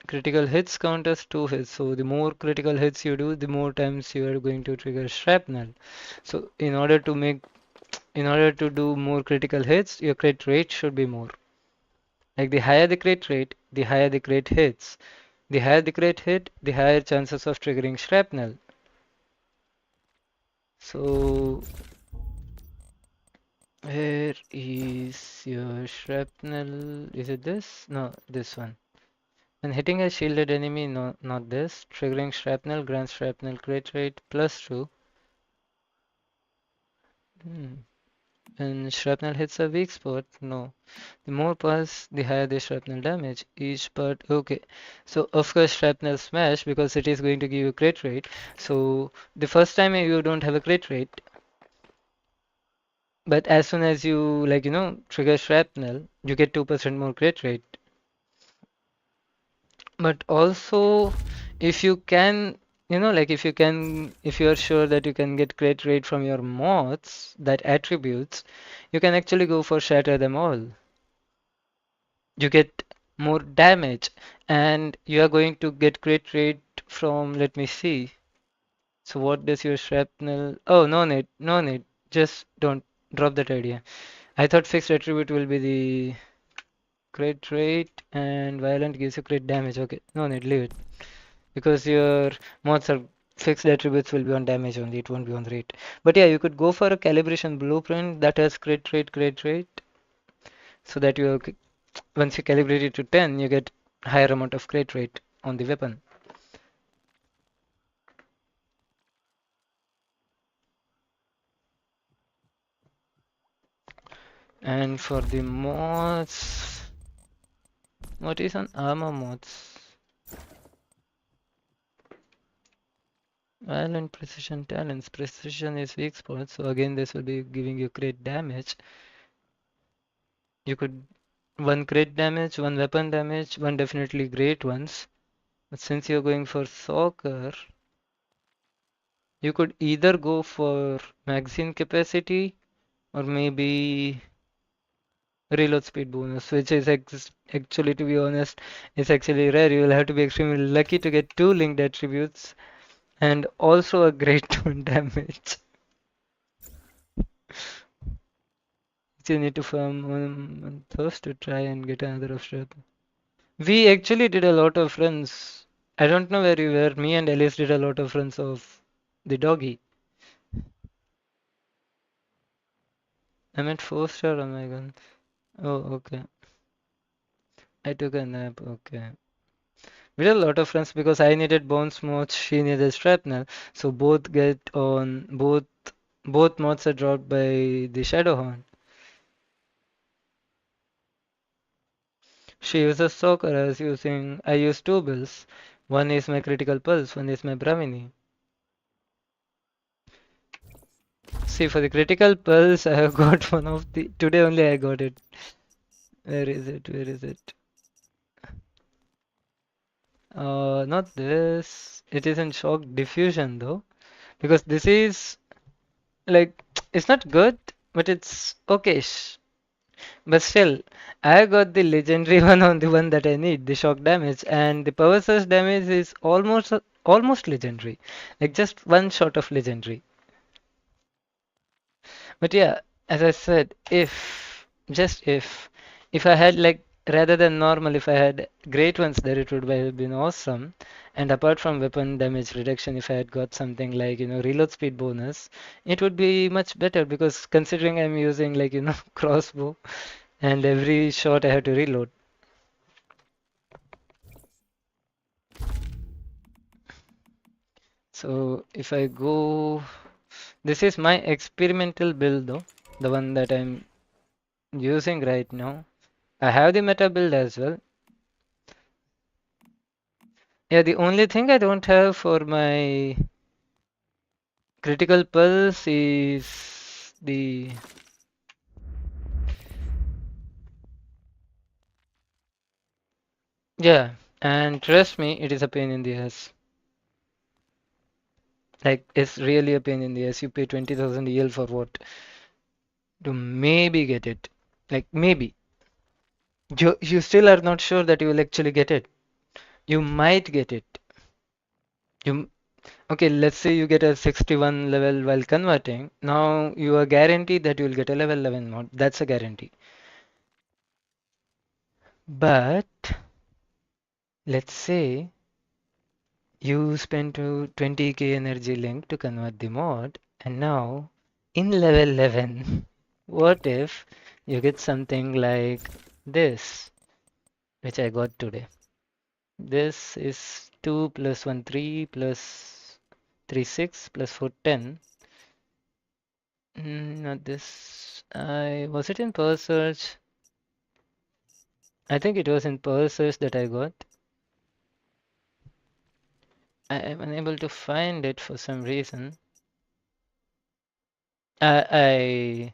critical hits count as 2 hits. So the more critical hits you do, the more times you are going to trigger shrapnel. So in order to do more critical hits, your crit rate should be more. Like the higher the crit rate, the higher the crit hits. The higher the crit hit, the higher chances of triggering shrapnel. So where is your shrapnel? Is it this? No, this one. When hitting a shielded enemy, no, not this. Triggering shrapnel grants shrapnel crit rate +2. Hmm. When shrapnel hits a weak spot, no. The more pulse, the higher the shrapnel damage. Each part, okay. So of course shrapnel smash because it is going to give you crit rate. So the first time you don't have a crit rate, but as soon as you trigger shrapnel, you get 2% more crit rate. But also, if you can, if you are sure that you can get crit rate from your mods, that attributes, you can actually go for shatter them all. You get more damage, and you are going to get crit rate from, let me see. So what does your shrapnel? Oh, no need, no need. Just don't drop that idea. I thought fixed attribute will be the crit rate and violent gives you crit damage. Okay, no need, leave it. Because your mods are fixed attributes will be on damage only, it won't be on rate. But yeah, you could go for a calibration blueprint that has crit rate, so that once you calibrate it to 10, you get higher amount of crit rate on the weapon. And for the mods, what is on armor mods? Violent precision talents. Precision is weak spot, so again this will be giving you crit damage. You could one crit damage, one weapon damage, one definitely great ones. But since you're going for soccer, you could either go for magazine capacity or maybe reload speed bonus, which is actually, to be honest, is actually rare. You will have to be extremely lucky to get two linked attributes and also a great one damage. You need to farm 1 month to try and get another of strength. We actually did a lot of runs. I don't know where you were. Me and Alice did a lot of runs of the doggy. I meant 4-star on my gun. Oh, okay. I took a nap. Okay. We did a lot of runs because I needed bones mods, she needed shrapnel. So both mods are dropped by the Shadowhorn. She uses soccer. I use two bills. One is my critical pulse, one is my Bravini. See, for the critical pulse, I have got one of the. Today only I got it. Where is it? Where is it? Not this. It is in shock diffusion though, because this is like it's not good, but it's okayish. But still, I got the legendary one on the one that I need, the shock damage, and the power surge damage is almost legendary, like just one shot of legendary. But yeah, as I said, if I had like rather than normal, if I had great ones there, it would have been awesome. And apart from weapon damage reduction, if I had got something like, reload speed bonus, it would be much better because considering I'm using like, crossbow and every shot I have to reload. So if I go, this is my experimental build though, the one that I'm using right now. I have the meta build as well. Yeah, the only thing I don't have for my critical pulse is the. Yeah, and trust me, it is a pain in the ass. Like, it's really a pain in the ass. You pay 20,000 EL for what? To maybe get it. Like, maybe. You still are not sure that you will actually get it. You might get it. You Okay, let's say you get a 61 level while converting. Now you are guaranteed that you will get a level 11 mod. That's a guarantee. But let's say you spend 20k energy link to convert the mod, and now in level 11, what if you get something like this, which I got today? This is 2 plus 1 3 plus 3 6 plus 4 10. Not this. I was it in Pearl Search? I think it was in Pearl Search that I got. I am unable to find it for some reason. I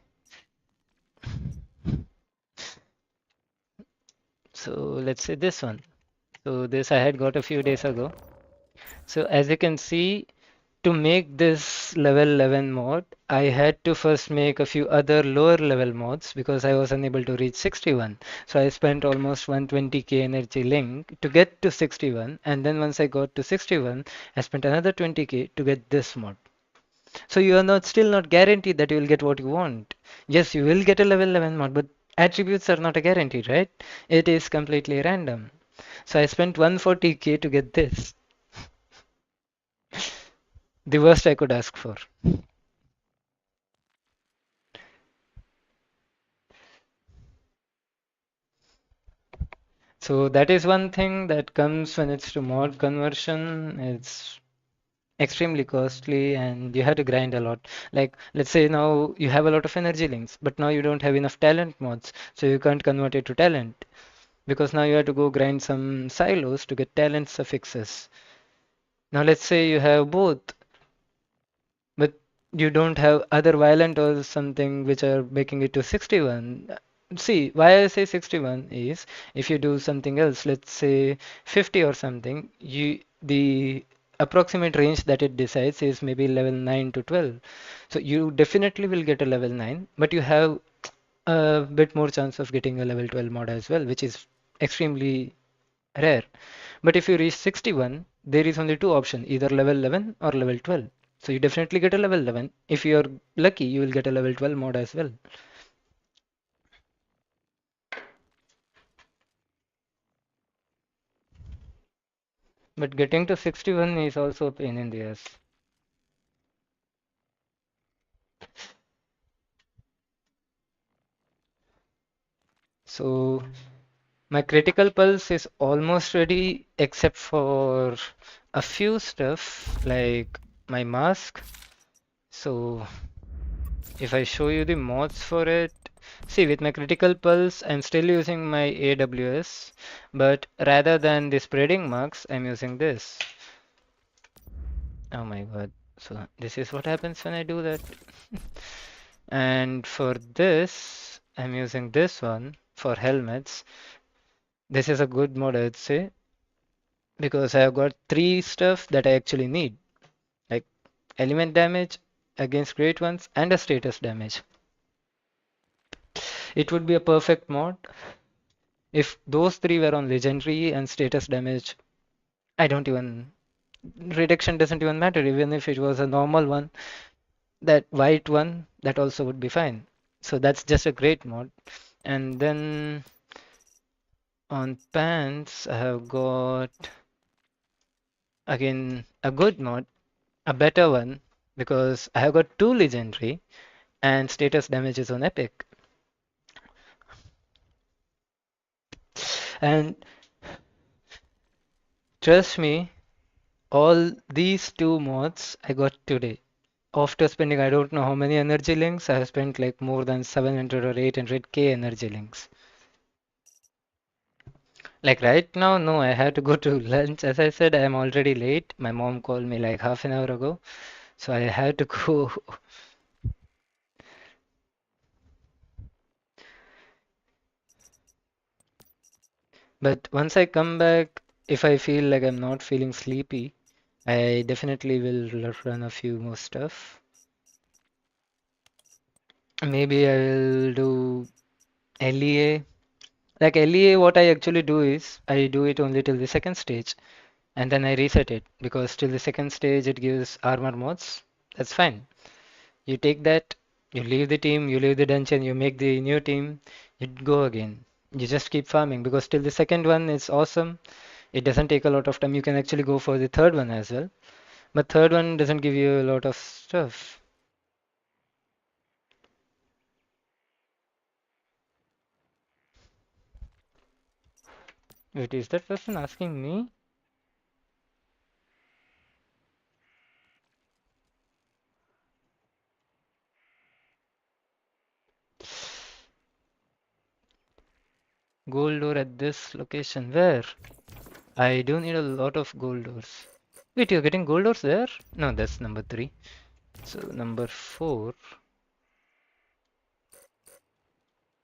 so let's say this one. So this I had got a few days ago. So as you can see, to make this level 11 mod, I had to first make a few other lower level mods because I was unable to reach 61. So I spent almost 120k energy link to get to 61, and then once I got to 61, I spent another 20k to get this mod. So you are not still not guaranteed that you will get what you want. Yes, you will get a level 11 mod, but attributes are not a guarantee, right? It is completely random. So I spent 140k to get this. The worst I could ask for. So that is one thing that comes when it's to mod conversion. It's extremely costly and you have to grind a lot. Like let's say now you have a lot of energy links, but now you don't have enough talent mods, so you can't convert it to talent because now you have to go grind some silos to get talent suffixes. Now let's say you have both, but you don't have other violent or something which are making it to 61. See, why I say 61 is if you do something else, let's say 50 or something, you the approximate range that it decides is maybe level 9 to 12. So you definitely will get a level 9, but you have a bit more chance of getting a level 12 mod as well, which is extremely rare. But if you reach 61, there is only two options, either level 11 or level 12. So you definitely get a level 11. If you're lucky, you will get a level 12 mod as well. But getting to 61 is also a pain in the ass. So my critical pulse is almost ready except for a few stuff like my mask. So if I show you the mods for it, see with my critical pulse, I'm still using my AWS, but rather than the spreading marks, I'm using this. Oh my god. So this is what happens when I do that. And for this, I'm using this one for helmets. This is a good mod, I'd say, because I have got three stuff that I actually need, like element damage against great ones and a status damage. It would be a perfect mod if those three were on legendary and status damage. I don't even reduction doesn't even matter. Even if it was a normal one, that white one, that also would be fine. So that's just a great mod. And then on pants, I have got again a good mod, a better one, because I have got two legendary and status damage is on epic. And trust me, all these two mods I got today. After spending I don't know how many energy links, I have spent like more than 700 or 800k energy links. Like right now, no, I had to go to lunch. As I said, I am already late. My mom called me like half an hour ago, so I had to go. But once I come back, if I feel like I'm not feeling sleepy, I definitely will run a few more stuff. Maybe I will do LEA. Like LEA, what I actually do is I do it only till the second stage and then I reset it because till the second stage it gives armor mods. That's fine. You take that, you leave the team, you leave the dungeon, you make the new team, you go again. You just keep farming because till the second one is awesome. It doesn't take a lot of time. You can actually go for the third one as well. But third one doesn't give you a lot of stuff. Wait, is that person asking me? Gold door at this location. Where? I do need a lot of gold doors. Wait, you're getting gold doors there? No, that's number 3. So number 4.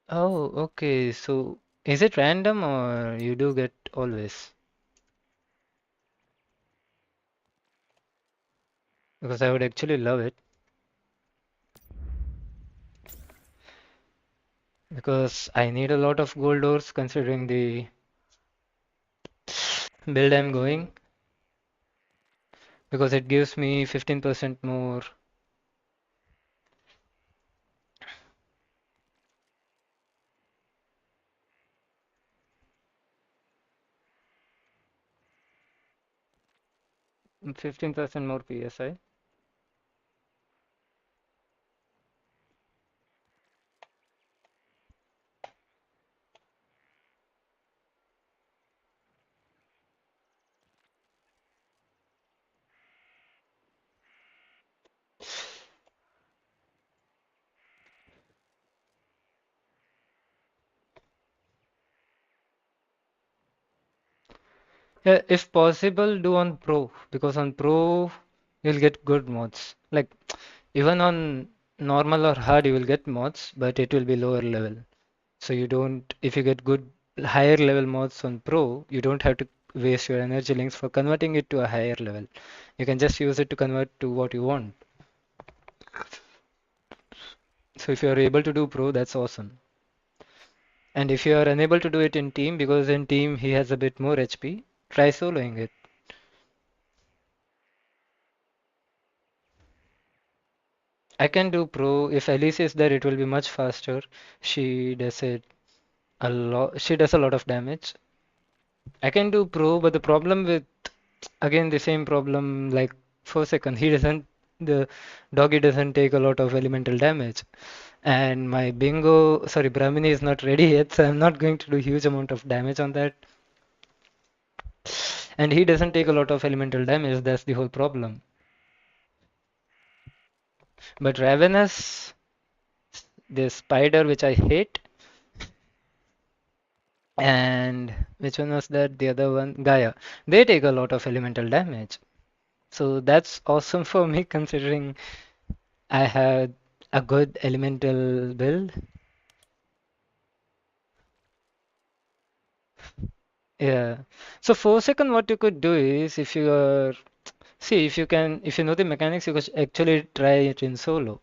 Oh, okay. So is it random or you do get always? Because I would actually love it. Because I need a lot of gold doors considering the build I'm going. Because it gives me 15% more. 15% more PSI. Yeah, if possible, do on Pro because on Pro you'll get good mods. Like even on normal or hard you will get mods, but it will be lower level. So you don't, if you get good higher level mods on Pro, you don't have to waste your energy links for converting it to a higher level. You can just use it to convert to what you want. So if you are able to do Pro, that's awesome. And if you are unable to do it in team, because in team he has a bit more HP, try soloing it. I can do Pro. If Elise is there, it will be much faster. She does it a lot. She does a lot of damage. I can do Pro, but the problem with again the same problem like for second. He doesn't the doggy doesn't take a lot of elemental damage. And my bingo, sorry, Brahmini is not ready yet, so I'm not going to do huge amount of damage on that. And he doesn't take a lot of elemental damage, that's the whole problem. But Ravenous, the spider which I hate, and which one was that? The other one, Gaia. They take a lot of elemental damage. So that's awesome for me considering I had a good elemental build. Yeah. So for second, what you could do is if you are see if you can if you know the mechanics, you could actually try it in solo.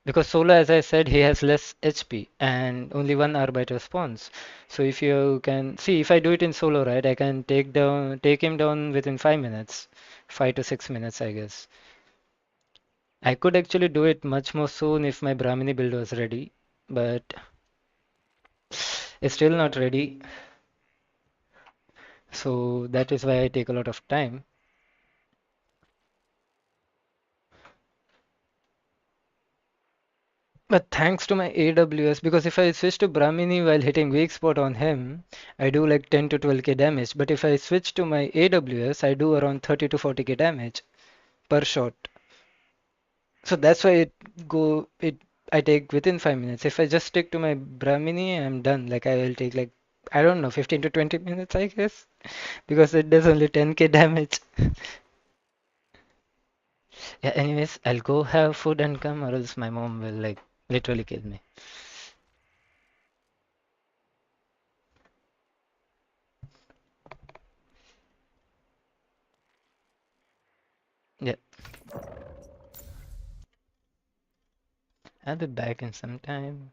Because solo, as I said, he has less HP and only one arbiter spawns. So if you can see if I do it in solo, right, I can take him down within 5 minutes, 5 to 6 minutes, I guess. I could actually do it much more soon if my Brahmini build was ready, but it's still not ready. So that is why I take a lot of time. But thanks to my AWS, because if I switch to Brahmini while hitting weak spot on him, I do like 10 to 12k damage. But if I switch to my AWS, I do around 30 to 40k damage per shot. So that's why it I take within 5 minutes. If I just stick to my Brahmini, I'm done. Like I will take like I don't know 15 to 20 minutes I guess because it does only 10k damage. Yeah, anyways, I'll go have food and come or else my mom will like literally kill me. Yeah, I'll be back in some time.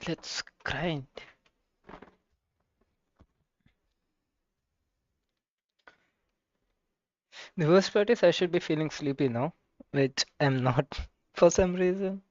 Let's grind. The worst part is I should be feeling sleepy now, which I'm not for some reason.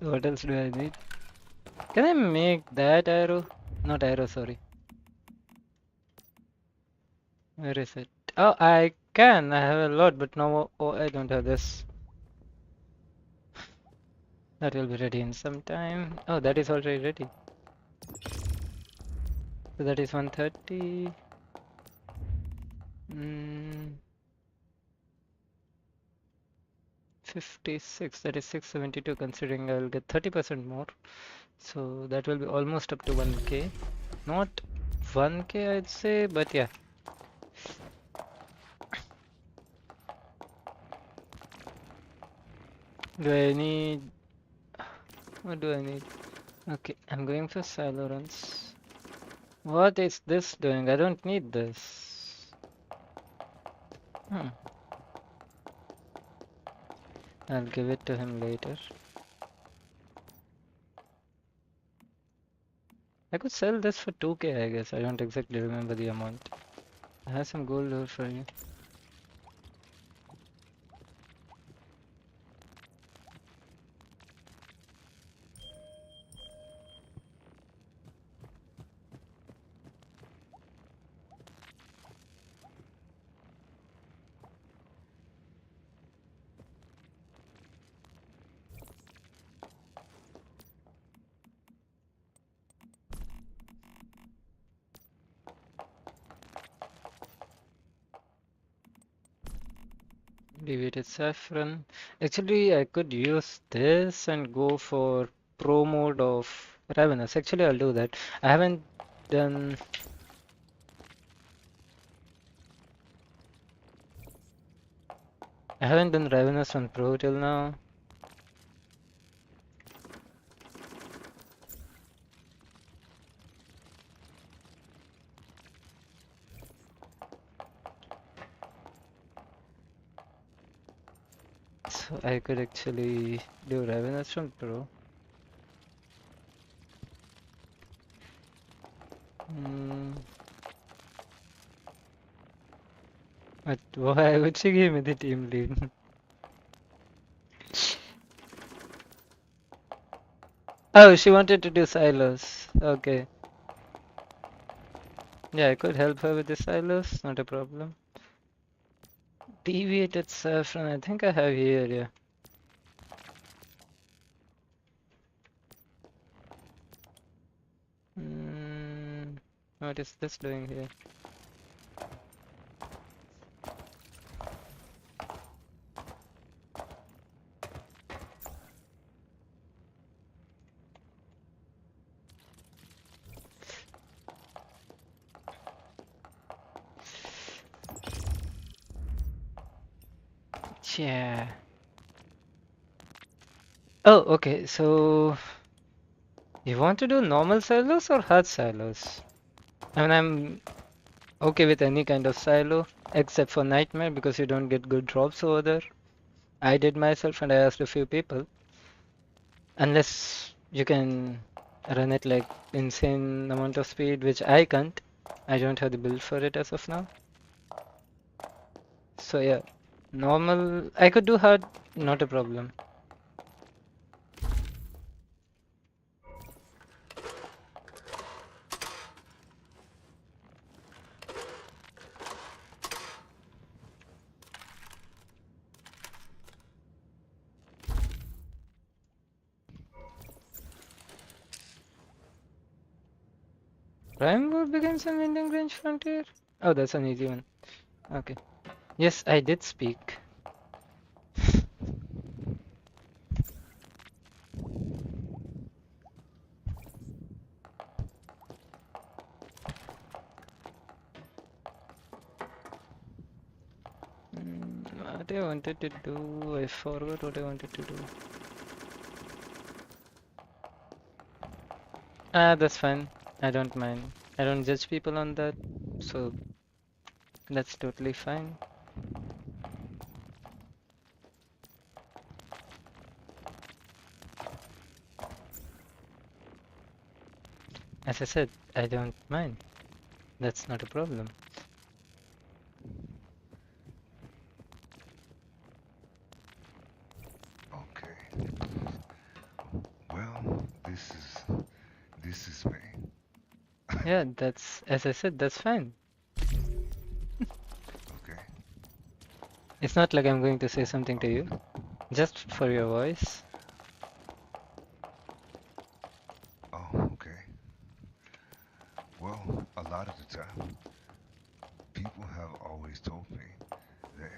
What else do I need? Can I make that arrow? Not arrow, sorry. Where is it? Oh, I can. I have a lot, but now I don't have this. That will be ready in some time. Oh, that is already ready. So that is 130. 56. That is 672. Considering I will get 30% more. So that will be almost up to 1k. Not 1k, I'd say, but yeah. Do I need? What do I need? Okay, I'm going for silo runs. What is this doing? I don't need this. I'll give it to him later. I could sell this for 2k, I guess. I don't exactly remember the amount. I have some gold ore for you. Deviated saffron. Actually, I could use this and go for pro mode of Ravenous. Actually, I'll do that. I haven't done. I haven't done Ravenous on pro till now. So I could actually do Ravenous from pro. Hmm. But why would she give me the team lead? Oh, she wanted to do silos. Okay. Yeah, I could help her with the silos, not a problem. Deviated saffron, I think I have here, yeah. What is this doing here? Yeah. Oh, okay, so you want to do normal silos or hard silos? I mean, I'm okay with any kind of silo except for Nightmare because you don't get good drops over there. I did myself and I asked a few people. Unless you can run it like insane amount of speed, which I can't. I don't have the build for it as of now. So yeah, normal. I could do hard, not a problem. Prime War begins on Winding Range Frontier? Oh, that's an easy one. Okay. Yes, I did speak. What I wanted to do, I forgot what I wanted to do. Ah, that's fine. I don't mind. I don't judge people on that, so that's totally fine. As I said, I don't mind. That's not a problem. Okay. Well, this is me. Yeah, that's, as I said, that's fine. Okay. It's not like I'm going to say something to you, just for your voice. Oh, okay. Well, a lot of the time, people have always told me that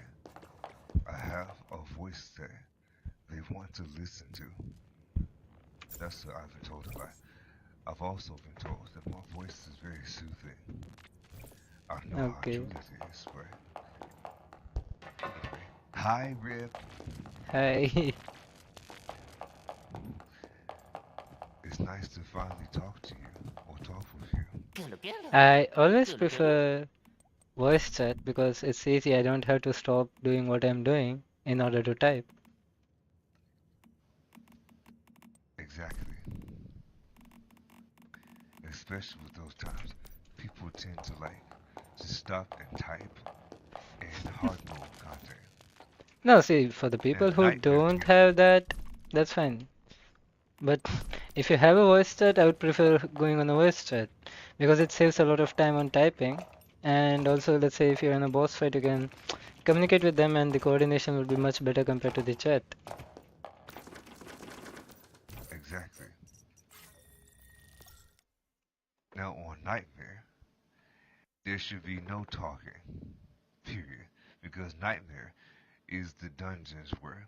I have a voice that they want to listen to. That's what I've been told a lot. I've also been told that my voice is very soothing. I don't know how Okay. true this is, but anyway. Hi, Rip. Hi. It's nice to finally talk to you or talk with you. I always prefer voice chat because it's easy. I don't have to stop doing what I'm doing in order to type. Exactly. especially with those times, people tend to like just stop and type in hard mode content. No, see, for the And people a who nightmare don't can, have that, that's fine. But if you have a voice chat, I would prefer going on a voice chat because it saves a lot of time on typing. And also, let's say if you're in a boss fight, you can communicate with them, and the coordination will be much better compared to the chat. exactly. Now on nightmare, there should be no talking, period. Because nightmare is the dungeons where,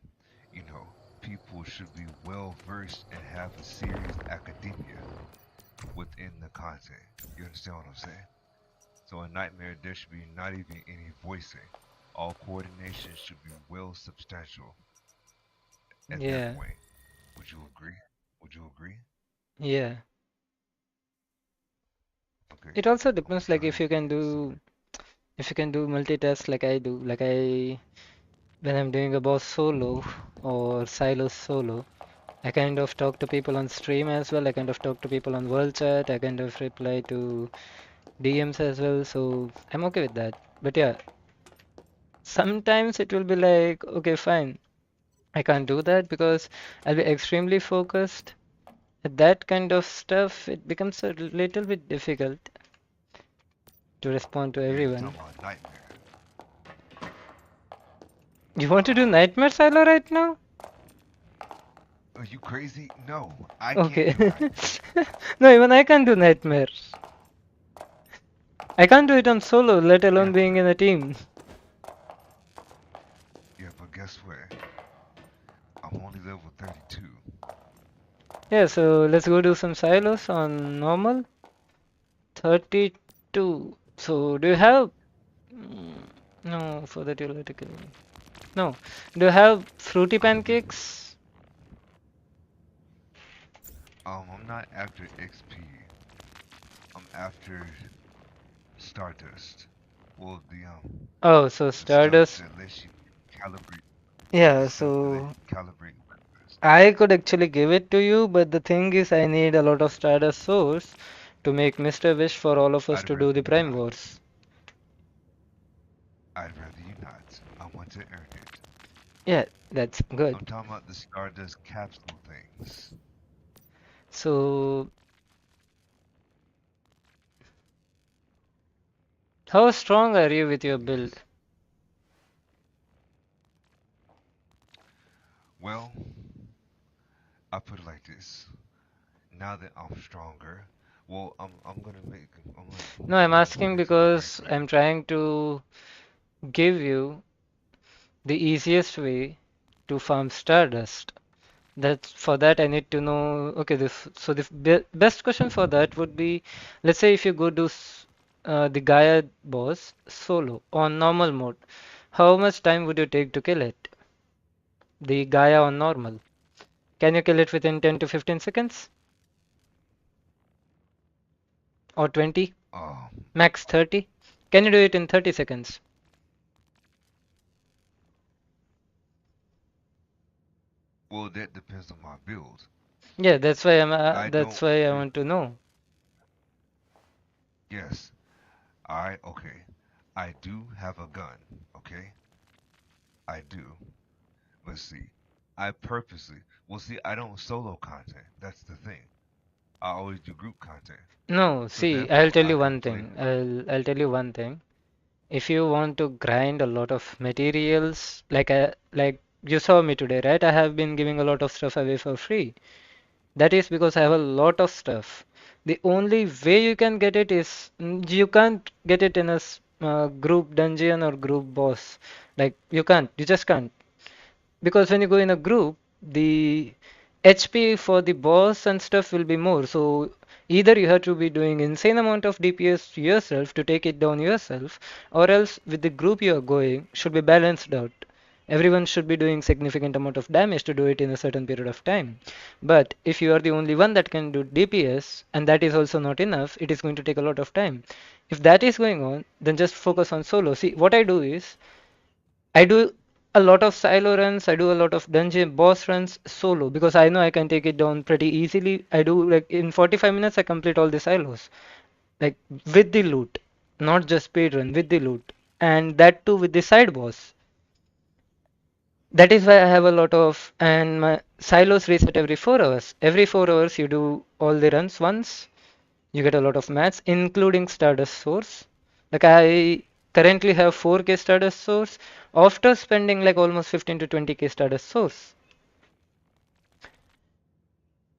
you know, people should be well versed and have a serious academia within the content. You understand what I'm saying? So in Nightmare, there should be not even any voicing. All coordination should be well substantial at that Yeah, point. Would you agree? Would you agree? yeah. Okay. It also I'm depends, like trying to get some. if you can do multitask like I do, when I'm doing a boss solo or silo solo, I kind of talk to people on stream as well. I kind of talk to people on world chat. I kind of reply to DMs as well. So I'm okay with that. But yeah, sometimes it will be like, okay, fine. I can't do that because I'll be extremely focused. That kind of stuff, it becomes a little bit difficult to respond to Yeah, you everyone. talking about Nightmare. You want to do Nightmare Silo right now? Are you crazy? No, I can't Okay. do Nightmare. No, even I can't do Nightmares. I can't do it on solo, let Yeah, alone being but in a team. guess what? I'm only level 32. Yeah, so let's go do some silos on normal. 32. So do you have... Mm, no, for the theoretical. No. Do you have fruity I'm pancakes? I'm not after XP. I'm after Stardust. Well, Oh, so the stuff Stardust. that lets you calibrate the Yeah, stuff that lets so you calibrate weapons. I could actually give it to you, but the thing is I need a lot of Stardust source to make Mr. Wish for all of us I'd to do rather the you Prime not. Wars. I'd rather you not. I want to earn it. Yeah, that's good. I'm talking about the Stardust capsule things. So, how strong are you with your build? Yes. Well, I put it like this. Now that I'm stronger, well, I'm No, gonna I'm put asking it to you because this way. I'm trying to give you the easiest way to farm Stardust. That's for that I need to know. Okay, this so the best question for that would be, let's say if you go do the Gaia boss solo on normal mode, how much time would you take to kill it? The Gaia on normal. Can you kill it within 10 to 15 seconds or 20? Um, Max 30? Can you do it in 30 seconds? well, that depends on my build. Yeah, I that's don't. why I want to know. Yes, okay. I do have a gun. Okay, I do. But see, I purposely. Well, see, I don't solo content. That's the thing. I always do group content. No, So see, I'll therefore, tell I you can one play thing. with. I'll tell you one thing. If you want to grind a lot of materials, like you saw me today, right? I have been giving a lot of stuff away for free. That is because I have a lot of stuff. The only way you can get it is you can't get it in a group dungeon or group boss. Like you can't, you just can't. Because when you go in a group, the HP for the boss and stuff will be more. So either you have to be doing insane amount of DPS yourself to take it down yourself, or else with the group you are going should be balanced out. Everyone should be doing significant amount of damage to do it in a certain period of time. But if you are the only one that can do DPS and that is also not enough, it is going to take a lot of time. If that is going on, then just focus on solo. See, what I do is I do. a lot of silo runs. I do a lot of dungeon boss runs solo because I know I can take it down pretty easily. I do like in 45 minutes I complete all the silos, like with the loot, not just speed run with the loot, and that too with the side boss. That is why I have a lot of, and my silos reset every 4 hours. Every 4 hours you do all the runs once. You get a lot of mats, including Stardust Source. Like I currently have 4K Stardust Source after spending like almost 15 to 20K Stardust Source.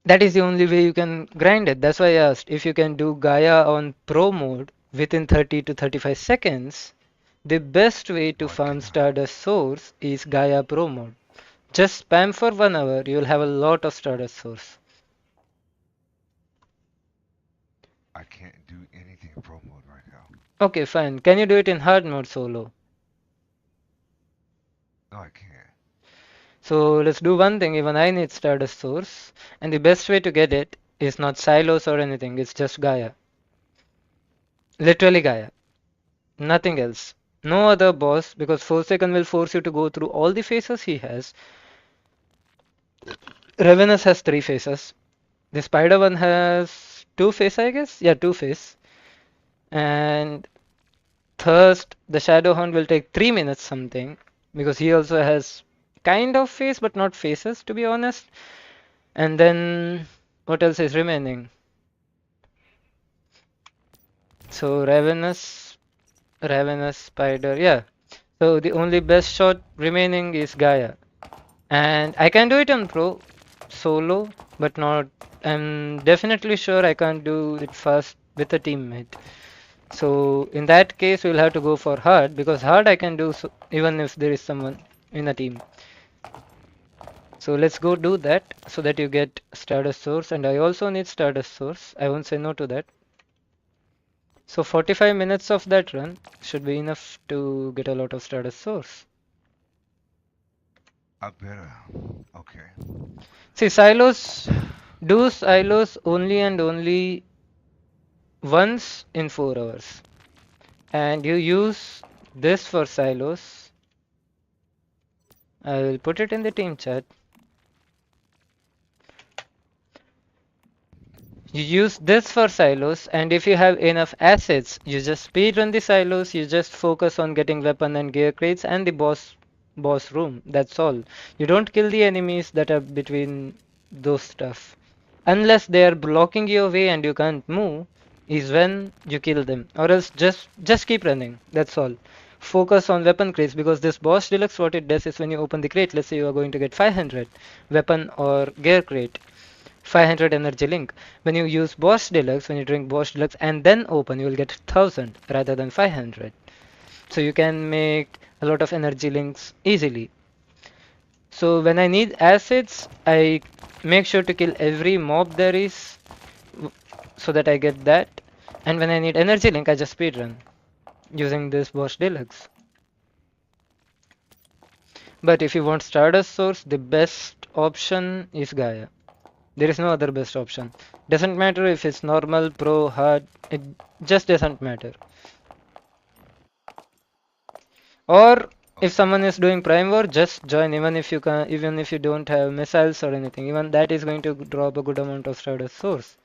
That is the only way you can grind it. That's why I asked if you can do Gaia on Pro mode within 30 to 35 seconds. The best way to No, I farm cannot. Stardust Source is Gaia Pro mode. Just spam for 1 hour, you'll have a lot of Stardust Source. I can't do anything in pro mode right now. Okay, fine. Can you do it in hard mode solo? No, I can't. So let's do one thing. Even I need Stardust Source, and the best way to get it is not silos or anything. It's just Gaia. Literally Gaia. Nothing else. No other boss because Forsaken will force you to go through all the phases he has. Ravenous has 3 phases. The Spider one has 2 phases, I guess. Yeah, 2 phases. And Thirst, the Shadowhound will take 3 minutes something because he also has kind of phase but not phases to be honest. And then what else is remaining? So Ravenous Spider, yeah. So the only best shot remaining is Gaia. And I can do it on Pro solo, but not. I'm definitely sure I can't do it fast with a teammate. So in that case, we'll have to go for hard because hard I can do so, even if there is someone in a team. So let's go do that so that you get Stardust Source, and I also need Stardust Source. I won't say no to that. So 45 minutes of that run should be enough to get a lot of Stardust Source. I better. Okay. See, silos, do silos only and only once in 4 hours. And you use this for silos. I will put it in the team chat. You use this for silos, and if you have enough assets, you just speedrun the silos, you just focus on getting weapon and gear crates and the boss room. That's all. You don't kill the enemies that are between those stuff. Unless they are blocking your way and you can't move, is when you kill them. Or else just keep running. That's all. Focus on weapon crates because this boss deluxe what it does is when you open the crate, let's say you are going to get 500 weapon or gear crate. 500 energy link. When you use Boss Deluxe, when you drink Boss Deluxe and then open, you will get 1000 rather than 500. So you can make a lot of energy links easily. So when I need assets, I make sure to kill every mob there is so that I get that. And when I need energy link, I just speedrun using this Boss Deluxe. But if you want Stardust Source, the best option is Gaia. There is no other best option. Doesn't matter if it's normal, pro, hard, it just doesn't matter. Or if Okay. someone is doing Prime War, just join even if you can, even if you don't have missiles or anything. Even that is going to drop a good amount of Stardust Source.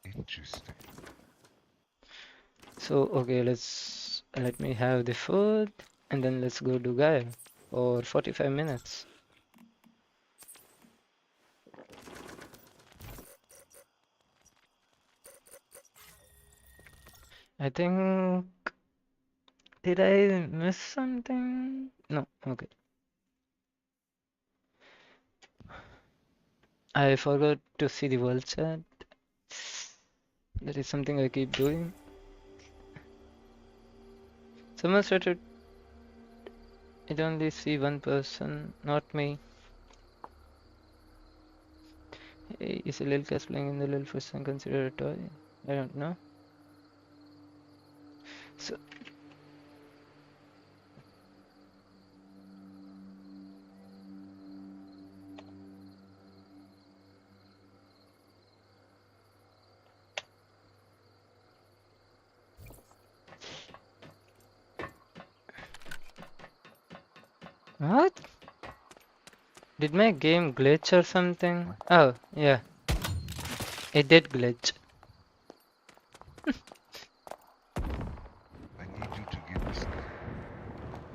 Interesting. So okay, let me have the food and then let's go do Gaia for 45 minutes. I think did I miss something? No, okay. I forgot to see the world chat. That is something I keep doing. Someone started. It only see one person, not me. Hey, is a little cast playing in the little person considered a toy? I don't know. So What? Did my game glitch or something? What? Oh, yeah, it did glitch. I need you to give me something.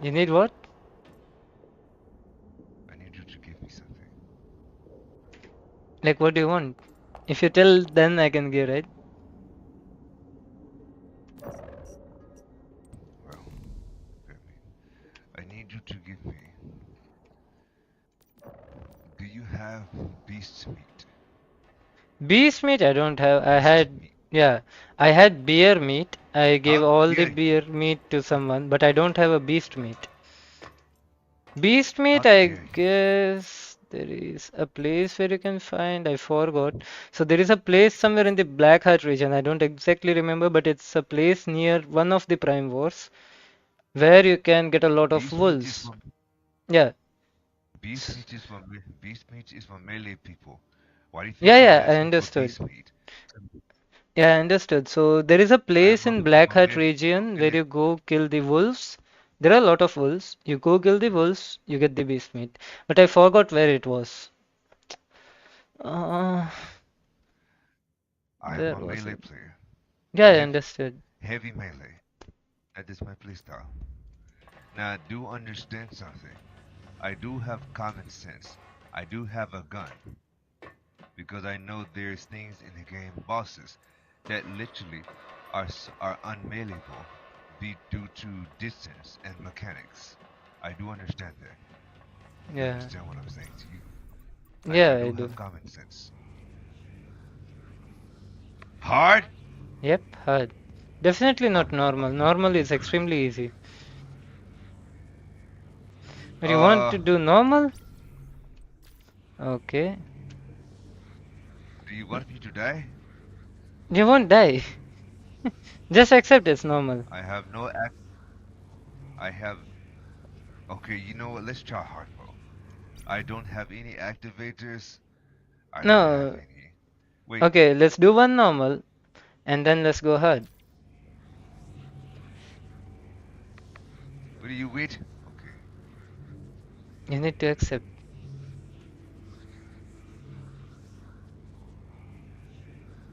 You need what? I need you to give me something. Like, what do you want? If you tell, then I can give, right? Well, let me. I need you to give me. Do you have beast meat? Beast meat, I don't have. I Beast had, meat. yeah, I had beer meat. I gave Huh? all the Yeah. beer meat to someone, but I don't have a beast meat. Beast How meat, I dare you? guess there is a place where you can find. I forgot. So there is a place somewhere in the Black Heart region. I don't exactly remember, but it's a place near one of the Prime Wars where you can get a lot of Beast meat is wolves. for Yeah, beast meat is for melee people. Why do you yeah, think I'm yeah. I asking for understood. beast meat? Yeah, I understood. So there is a I am place a in I'm a Blackheart melee. region where melee. you go kill the wolves. There are a lot of wolves. You go kill the wolves, you get the beast meat. But I forgot where it was. Uh, I am where a was melee it? player. Yeah, I Heavy understood. heavy melee. That is my playstyle. Now I do understand something. I do have common sense. I do have a gun because I know there's things in the game, bosses, that literally are unmeleable be due to distance and mechanics. I do understand that. You Yeah, understand what I'm saying to you? I yeah, I do do. have common sense. Hard? Yep, hard. Definitely not normal. Normal is extremely easy. But you want Uh, to do normal? Okay. do you want me to die? You won't die. Just accept it's normal. I have no act. I have. Okay, you know what? Let's try hard mode. I don't have any activators. I don't have No. any. Wait, Okay, let's do one normal and then let's go hard. what do you wait? Okay, You need to accept.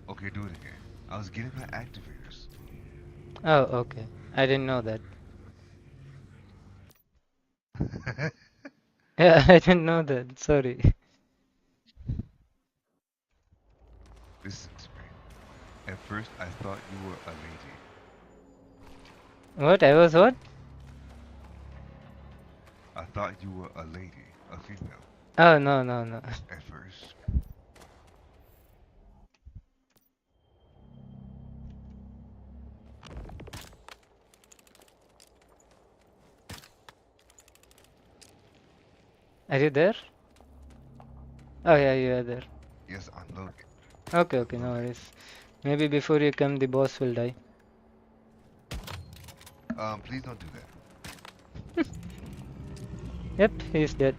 okay, do it again. I was getting my activators. Oh, okay. I didn't know that. Yeah, I didn't know that. Sorry. Listen to me. At first, I thought you were a lady. What? I was what? I thought you were a lady, a female. Oh, no, no, no. At first, Are you there? Oh, yeah, you are there. yes, I'm loading. Okay, I'm okay, no loading. worries. Maybe before you come, the boss will die. Please don't do that. Yep, he's dead.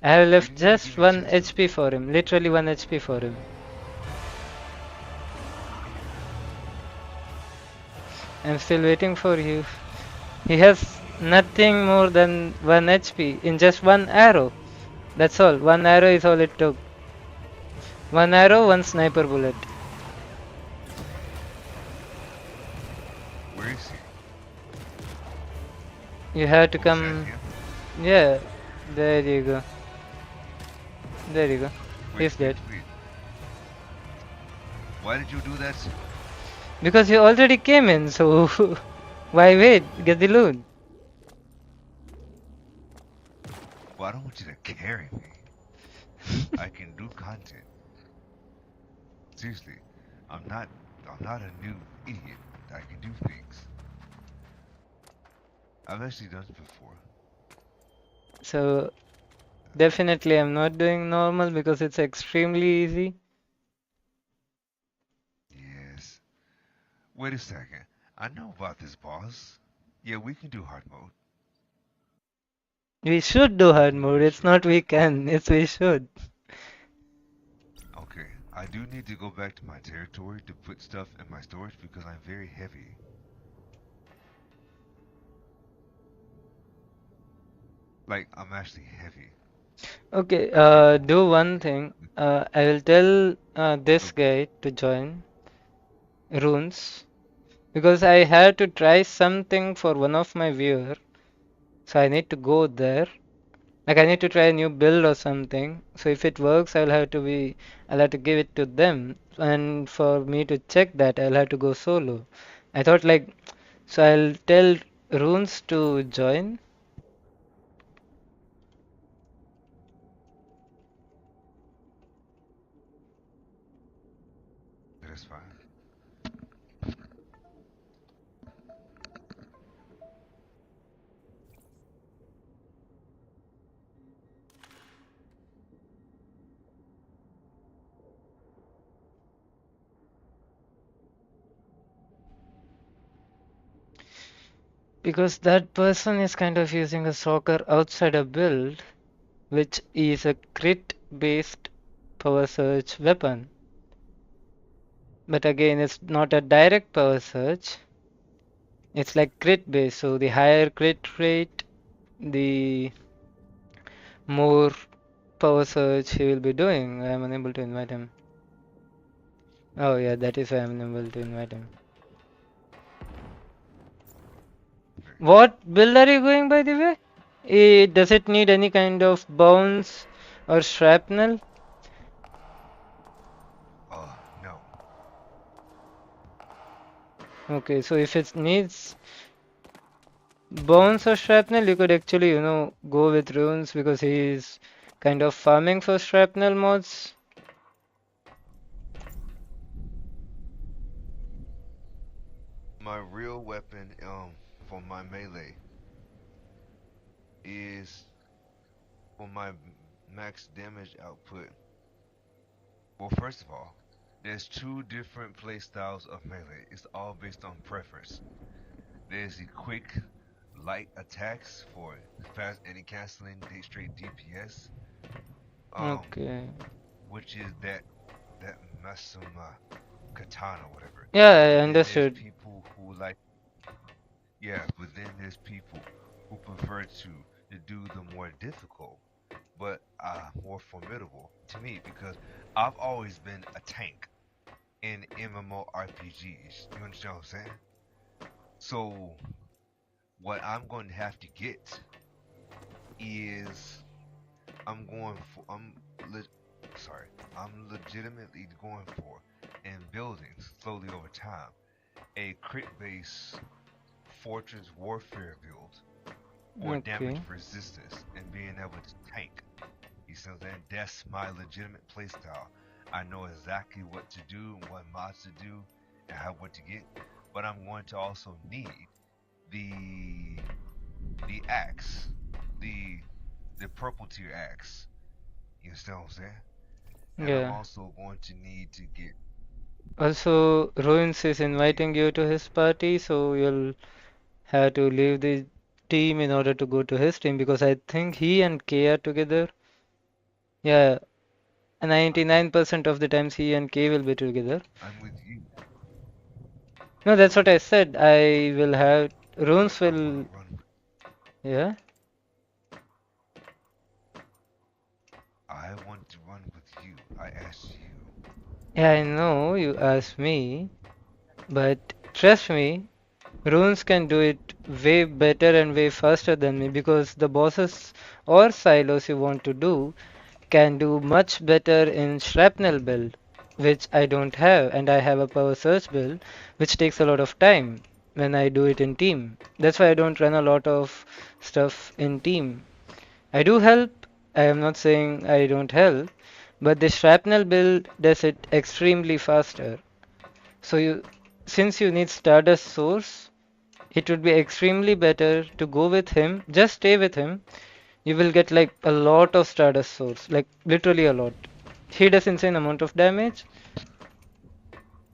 I have You left didn't even give just me a 1 chance to. HP for him. Literally 1 HP for him. I'm still waiting for you. He has nothing more than 1 HP in just one arrow. That's all. One arrow is all it took. One arrow, one sniper bullet. Where is he? You have to Oh, is that come. him? Yeah, there you go. There you go. Wait, He's wait, dead. wait. Why did you do that? Because you already came in, so why wait? Get the loot. Well, I don't want you to carry me. I can do content. Seriously, I'm not. I'm not a new idiot. I can do things. I've actually done it before. So definitely I'm not doing normal because it's extremely easy. Yes. Wait a second. I know about this, boss. Yeah, we can do hard mode. We should do hard mode. We It's should. not we can. It's we should. Okay. I do need to go back to my territory to put stuff in my storage because I'm very heavy. Like I'm actually heavy. Okay, I can do hold one thing. I will tell this okay. guy to join runes because I had to try something for one of my viewer, so I need to go there. Like I need to try a new build or something. So if it works, I'll have to give it to them. And for me to check that, I'll have to go solo. I thought like, so I'll tell runes to join. That's fine. Because that person is kind of using a soccer outside a build, which is a crit based power surge weapon. But again, it's not a direct power surge, it's like crit based. So the higher crit rate, the more power surge he will be doing. I am unable to invite him. Oh, yeah, that is why I am unable to invite him. Okay. What build are you going by the way? Does it need any kind of bounce or shrapnel? No. Okay, so if it needs bones or shrapnel, you could actually, go with runes because he is kind of farming for shrapnel mods. My real weapon for my melee is for my max damage output. Well, first of all, there's two different play styles of melee. It's all based on preference. There's the quick, light attacks for fast anti canceling, straight DPS, um, Okay. which is that Masuma katana, whatever. Yeah, I But then there's understood. people who like, yeah. But then there's people who prefer to do the more difficult, but more formidable to me because I've always been a tank in MMORPGs. You understand what I'm saying? So what I'm going to have to get is I'm going for sorry, I'm legitimately going for and building slowly over time a crit based fortress warfare build for damage Okay. resistance and being able to tank. You see what I'm saying? That's my legitimate playstyle. I know exactly what to do, what mods to do, and how what to get. But I'm going to also need the the axe, the the purple tier axe. You understand what I'm saying? And I'm Yeah. also going to need to get. Also, Ruins is Yeah, inviting you to his party, so you'll have to leave the team in order to go to his team because I think he and K are together. Yeah, okay. 99% of the times he and K will be together. I'm with you. No, that's what I said. I will have But Runes I want will. to run. Yeah. I want to run with you. I asked you. Yeah, I know you asked me, but trust me, Runes can do it way better and way faster than me because the bosses or silos you want to do can do much better in shrapnel build, which I don't have, and I have a power surge build, which takes a lot of time when I do it in team. That's why I don't run a lot of stuff in team. I do help, I am not saying I don't help, but the shrapnel build does it extremely faster. So since you need Stardust Source, it would be extremely better to go with him. Just stay with him. You will get like a lot of Stardust Source, like literally a lot. He does insane amount of damage.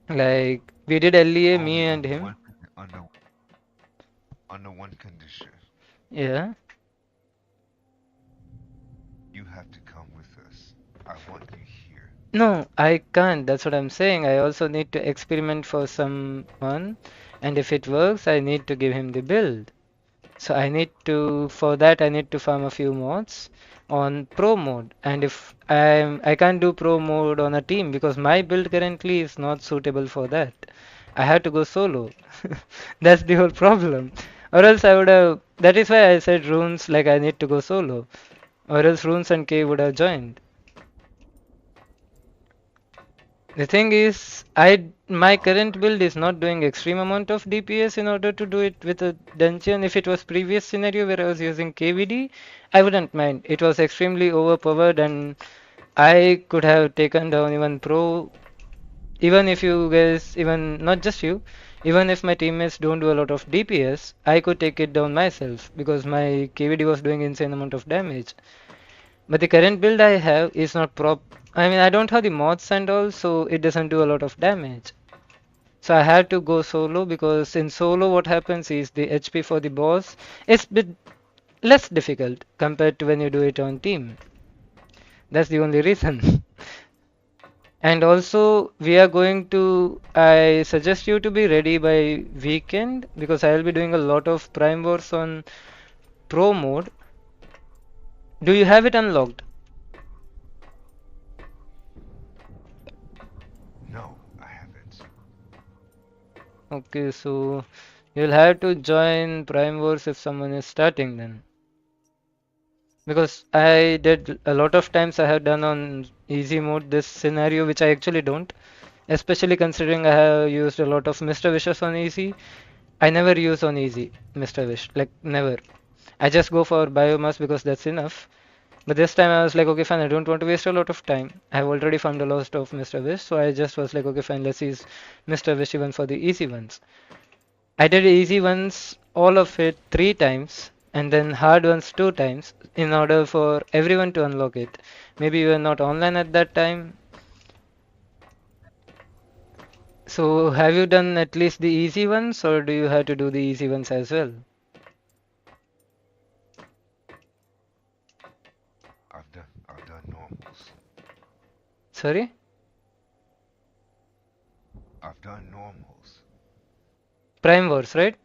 Like we did LEA, me Only and under him. one under one condition. Yeah. You have to come with us. I want you here. No, I can't. That's what I'm saying. I also need to experiment for someone, and if it works, I need to give him the build. So for that I need to farm a few mods on pro mode. And if I can't do pro mode on a team because my build currently is not suitable for that. I have to go solo. That's the whole problem. Or else I would have, that is why I said runes like I need to go solo. Or else runes and K would have joined. The thing is, my Oh, current build is not doing extreme amount of DPS in order to do it with a dungeon. If it was previous scenario where I was using KVD, I wouldn't mind. It was extremely overpowered and I could have taken down even pro. Even if you guys, even not just you, even if my teammates don't do a lot of DPS, I could take it down myself because my KVD was doing insane amount of damage. But the current build I have is not I mean, I don't have the mods and all, so it doesn't do a lot of damage. So I had to go solo because in solo what happens is the HP for the boss is bit less difficult compared to when you do it on team. That's the only reason. And also we are going to, I suggest you to be ready by weekend because I will be doing a lot of Prime Wars on Pro mode. Do you have it unlocked? no, I haven't. Okay, so you'll have to join Prime Wars if someone is starting then. Because I did a lot of times I have done on easy mode this scenario, which I actually don't. Especially considering I have used a lot of Mr. Wishes on easy. I never use on easy Mr. Wish, like never. I just go for biomass because that's enough. But this time I was like, okay, fine, I don't want to waste a lot of time. I have already found a lot of Mr. Wish, so I just was like, okay, fine, let's use Mr. Wish even for the easy ones. I did easy ones, all of it 3 times, and then hard ones 2 times in order for everyone to unlock it. Maybe you were not online at that time. So have you done at least the easy ones, or do you have to do the easy ones as well? I've done normals. Sorry? I've done normals. Prime Wars, right?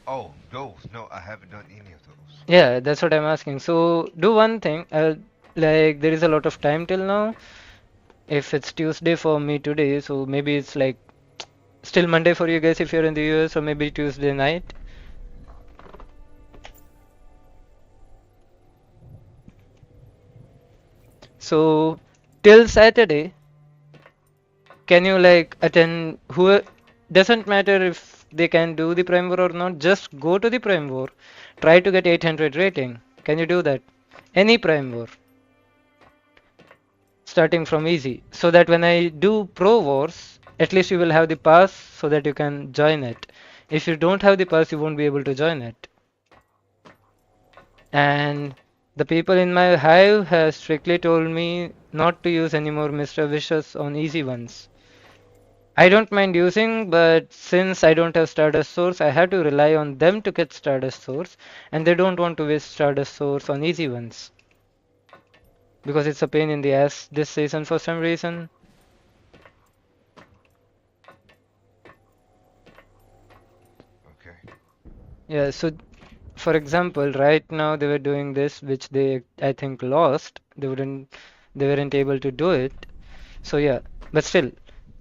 Oh, those. No, I haven't done any of those. Yeah, that's what I'm asking. So do one thing. Like there is a lot of time till now. If it's Tuesday for me today, so maybe it's like still Monday for you guys if you're in the US, or maybe Tuesday night. So till Saturday, can you like attend who doesn't matter if they can do the Prime War or not, just go to the Prime War. Try to get 800 rating. Can you do that? Any Prime War, starting from easy. So that when I do Pro Wars, at least you will have the pass so that you can join it. If you don't have the pass, you won't be able to join it. And the people in my hive have strictly told me not to use any more Mr. Wishes on easy ones. I don't mind using, but since I don't have Stardust Source, I have to rely on them to get Stardust Source, and they don't want to waste Stardust Source on easy ones because it's a pain in the ass this season for some reason. Okay. Yeah, so for example, right now they were doing this, which they I think lost. They weren't able to do it. So yeah, but still,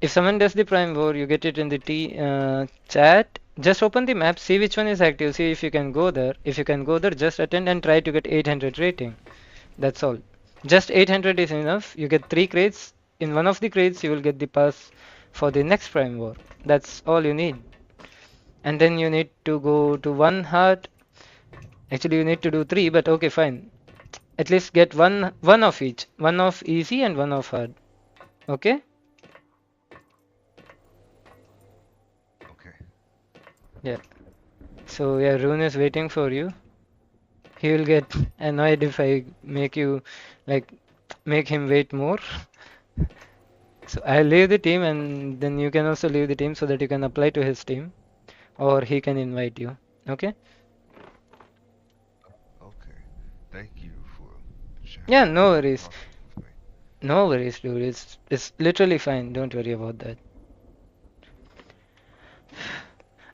if someone does the Prime War, you get it in the chat. Just open the map, see which one is active, see if you can go there. If you can go there, just attend and try to get 800 rating. That's all. Just 800 is enough. You get 3 crates. In one of the crates, you will get the pass for the next Prime War. That's all you need. And then you need to go to one heart. Actually, you need to do three, but okay, fine. At least get one of each. One of easy and one of hard. Okay? Okay. Yeah. So yeah, Rune is waiting for you. He will get annoyed if I make you like make him wait more. So I'll leave the team and then you can also leave the team so that you can apply to his team or he can invite you. Okay? Okay. Thank you for Yeah, no worries. talking with me. No worries, dude. It's literally fine. Don't worry about that.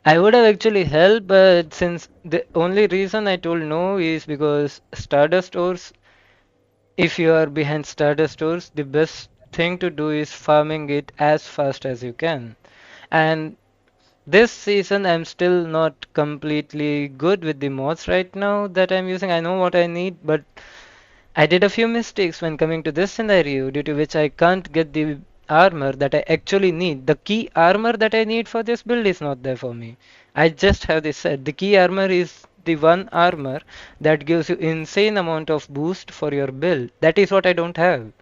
I would have actually helped, but since the only reason I told no is because Stardust stores, if you are behind Stardust stores, the best thing to do is farming it as fast as you can. And this season, I'm still not completely good with the mods right now that I'm using. I know what I need, but I did a few mistakes when coming to this scenario, due to which I can't get the armor that I actually need. The key armor that I need for this build is not there for me. I just have this set. The key armor is the one armor that gives you insane amount of boost for your build. That is what I don't have.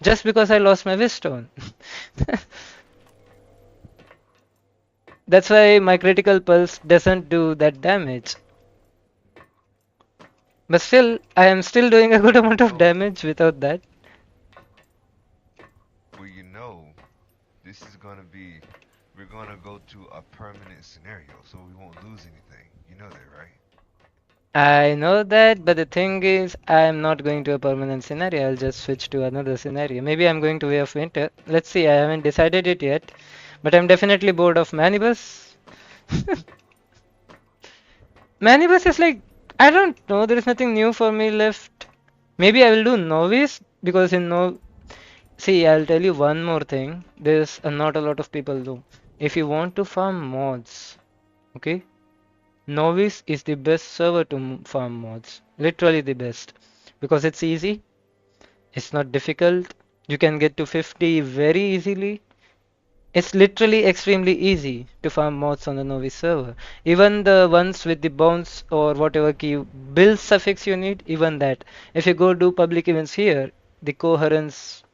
Just because I lost my Wistone. That's why my critical pulse doesn't do that damage. But still, I am still doing a good amount of Oh, damage without that. well, this is gonna be, we're gonna go to a permanent scenario, so we won't lose anything. You know that, right? I know that, but the thing is, I'm not going to a permanent scenario. I'll just switch to another scenario. Maybe I'm going to Way of Winter. Let's see, I haven't decided it yet. But I'm definitely bored of Manibus. Manibus is like, I don't know, there is nothing new for me left. Maybe I will do Novice, because in No. See, I'll tell you one more thing. There's not a lot of people do. If you want to farm mods, okay? Novice is the best server to farm mods. Literally the best. Because it's easy, it's not difficult. You can get to 50 very easily. It's literally extremely easy to farm mods on the Novice server. Even the ones with the bounce or whatever key build suffix you need, even that. If you go do public events here, the coherence,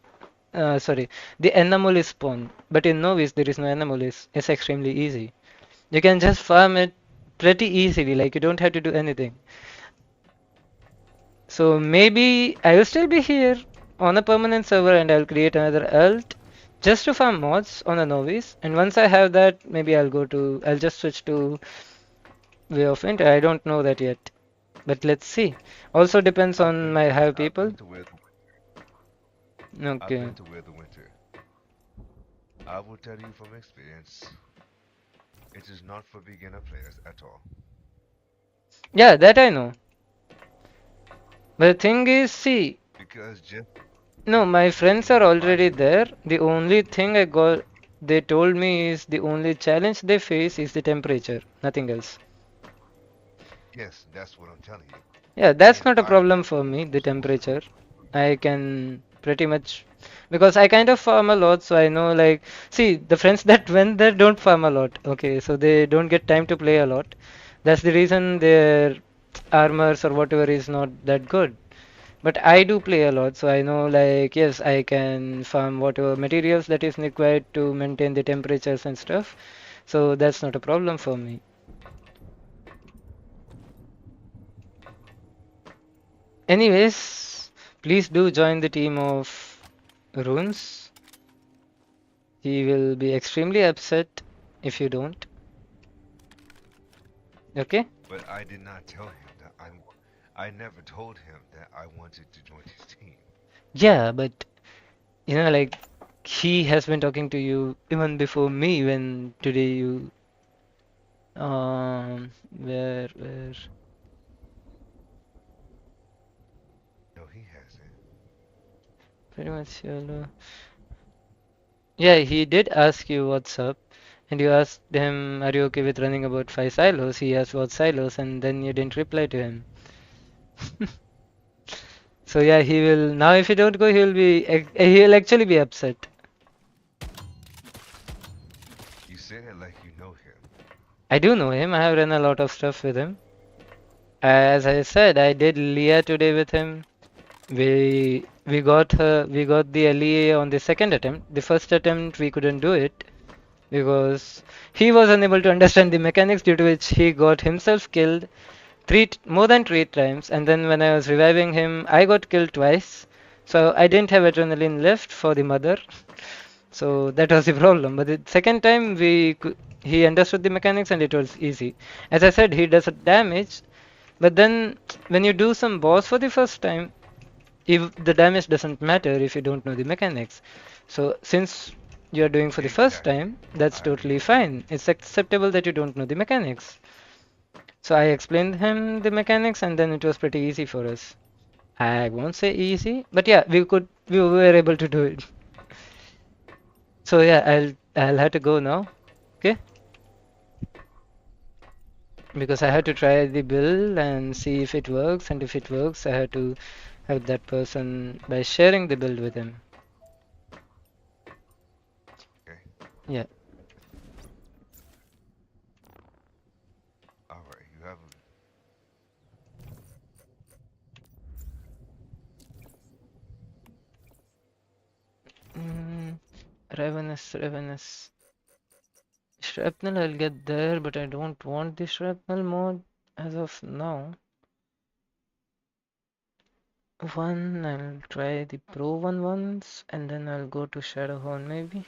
sorry, the anomaly spawn. But in Novice there is no anomalies. It's extremely easy. You can just farm it pretty easily, like you don't have to do anything. So maybe I will still be here on a permanent server and I'll create another alt just to farm mods on a novice. And once I have that, maybe I'll just switch to Way of Winter. I don't know that yet, but let's see. Also depends I've on been, my have I've people. been to where the, I've Okay. been to where the winter. I will tell you from experience, it is not for beginner players at all. Yeah, that I know. But the thing is, see, Because just, no, my friends are my already there. The only thing they told me is the only challenge they face is the temperature, nothing else. yes, that's what I'm telling you. Yeah, that's And not a I problem for me, the so temperature. I can pretty much, because I kind of farm a lot, so I know like, see, the friends that went there don't farm a lot, okay, so they don't get time to play a lot. That's the reason their armors or whatever is not that good. But I do play a lot, so I know like, yes, I can farm whatever materials that is required to maintain the temperatures and stuff. So that's not a problem for me. Anyways, please do join the team of Runes. He will be extremely upset if you don't. Okay? but I did not tell him that I never told him that I wanted to join his team. Yeah, but like he has been talking to you even before me when today you where No, he hasn't. pretty much yellow. Yeah, he did ask you what's up, and you asked him, "Are you okay with running about 5 silos?" He asked what silos, and then you didn't reply to him. So yeah, he will now. If you don't go, he'll actually be upset. You say that like you know him. I do know him. I have run a lot of stuff with him. As I said, I did Leah today with him. We got the LEA on the second attempt. The first attempt we couldn't do it because he was unable to understand the mechanics, due to which he got himself killed more than 3 times. And then when I was reviving him, I got killed twice. So I didn't have adrenaline left for the mother. So that was the problem. But the second time he understood the mechanics and it was easy. As I said, he does damage, but then when you do some boss for the first time, if the damage doesn't matter if you don't know the mechanics. So since you're doing for the first Exactly. time, that's I totally agree. fine. It's acceptable that you don't know the mechanics. So I explained him the mechanics and then it was pretty easy for us. I won't say easy, but yeah, we were able to do it. So yeah, I'll have to go now. Okay? Because I had to try the build and see if it works, and if it works, I had to help that person by sharing the build with him. Okay. Yeah. All right. You have Mm, Ravenous. Shrapnel, I'll get there, but I don't want the shrapnel mode as of now. I'll try the pro one once, and then I'll go to Shadowhorn maybe.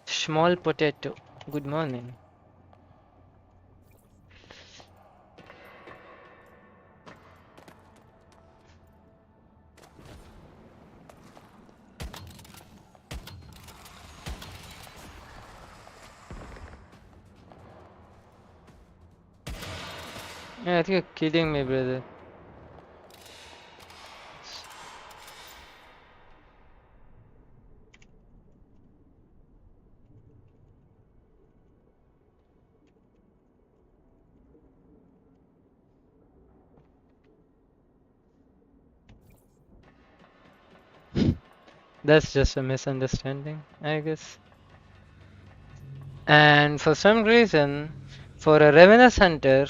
Small potato. Good morning. Yeah, I think you're kidding me, brother. That's just a misunderstanding, I guess. And for some reason, for a Ravenous Hunter,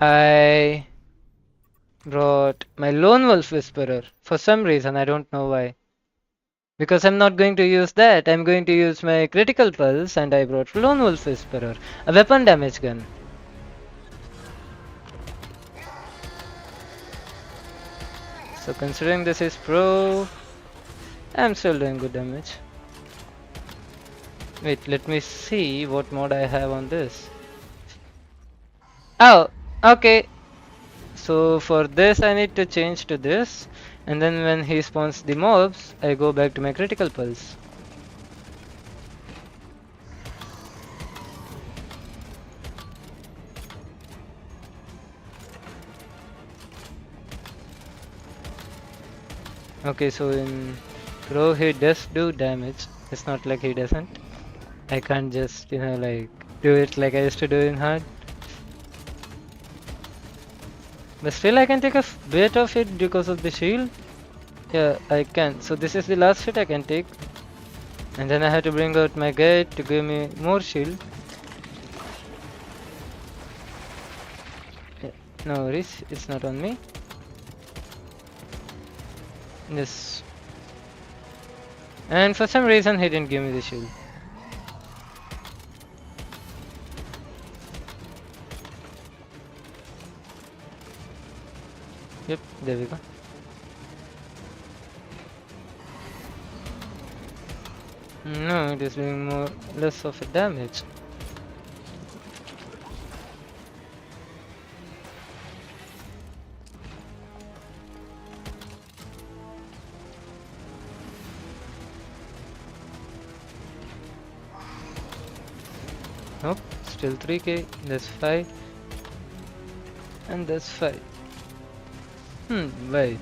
I brought my Lone Wolf Whisperer. For some reason, I don't know why. Because I'm not going to use that, I'm going to use my Critical Pulse, and I brought Lone Wolf Whisperer, a weapon damage gun. So considering this is pro, I'm still doing good damage. Wait, let me see what mod I have on this. Oh, okay. So for this I need to change to this, and then when he spawns the mobs, I go back to my critical pulse. Okay, so in pro he does do damage. It's not like he doesn't. I can't just, like do it like I used to do in hard. But still I can take a bit of it because of the shield. Yeah, I can. So this is the last hit I can take. And then I have to bring out my guide to give me more shield. Yeah, no worries, it's not on me. Yes. And for some reason he didn't give me the shield. Yep, there we go. No, it is doing less of a damage. Nope, still 3k, that's 5. And that's 5. Wait.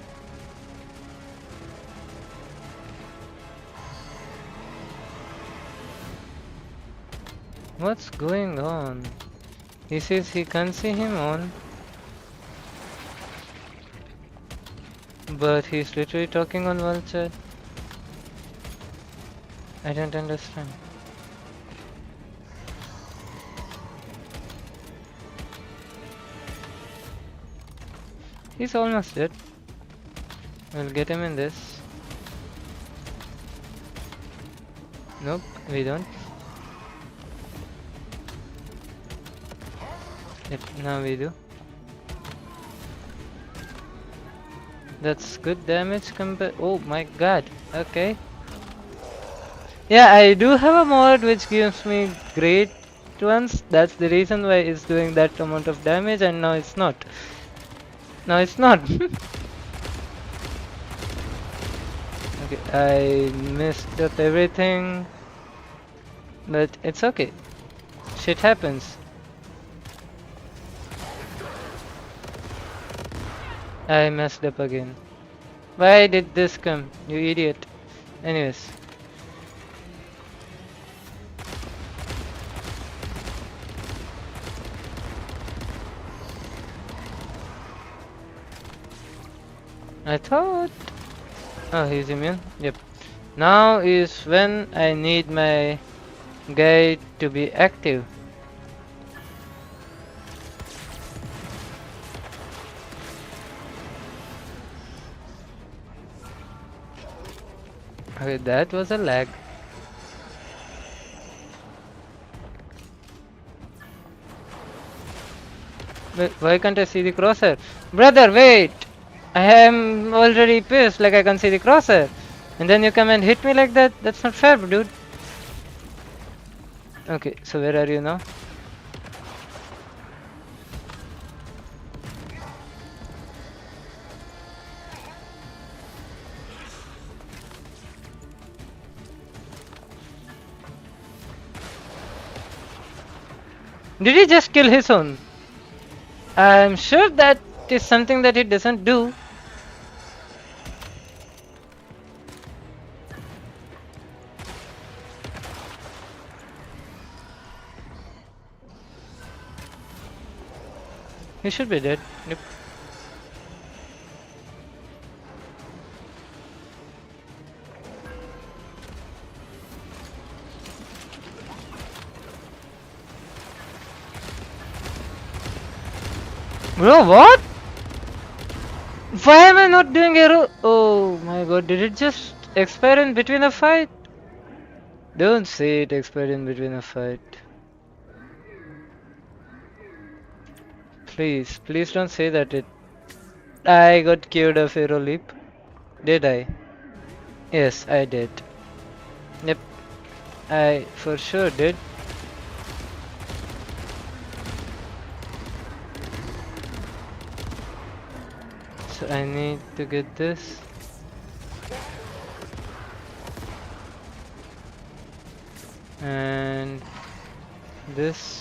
What's going on? He says he can't see him on, but he's literally talking on one chat. I don't understand. He's almost dead. We'll get him in this. Nope, we don't. Yep, now we do. That's good damage compared. Oh my god. Okay. Yeah, I do have a mod which gives me great ones. That's the reason why it's doing that amount of damage, and now it's not. No, it's not. Okay, I messed up everything, but it's okay. Shit happens. I messed up again. Why did this come, you idiot? Anyways, I thought... Oh, he's immune? Yep. Now is when I need my guy to be active. Okay, that was a lag. Wait, why can't I see the crosshair? Brother, wait! I am already pissed, like I can see the crosshair. And then you come and hit me like that? That's not fair, dude. Okay, so where are you now? Did he just kill his own? I'm sure that is something that he doesn't do. He should be dead. Yep. Bro, what? Why am I not doing arrow? Oh my god, did it just expire in between a fight? Don't say it expired in between a fight. Please, please don't say that it... I got cured of arrow leap. Did I? Yes, I did. Yep, I for sure did. So I need to get this. And this.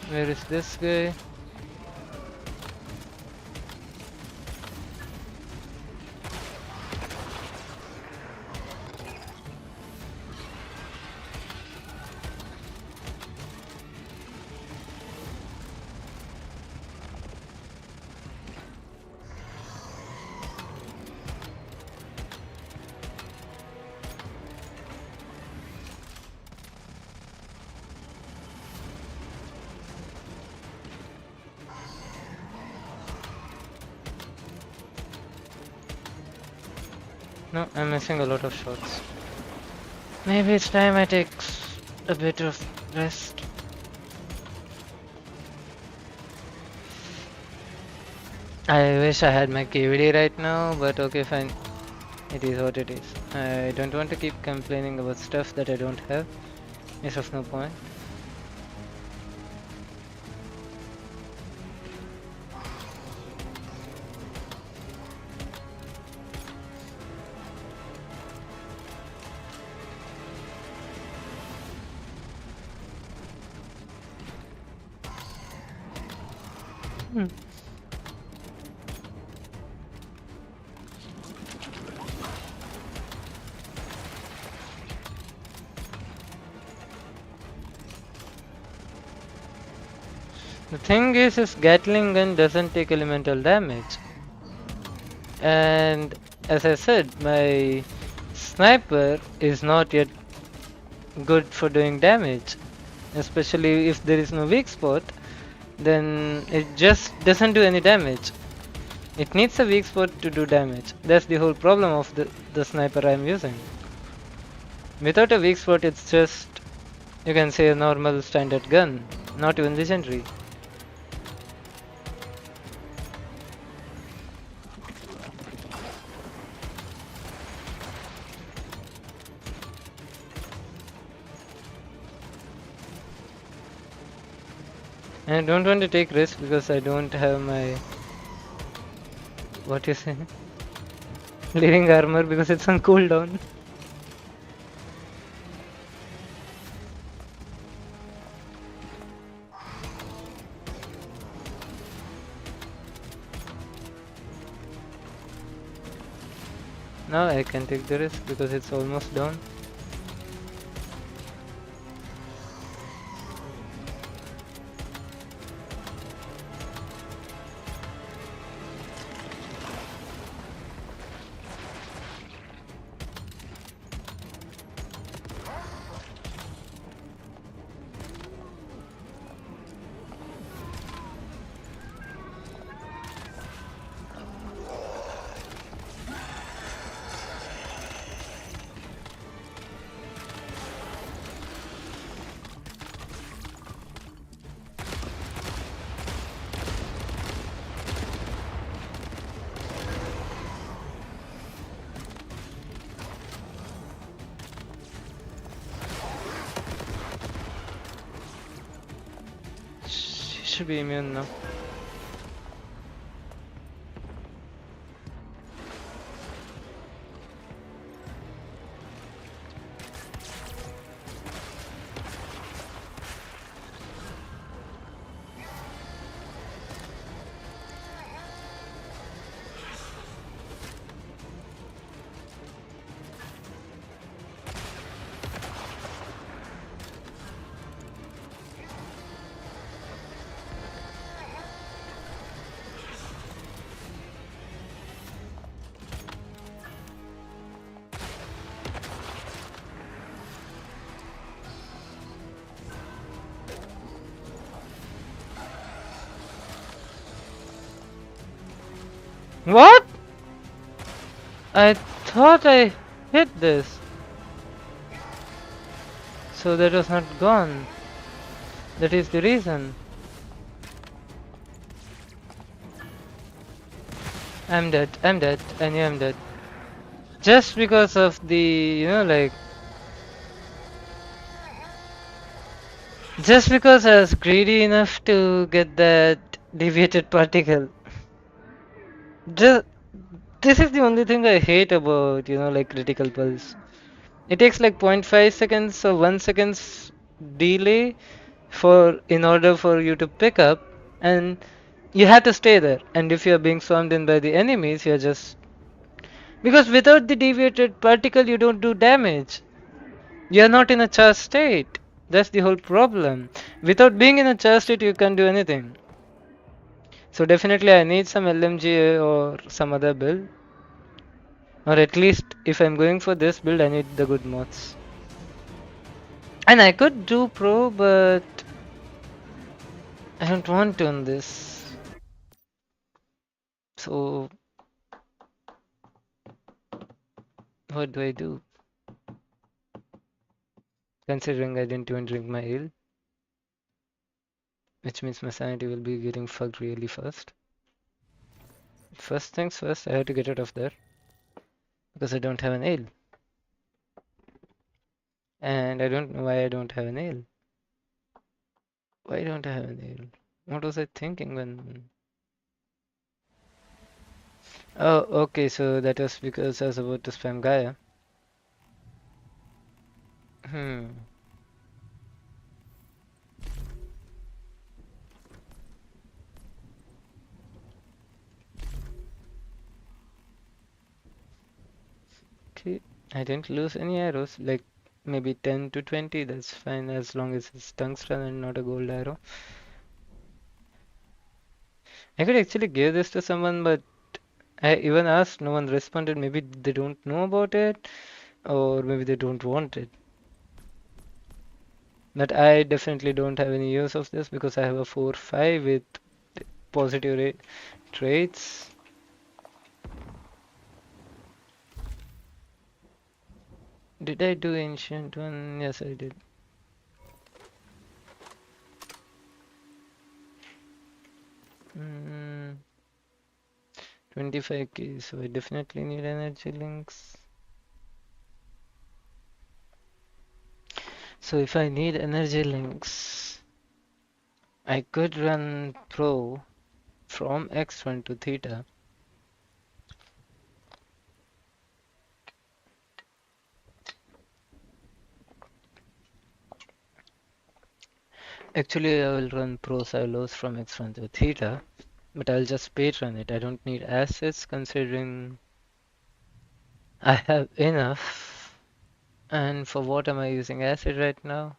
Where is this guy? No, I'm missing a lot of shots. Maybe it's time I take a bit of rest. I wish I had my KVD right now, but okay, fine. It is what it is. I don't want to keep complaining about stuff that I don't have. It's of no point. Hmm. The thing is Gatling gun doesn't take elemental damage. And as I said, my sniper is not yet good for doing damage. Especially if there is no weak spot, then it just doesn't do any damage. It needs a weak spot to do damage. That's the whole problem of the sniper I'm using. Without a weak spot, it's just, you can say, a normal standard gun, not even legendary. I don't want to take risks because I don't have my, what you say, living armor because it's on cooldown. Now I can take the risk because it's almost down. She should be immune now. What? I thought I hit this. So that was not gone. That is the reason. I'm dead. I'm dead. I knew I'm dead. Just because of the, like, just because I was greedy enough to get that deviated particle. Just, this is the only thing I hate about, like critical pulse. It takes like 0.5 seconds or 1 second's delay for in order for you to pick up, and you have to stay there. And if you're being swarmed in by the enemies, you're just, because without the deviated particle you don't do damage. You're not in a charged state. That's the whole problem. Without being in a charged state you can't do anything. So definitely I need some LMG or some other build. Or at least if I'm going for this build I need the good mods. And I could do pro, but I don't want to on this. So what do I do? Considering I didn't even drink my ale, which means my sanity will be getting fucked really fast. First things first, I have to get out of there because I don't have an ale. And I don't know why I don't have an ale. Why don't I have an ale? What was I thinking when... Oh, okay, so that was because I was about to spam Gaia. Hmm. Okay, I didn't lose any arrows, like maybe 10 to 20, that's fine as long as it's tungsten and not a gold arrow. I could actually give this to someone, but I even asked, no one responded. Maybe they don't know about it, or maybe they don't want it. But I definitely don't have any use of this because I have a 4-5 with positive traits. Did I do ancient one? Yes, I did. Mm, 25k, so I definitely need energy links. So if I need energy links, I could run Pro from X1 to Theta. Actually, I will run Pro Silos from X1 to Theta, but I'll just speed run it. I don't need assets considering I have enough. And for what am I using acid right now?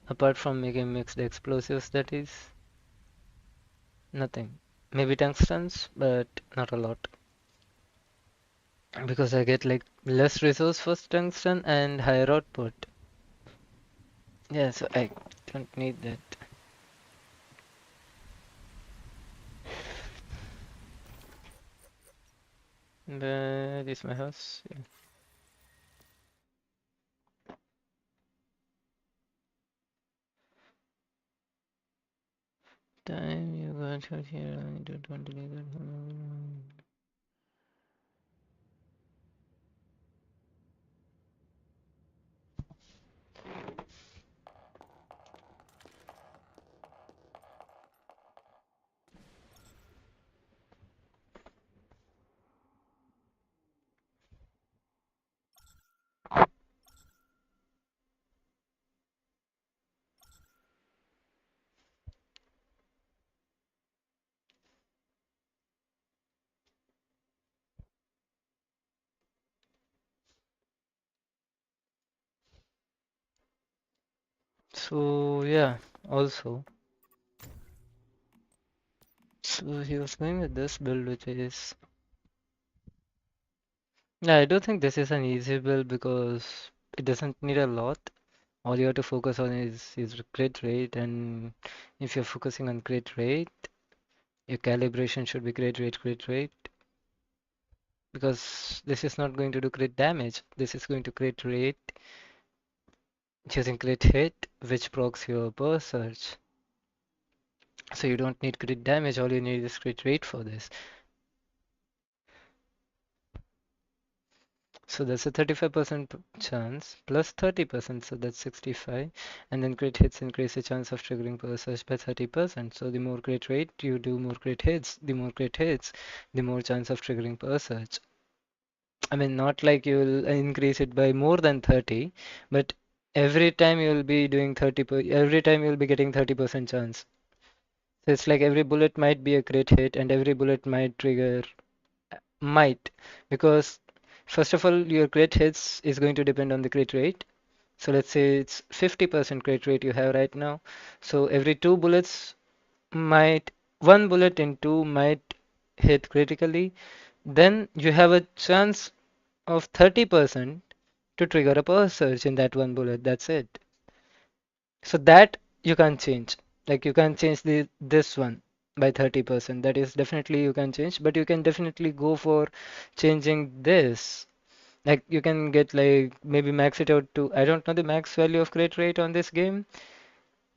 Apart from making mixed explosives, that is nothing. Maybe tungstens, but not a lot. Because I get like less resource for tungsten and higher output. Yeah, so I don't need that. But is my house? Yeah. Time you got out here, I don't want to leave that. So yeah, also. So he was going with this build, which is. Yeah, I do think this is an easy build because it doesn't need a lot. All you have to focus on is crit rate, and if you're focusing on crit rate, your calibration should be crit rate, because this is not going to do crit damage. This is going to crit rate using crit hit, which procs your burst surge. So you don't need crit damage, all you need is crit rate for this. So that's a 35% chance plus 30%, so that's 65. And then crit hits increase the chance of triggering burst surge by 30%. So the more crit rate you do, more crit hits. The more crit hits, the more chance of triggering burst surge. I mean, not like you'll increase it by more than 30, but every time you'll be doing every time you'll be getting 30% chance. So it's like every bullet might be a crit hit and every bullet might trigger, might, because first of all, your crit hits is going to depend on the crit rate. So let's say it's 50% crit rate you have right now. So every two bullets might, one bullet in two might hit critically. Then you have a chance of 30% to trigger a power surge in that one bullet. That's it. So that you can't change. Like you can't change this one by 30%. That is definitely you can change, but you can definitely go for changing this. Like you can get like maybe max it out to, I don't know the max value of crit rate on this game,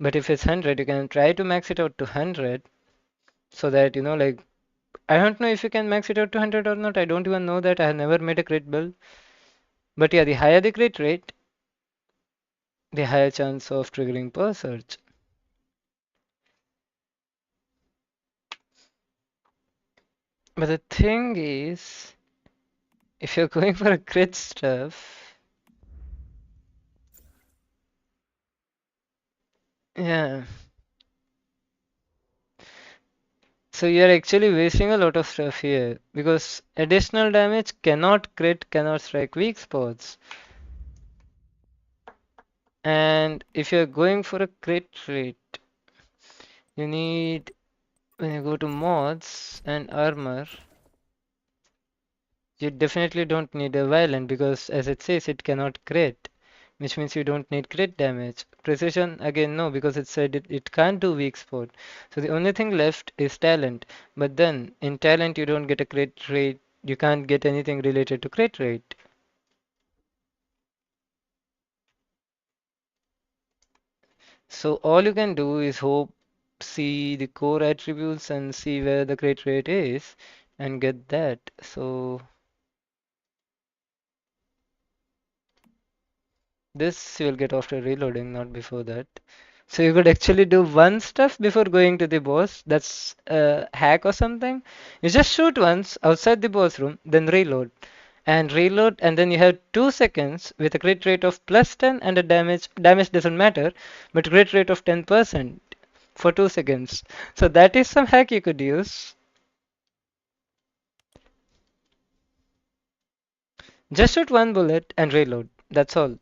but if it's 100, you can try to max it out to 100 so that like I don't know if you can max it out to 100 or not. I don't even know that. I have never made a crit build. But yeah, the higher the crit rate, the higher chance of triggering per search. But the thing is, if you're going for a crit stuff, yeah. So you're actually wasting a lot of stuff here because additional damage cannot crit, cannot strike weak spots. And if you're going for a crit rate, you need, when you go to mods and armor, you definitely don't need a violent because as it says, it cannot crit, which means you don't need crit damage. Precision, again, no, because it said it can't do weak spot. So the only thing left is talent. But then in talent, you don't get a crit rate. You can't get anything related to crit rate. So all you can do is hope, see the core attributes and see where the crit rate is and get that. So this you'll get after reloading, not before that. So you could actually do one stuff before going to the boss. That's a hack or something. You just shoot once outside the boss room, then reload, and then you have 2 seconds with a crit rate of plus 10 and a damage doesn't matter, but crit rate of 10% for 2 seconds. So that is some hack you could use. Just shoot one bullet and reload. That's all.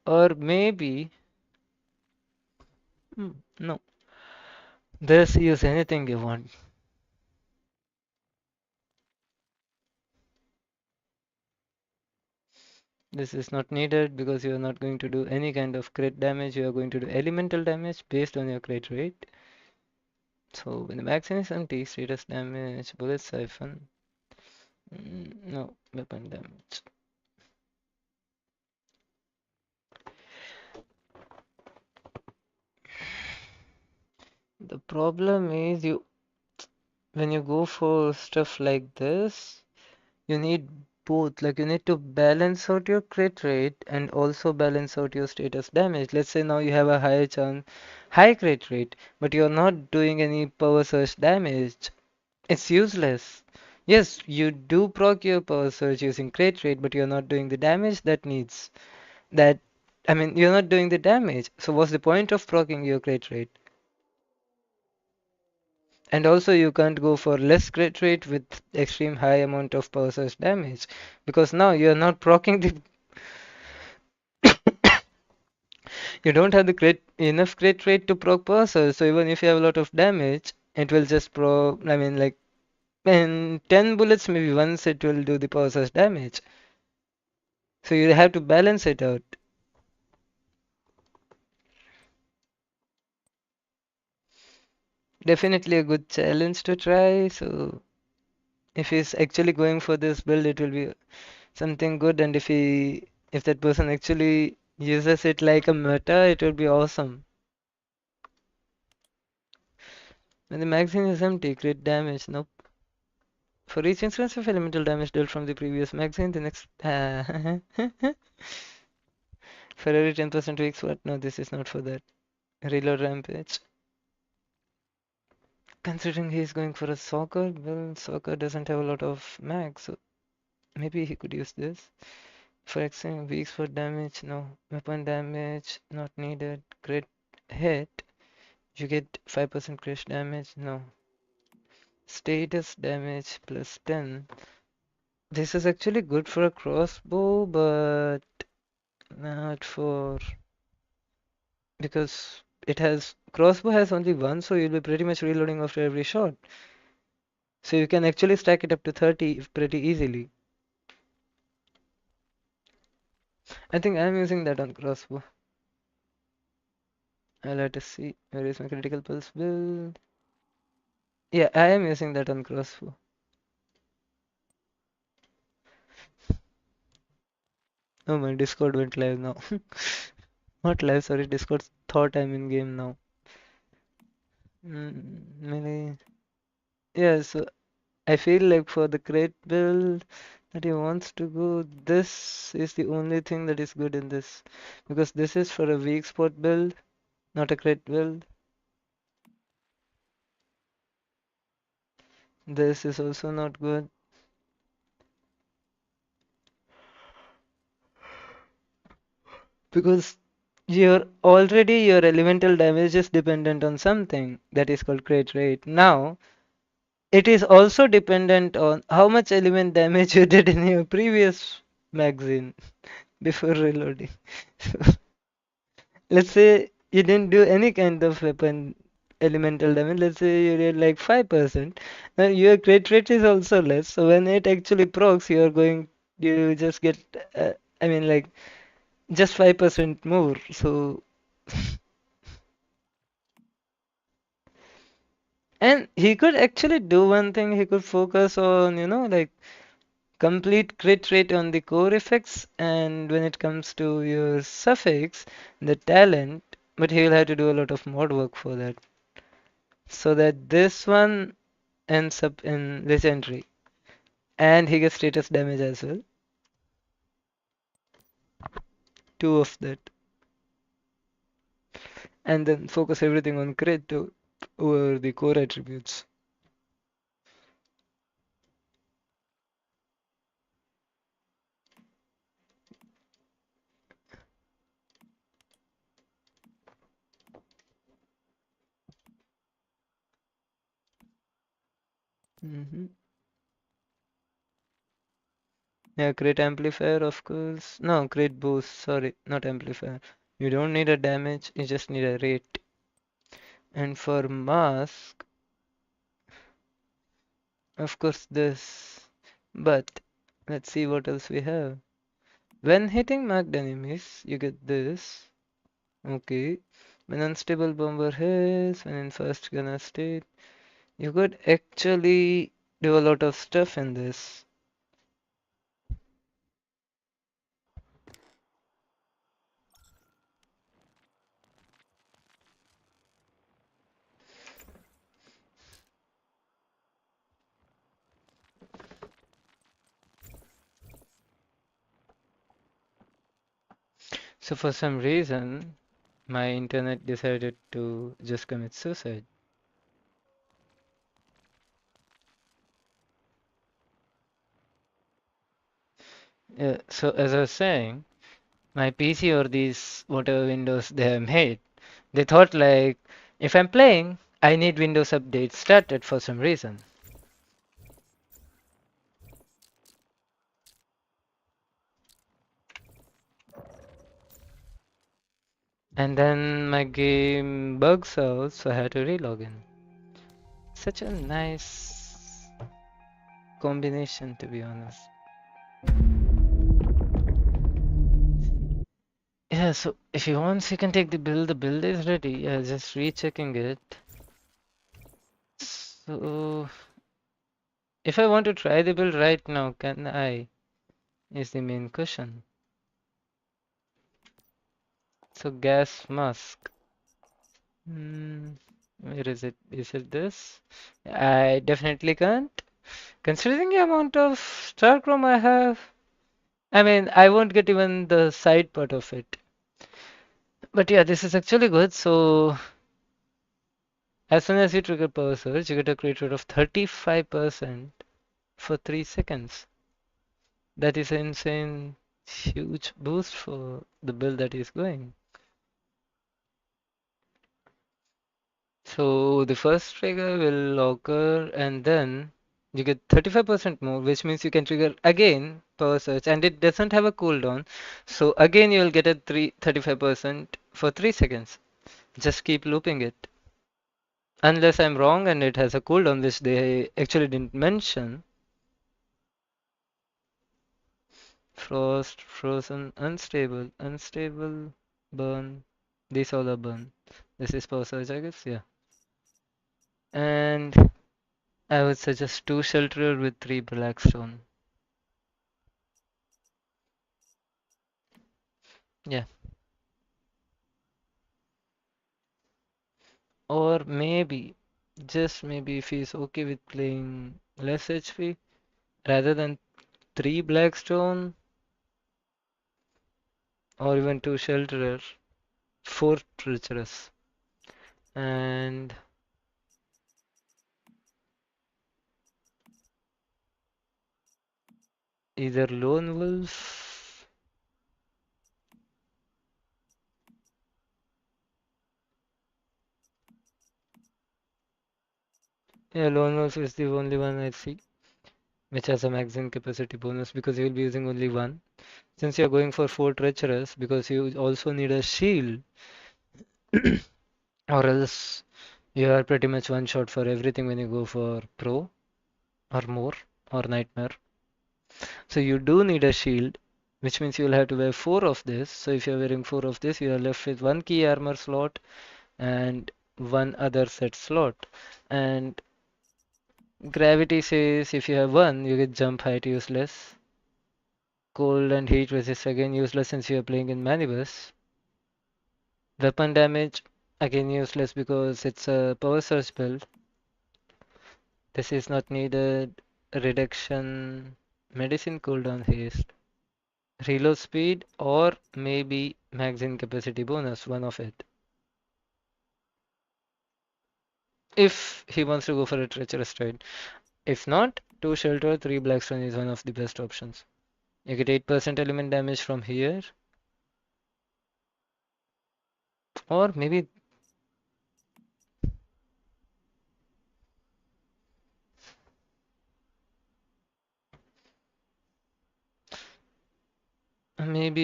Or maybe, no, just use anything you want. This is not needed because you are not going to do any kind of crit damage. You are going to do elemental damage based on your crit rate. So when the magazine is empty, status damage, bullet siphon. No, weapon damage. The problem is when you go for stuff like this, you need both. Like you need to balance out your crit rate and also balance out your status damage. Let's say now you have a high crit rate, but you're not doing any power surge damage. It's useless. Yes, you do proc your power surge using crit rate, but you're not doing the damage that needs that. I mean, you're not doing the damage. So what's the point of proccing your crit rate? And also you can't go for less crit rate with extreme high amount of power surge damage because now you're not proccing the you don't have the enough crit rate to proc power surge. So even if you have a lot of damage, it will just I mean like in 10 bullets maybe once it will do the power surge damage. So you have to balance it out. Definitely a good challenge to try. So if he's actually going for this build, it will be something good. And if that person actually uses it like a meta, it will be awesome. When the magazine is empty, crit damage. Nope. For each instance of elemental damage dealt from the previous magazine, the next for every 10% weak spot. No, this is not for that. Reload rampage. Considering he's going for a soccer, well, soccer doesn't have a lot of mags, so maybe he could use this. For Xing, weak for damage, no. Weapon damage, not needed. Crit hit, you get 5% crit damage, no. Status damage plus 10. This is actually good for a crossbow, but not for because crossbow has only one, so you'll be pretty much reloading after every shot. So you can actually stack it up to 30 pretty easily. I think I'm using that on crossbow. I'll have to see where is my critical pulse build. Yeah, I am using that on crossbow. Oh, my Discord went live now. Not live, sorry, Discord thought I'm in game now. Melee. Yeah, so I feel like for the crate build that he wants to go, this is the only thing that is good in this. Because this is for a weak spot build, not a crate build. This is also not good. Because your elemental damage is dependent on something that is called crate rate. Now, it is also dependent on how much element damage you did in your previous magazine before reloading. Let's say you didn't do any kind of weapon elemental damage. Let's say you did like 5%. Now your crit rate is also less. So when it actually procs, you just get, I mean, like just 5% more. So, and he could actually do one thing. He could focus on, like complete crit rate on the core effects, and when it comes to your suffix, the talent, but he will have to do a lot of mod work for that. So that this one ends up in legendary, and he gets status damage as well. two of that, and then focus everything on crit over the core attributes. hmm Yeah, crit amplifier, of course. No, crit boost. Sorry, not amplifier. You don't need a damage, you just need a rate. And for mask, of course, this. But let's see what else we have. When hitting marked enemies, you get this. Okay. When unstable bomber hits, when in first gunner state, you could actually do a lot of stuff in this. So for some reason, my internet decided to just commit suicide. Yeah, so as I was saying, my PC or these whatever Windows they have made, they thought like if I'm playing, I need Windows update started for some reason. And then my game bugs out, so I had to relog in. Such a nice combination, to be honest. Yeah, so if you want, you can take the build is ready. Yeah, just rechecking it. So, if I want to try the build right now, can I? Is the main question. So, gas mask. Hmm, where is it? Is it this? I definitely can't. Considering the amount of star chrome I have, I mean, I won't get even the side part of it. But yeah, this is actually good. So, as soon as you trigger power surge, you get a crit rate of 35% for 3 seconds. That is an insane, huge boost for the build that is going. So the first trigger will occur and then you get 35% more, which means you can trigger again power surge and it doesn't have a cooldown. So again you will get a 35% for 3 seconds. Just keep looping it. Unless I'm wrong and it has a cooldown, which they actually didn't mention. Frost, frozen, unstable, unstable, burn. These all are burn. This is power surge, I guess, yeah. And I would suggest 2 shelter with 3 blackstone. Yeah. Or maybe, just maybe if he's okay with playing less HP, rather than 3 blackstone or even 2 shelterer, 4 treacherous. And either lone wolf. Yeah, lone wolf is the only one I see which has a maximum capacity bonus because you will be using only one. Since you are going for 4 treacherous, because you also need a shield, or else you are pretty much one shot for everything when you go for pro or more or nightmare. So you do need a shield, which means you will have to wear 4 of this. So if you are wearing 4 of this, you are left with one key armor slot and one other set slot. And gravity says if you have one, you get jump height useless. Cold and heat resist again useless since you are playing in Manibus. Weapon damage again useless because it's a power surge build. This is not needed. Reduction, medicine cooldown haste. reload speed, or maybe magazine capacity bonus, one of it. If he wants to go for a treacherous trade. If not, 2 shelter, 3 blackstone is one of the best options. You get 8% element damage from here, or maybe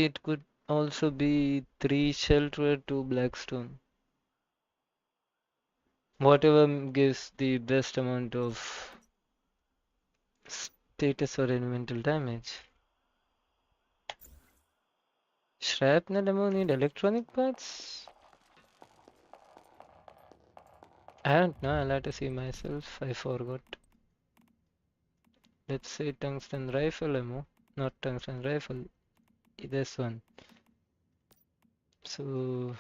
it could also be 3 shelter, 2 blackstone. Whatever gives the best amount of status or elemental damage. Shrapnel ammo need electronic parts? I don't know, I'll have to see myself. I forgot. Let's say tungsten rifle ammo. Not tungsten rifle. This one. So.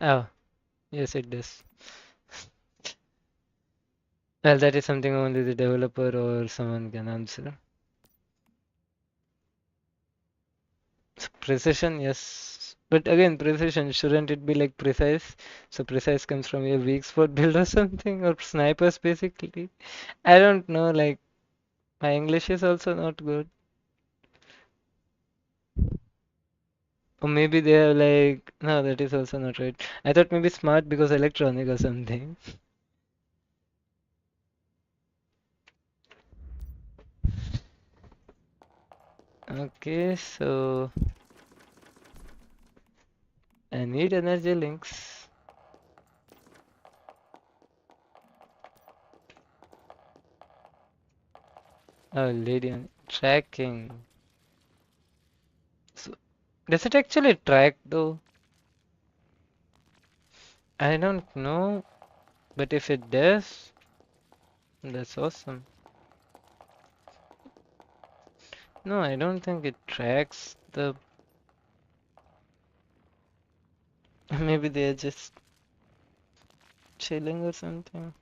Oh, yes, it does. Well, that is something only the developer or someone can answer. So precision, yes. But again, precision, shouldn't it be like precise? So precise comes from your weak spot build or something, or snipers basically. I don't know, like my English is also not good. Or maybe they are like, no, that is also not right. I thought maybe smart because electronic or something. Okay, so I need energy links. Oh, lady on tracking. So, does it actually track though? I don't know, but if it does, that's awesome. No, I don't think it tracks the. Maybe they're just chilling or something.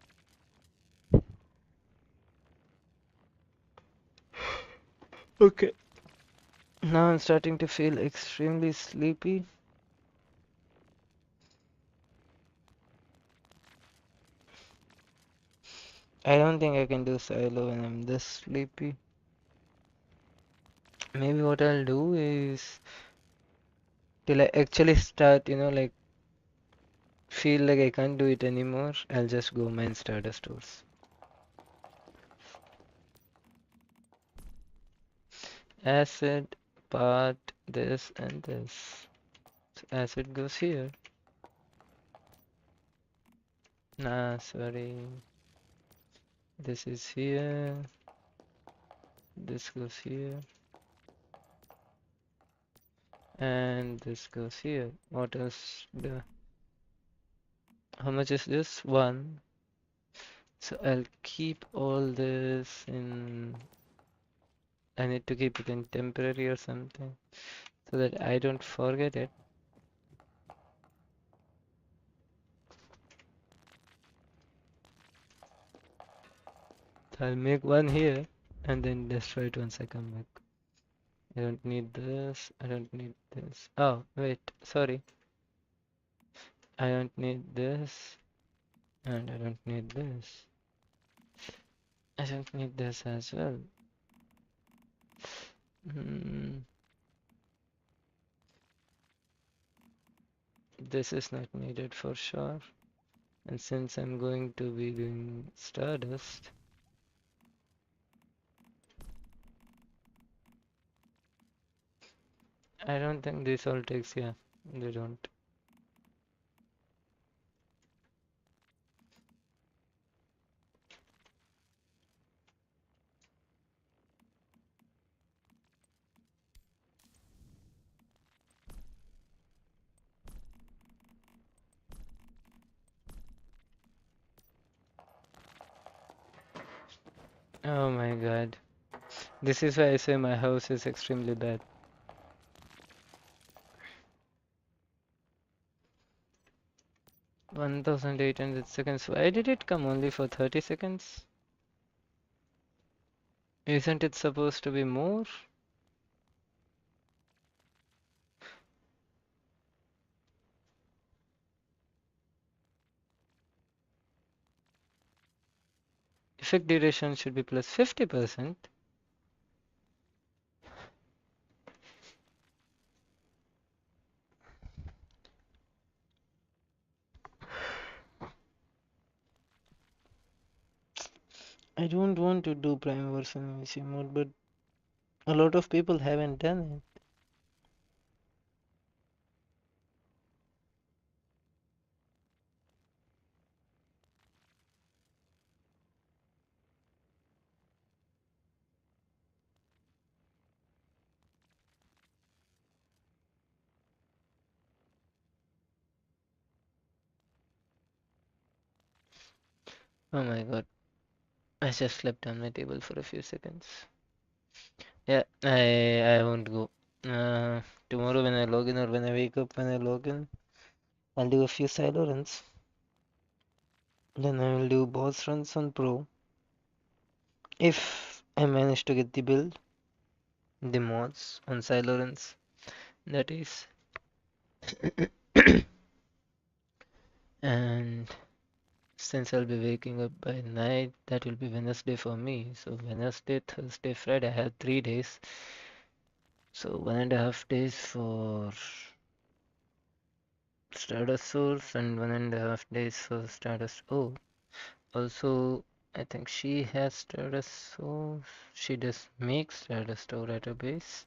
Okay. Now I'm starting to feel extremely sleepy. I don't think I can do silo when I'm this sleepy. Maybe what I'll do is till I actually start, like feel like I can't do it anymore, I'll just go mine starter stores. Acid, part, this and this. So acid goes here. Nah, sorry. This is here. This goes here. And this goes here. What else? How much is this? 1. So I'll keep all this in. I need to keep it in temporary or something so that I don't forget it. So I'll make one here and then destroy it once I come back. I don't need this. I don't need this. Oh, wait. Sorry. I don't need this. And I don't need this. I don't need this as well. Hmm. This is not needed for sure. And since I'm going to be doing Stardust, I don't think this all takes, yeah, they don't. Oh my god. This is why I say my house is extremely bad. 1800 seconds. Why did it come only for 30 seconds? Isn't it supposed to be more? effect duration should be plus 50%. I don't want to do prime version easy mode, but a lot of people haven't done it. Oh my god, I just slept on my table for a few seconds. Yeah, I won't go. Tomorrow when I log in or when I wake up when I log in, I'll do a few silo runs. Then I will do boss runs on pro. If I manage to get the build, the mods on silo runs, that is. And since I'll be waking up by night, that will be Wednesday for me. So Wednesday, Thursday, Friday, I have 3 days. So 1.5 days for Stardust Source and 1.5 days for Stardust. Oh, also, I think she has Stardust Source. She does make Stardust Ore at her base,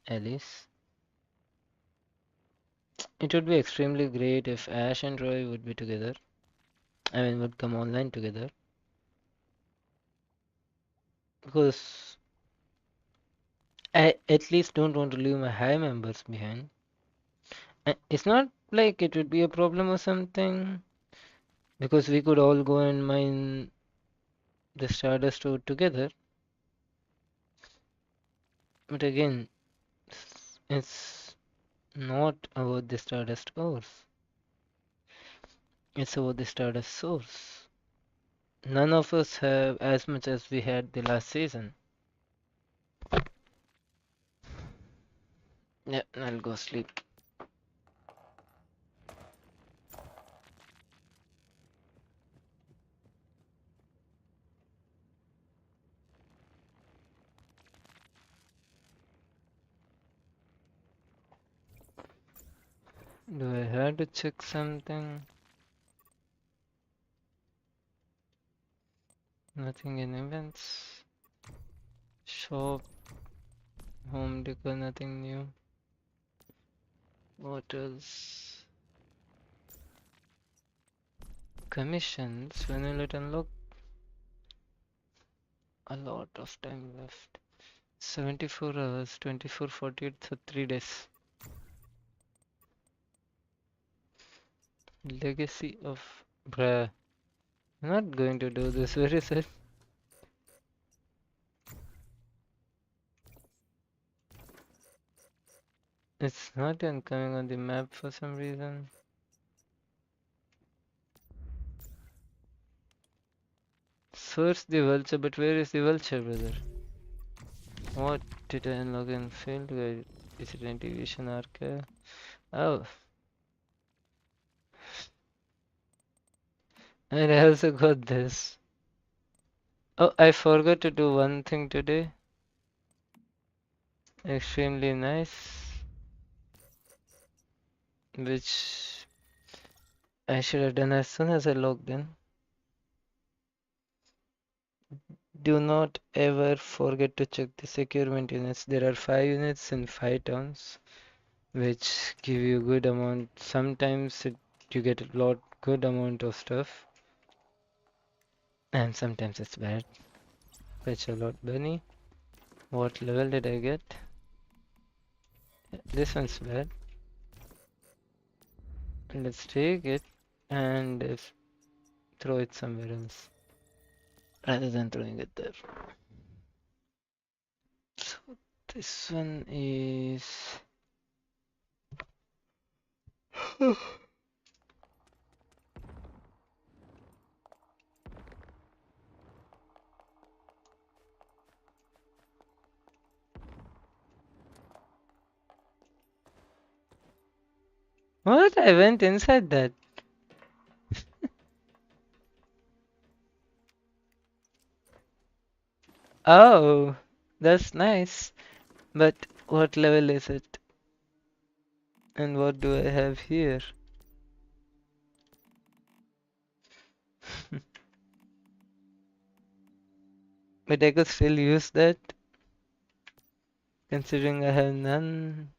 Alice. It would be extremely great if Ash and Roy would be together. I mean, would come online together. Because I at least don't want to leave my high members behind. It's not like it would be a problem or something, because we could all go and mine the Stardust Ore together. But again, it's not about the Stardust Ores. It's about the Stardust Source. None of us have as much as we had the last season. Yeah, I'll go sleep. Do I have to check something? Nothing in events. Shop, home decor, nothing new. What else? Commissions, when will it unlock? A lot of time left. 74 hours, 24, 48, so 3 days. Legacy of... Bruh. I'm not going to do this, where is it? It's not even coming on the map for some reason. Search the vulture, but where is the vulture, brother? What did I unlock in field guide? Is it integration archive? Oh, and I also got this. Oh, I forgot to do one thing today. Extremely nice. Which I should have done as soon as I logged in. Do not ever forget to check the securement units. There are 5 units in 5 towns, which give you good amount. Sometimes you get a lot good amount of stuff, and sometimes it's bad. Fetch a lot bunny. What level did I get? This one's bad. Let's take it and throw it somewhere else rather than throwing it there. So this one is what? I went inside that. Oh, that's nice. But what level is it? And what do I have here? But I could still use that, considering I have none.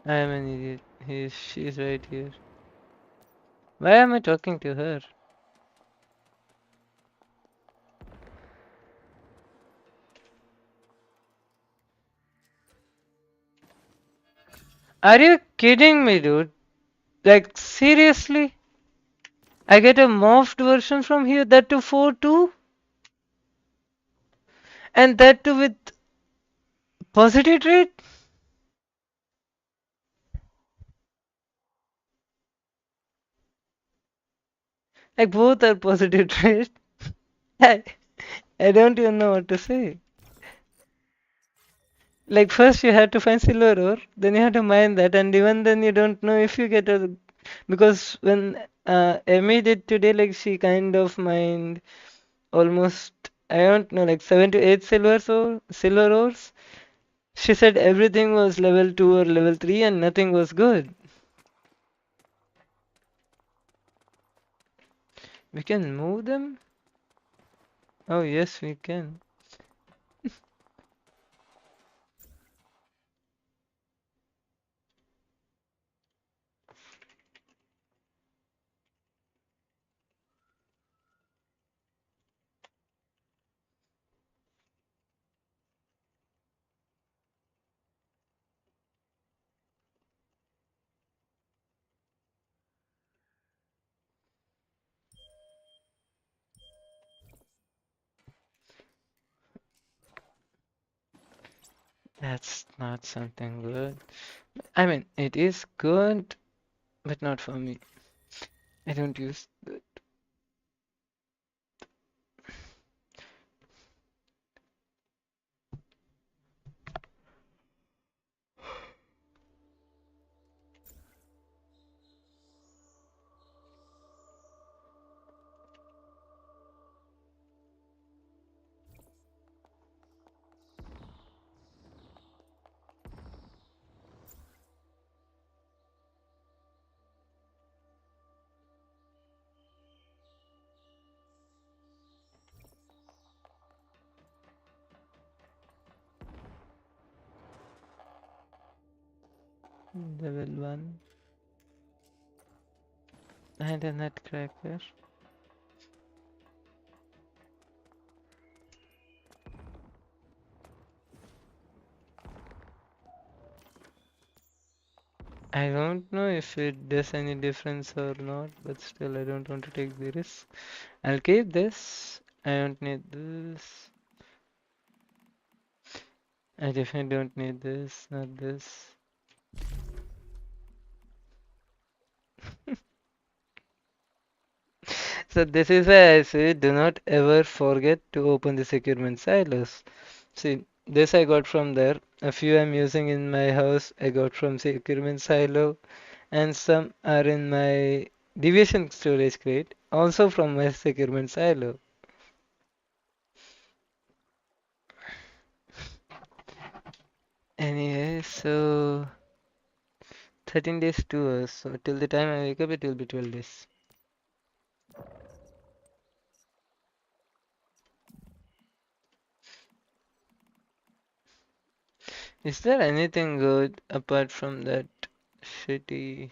I am an idiot. She's right here. Why am I talking to her? Are you kidding me, dude? Like, seriously? I get a morphed version from here, that to 4.2? And that too with positive rate? Like, both are positive rate. I, I don't even know what to say. Like, first you have to find silver ore, then you have to mine that, and even then you don't know if you get a. Because when Emmy did today, like, she kind of mined almost, I don't know, like 7 to 8 silver ores. She said everything was level 2 or level 3 and nothing was good. We can move them? Oh, yes, we can. That's not something good. I mean, it is good, but not for me. I don't use the level 1 and a nutcracker. I don't know if it does any difference or not, but still I don't want to take the risk. I'll keep this. I don't need this. I definitely don't need this, not this. So this is why I say do not ever forget to open the securement silos. See, this I got from there. A few I'm using in my house I got from securement silo, and some are in my deviation storage crate, also from my securement silo. Anyway, so 13 days to us. So till the time I wake up, it will be 12 days. Is there anything good apart from that shitty?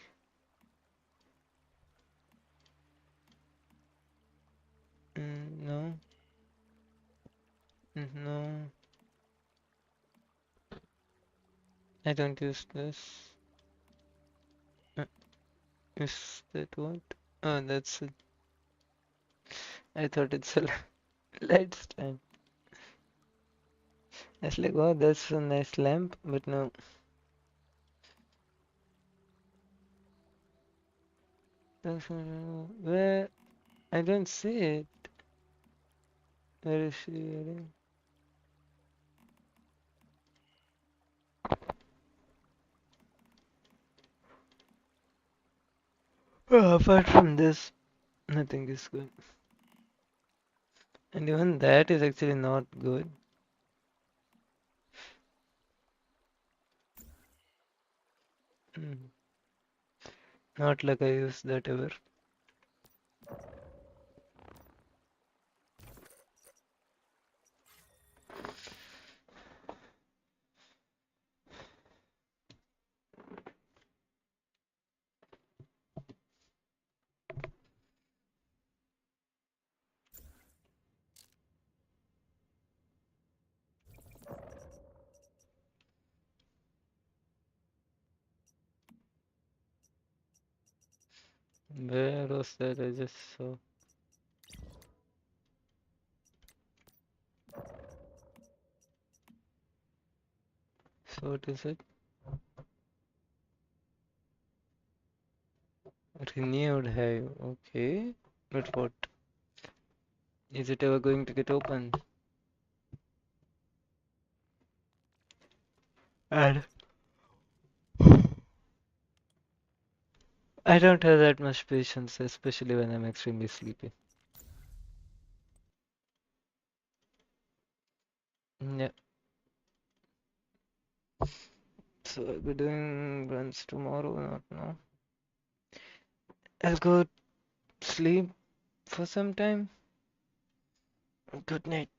No, no, I don't use this. Uh, is that what? Oh, that's it. I thought it's a light lamp. I was like, wow, that's a nice lamp, but no. Where? I don't see it. Where is she heading? Apart from this, nothing is good. And even that is actually not good. Mm. Not like I use that ever. Where was that? I just saw. So what is it? Renewed hive. Okay. But what? Is it ever going to get open? And I don't have that much patience, especially when I'm extremely sleepy. Yeah. So I'll be doing runs tomorrow, not now. I'll go sleep for some time. Good night.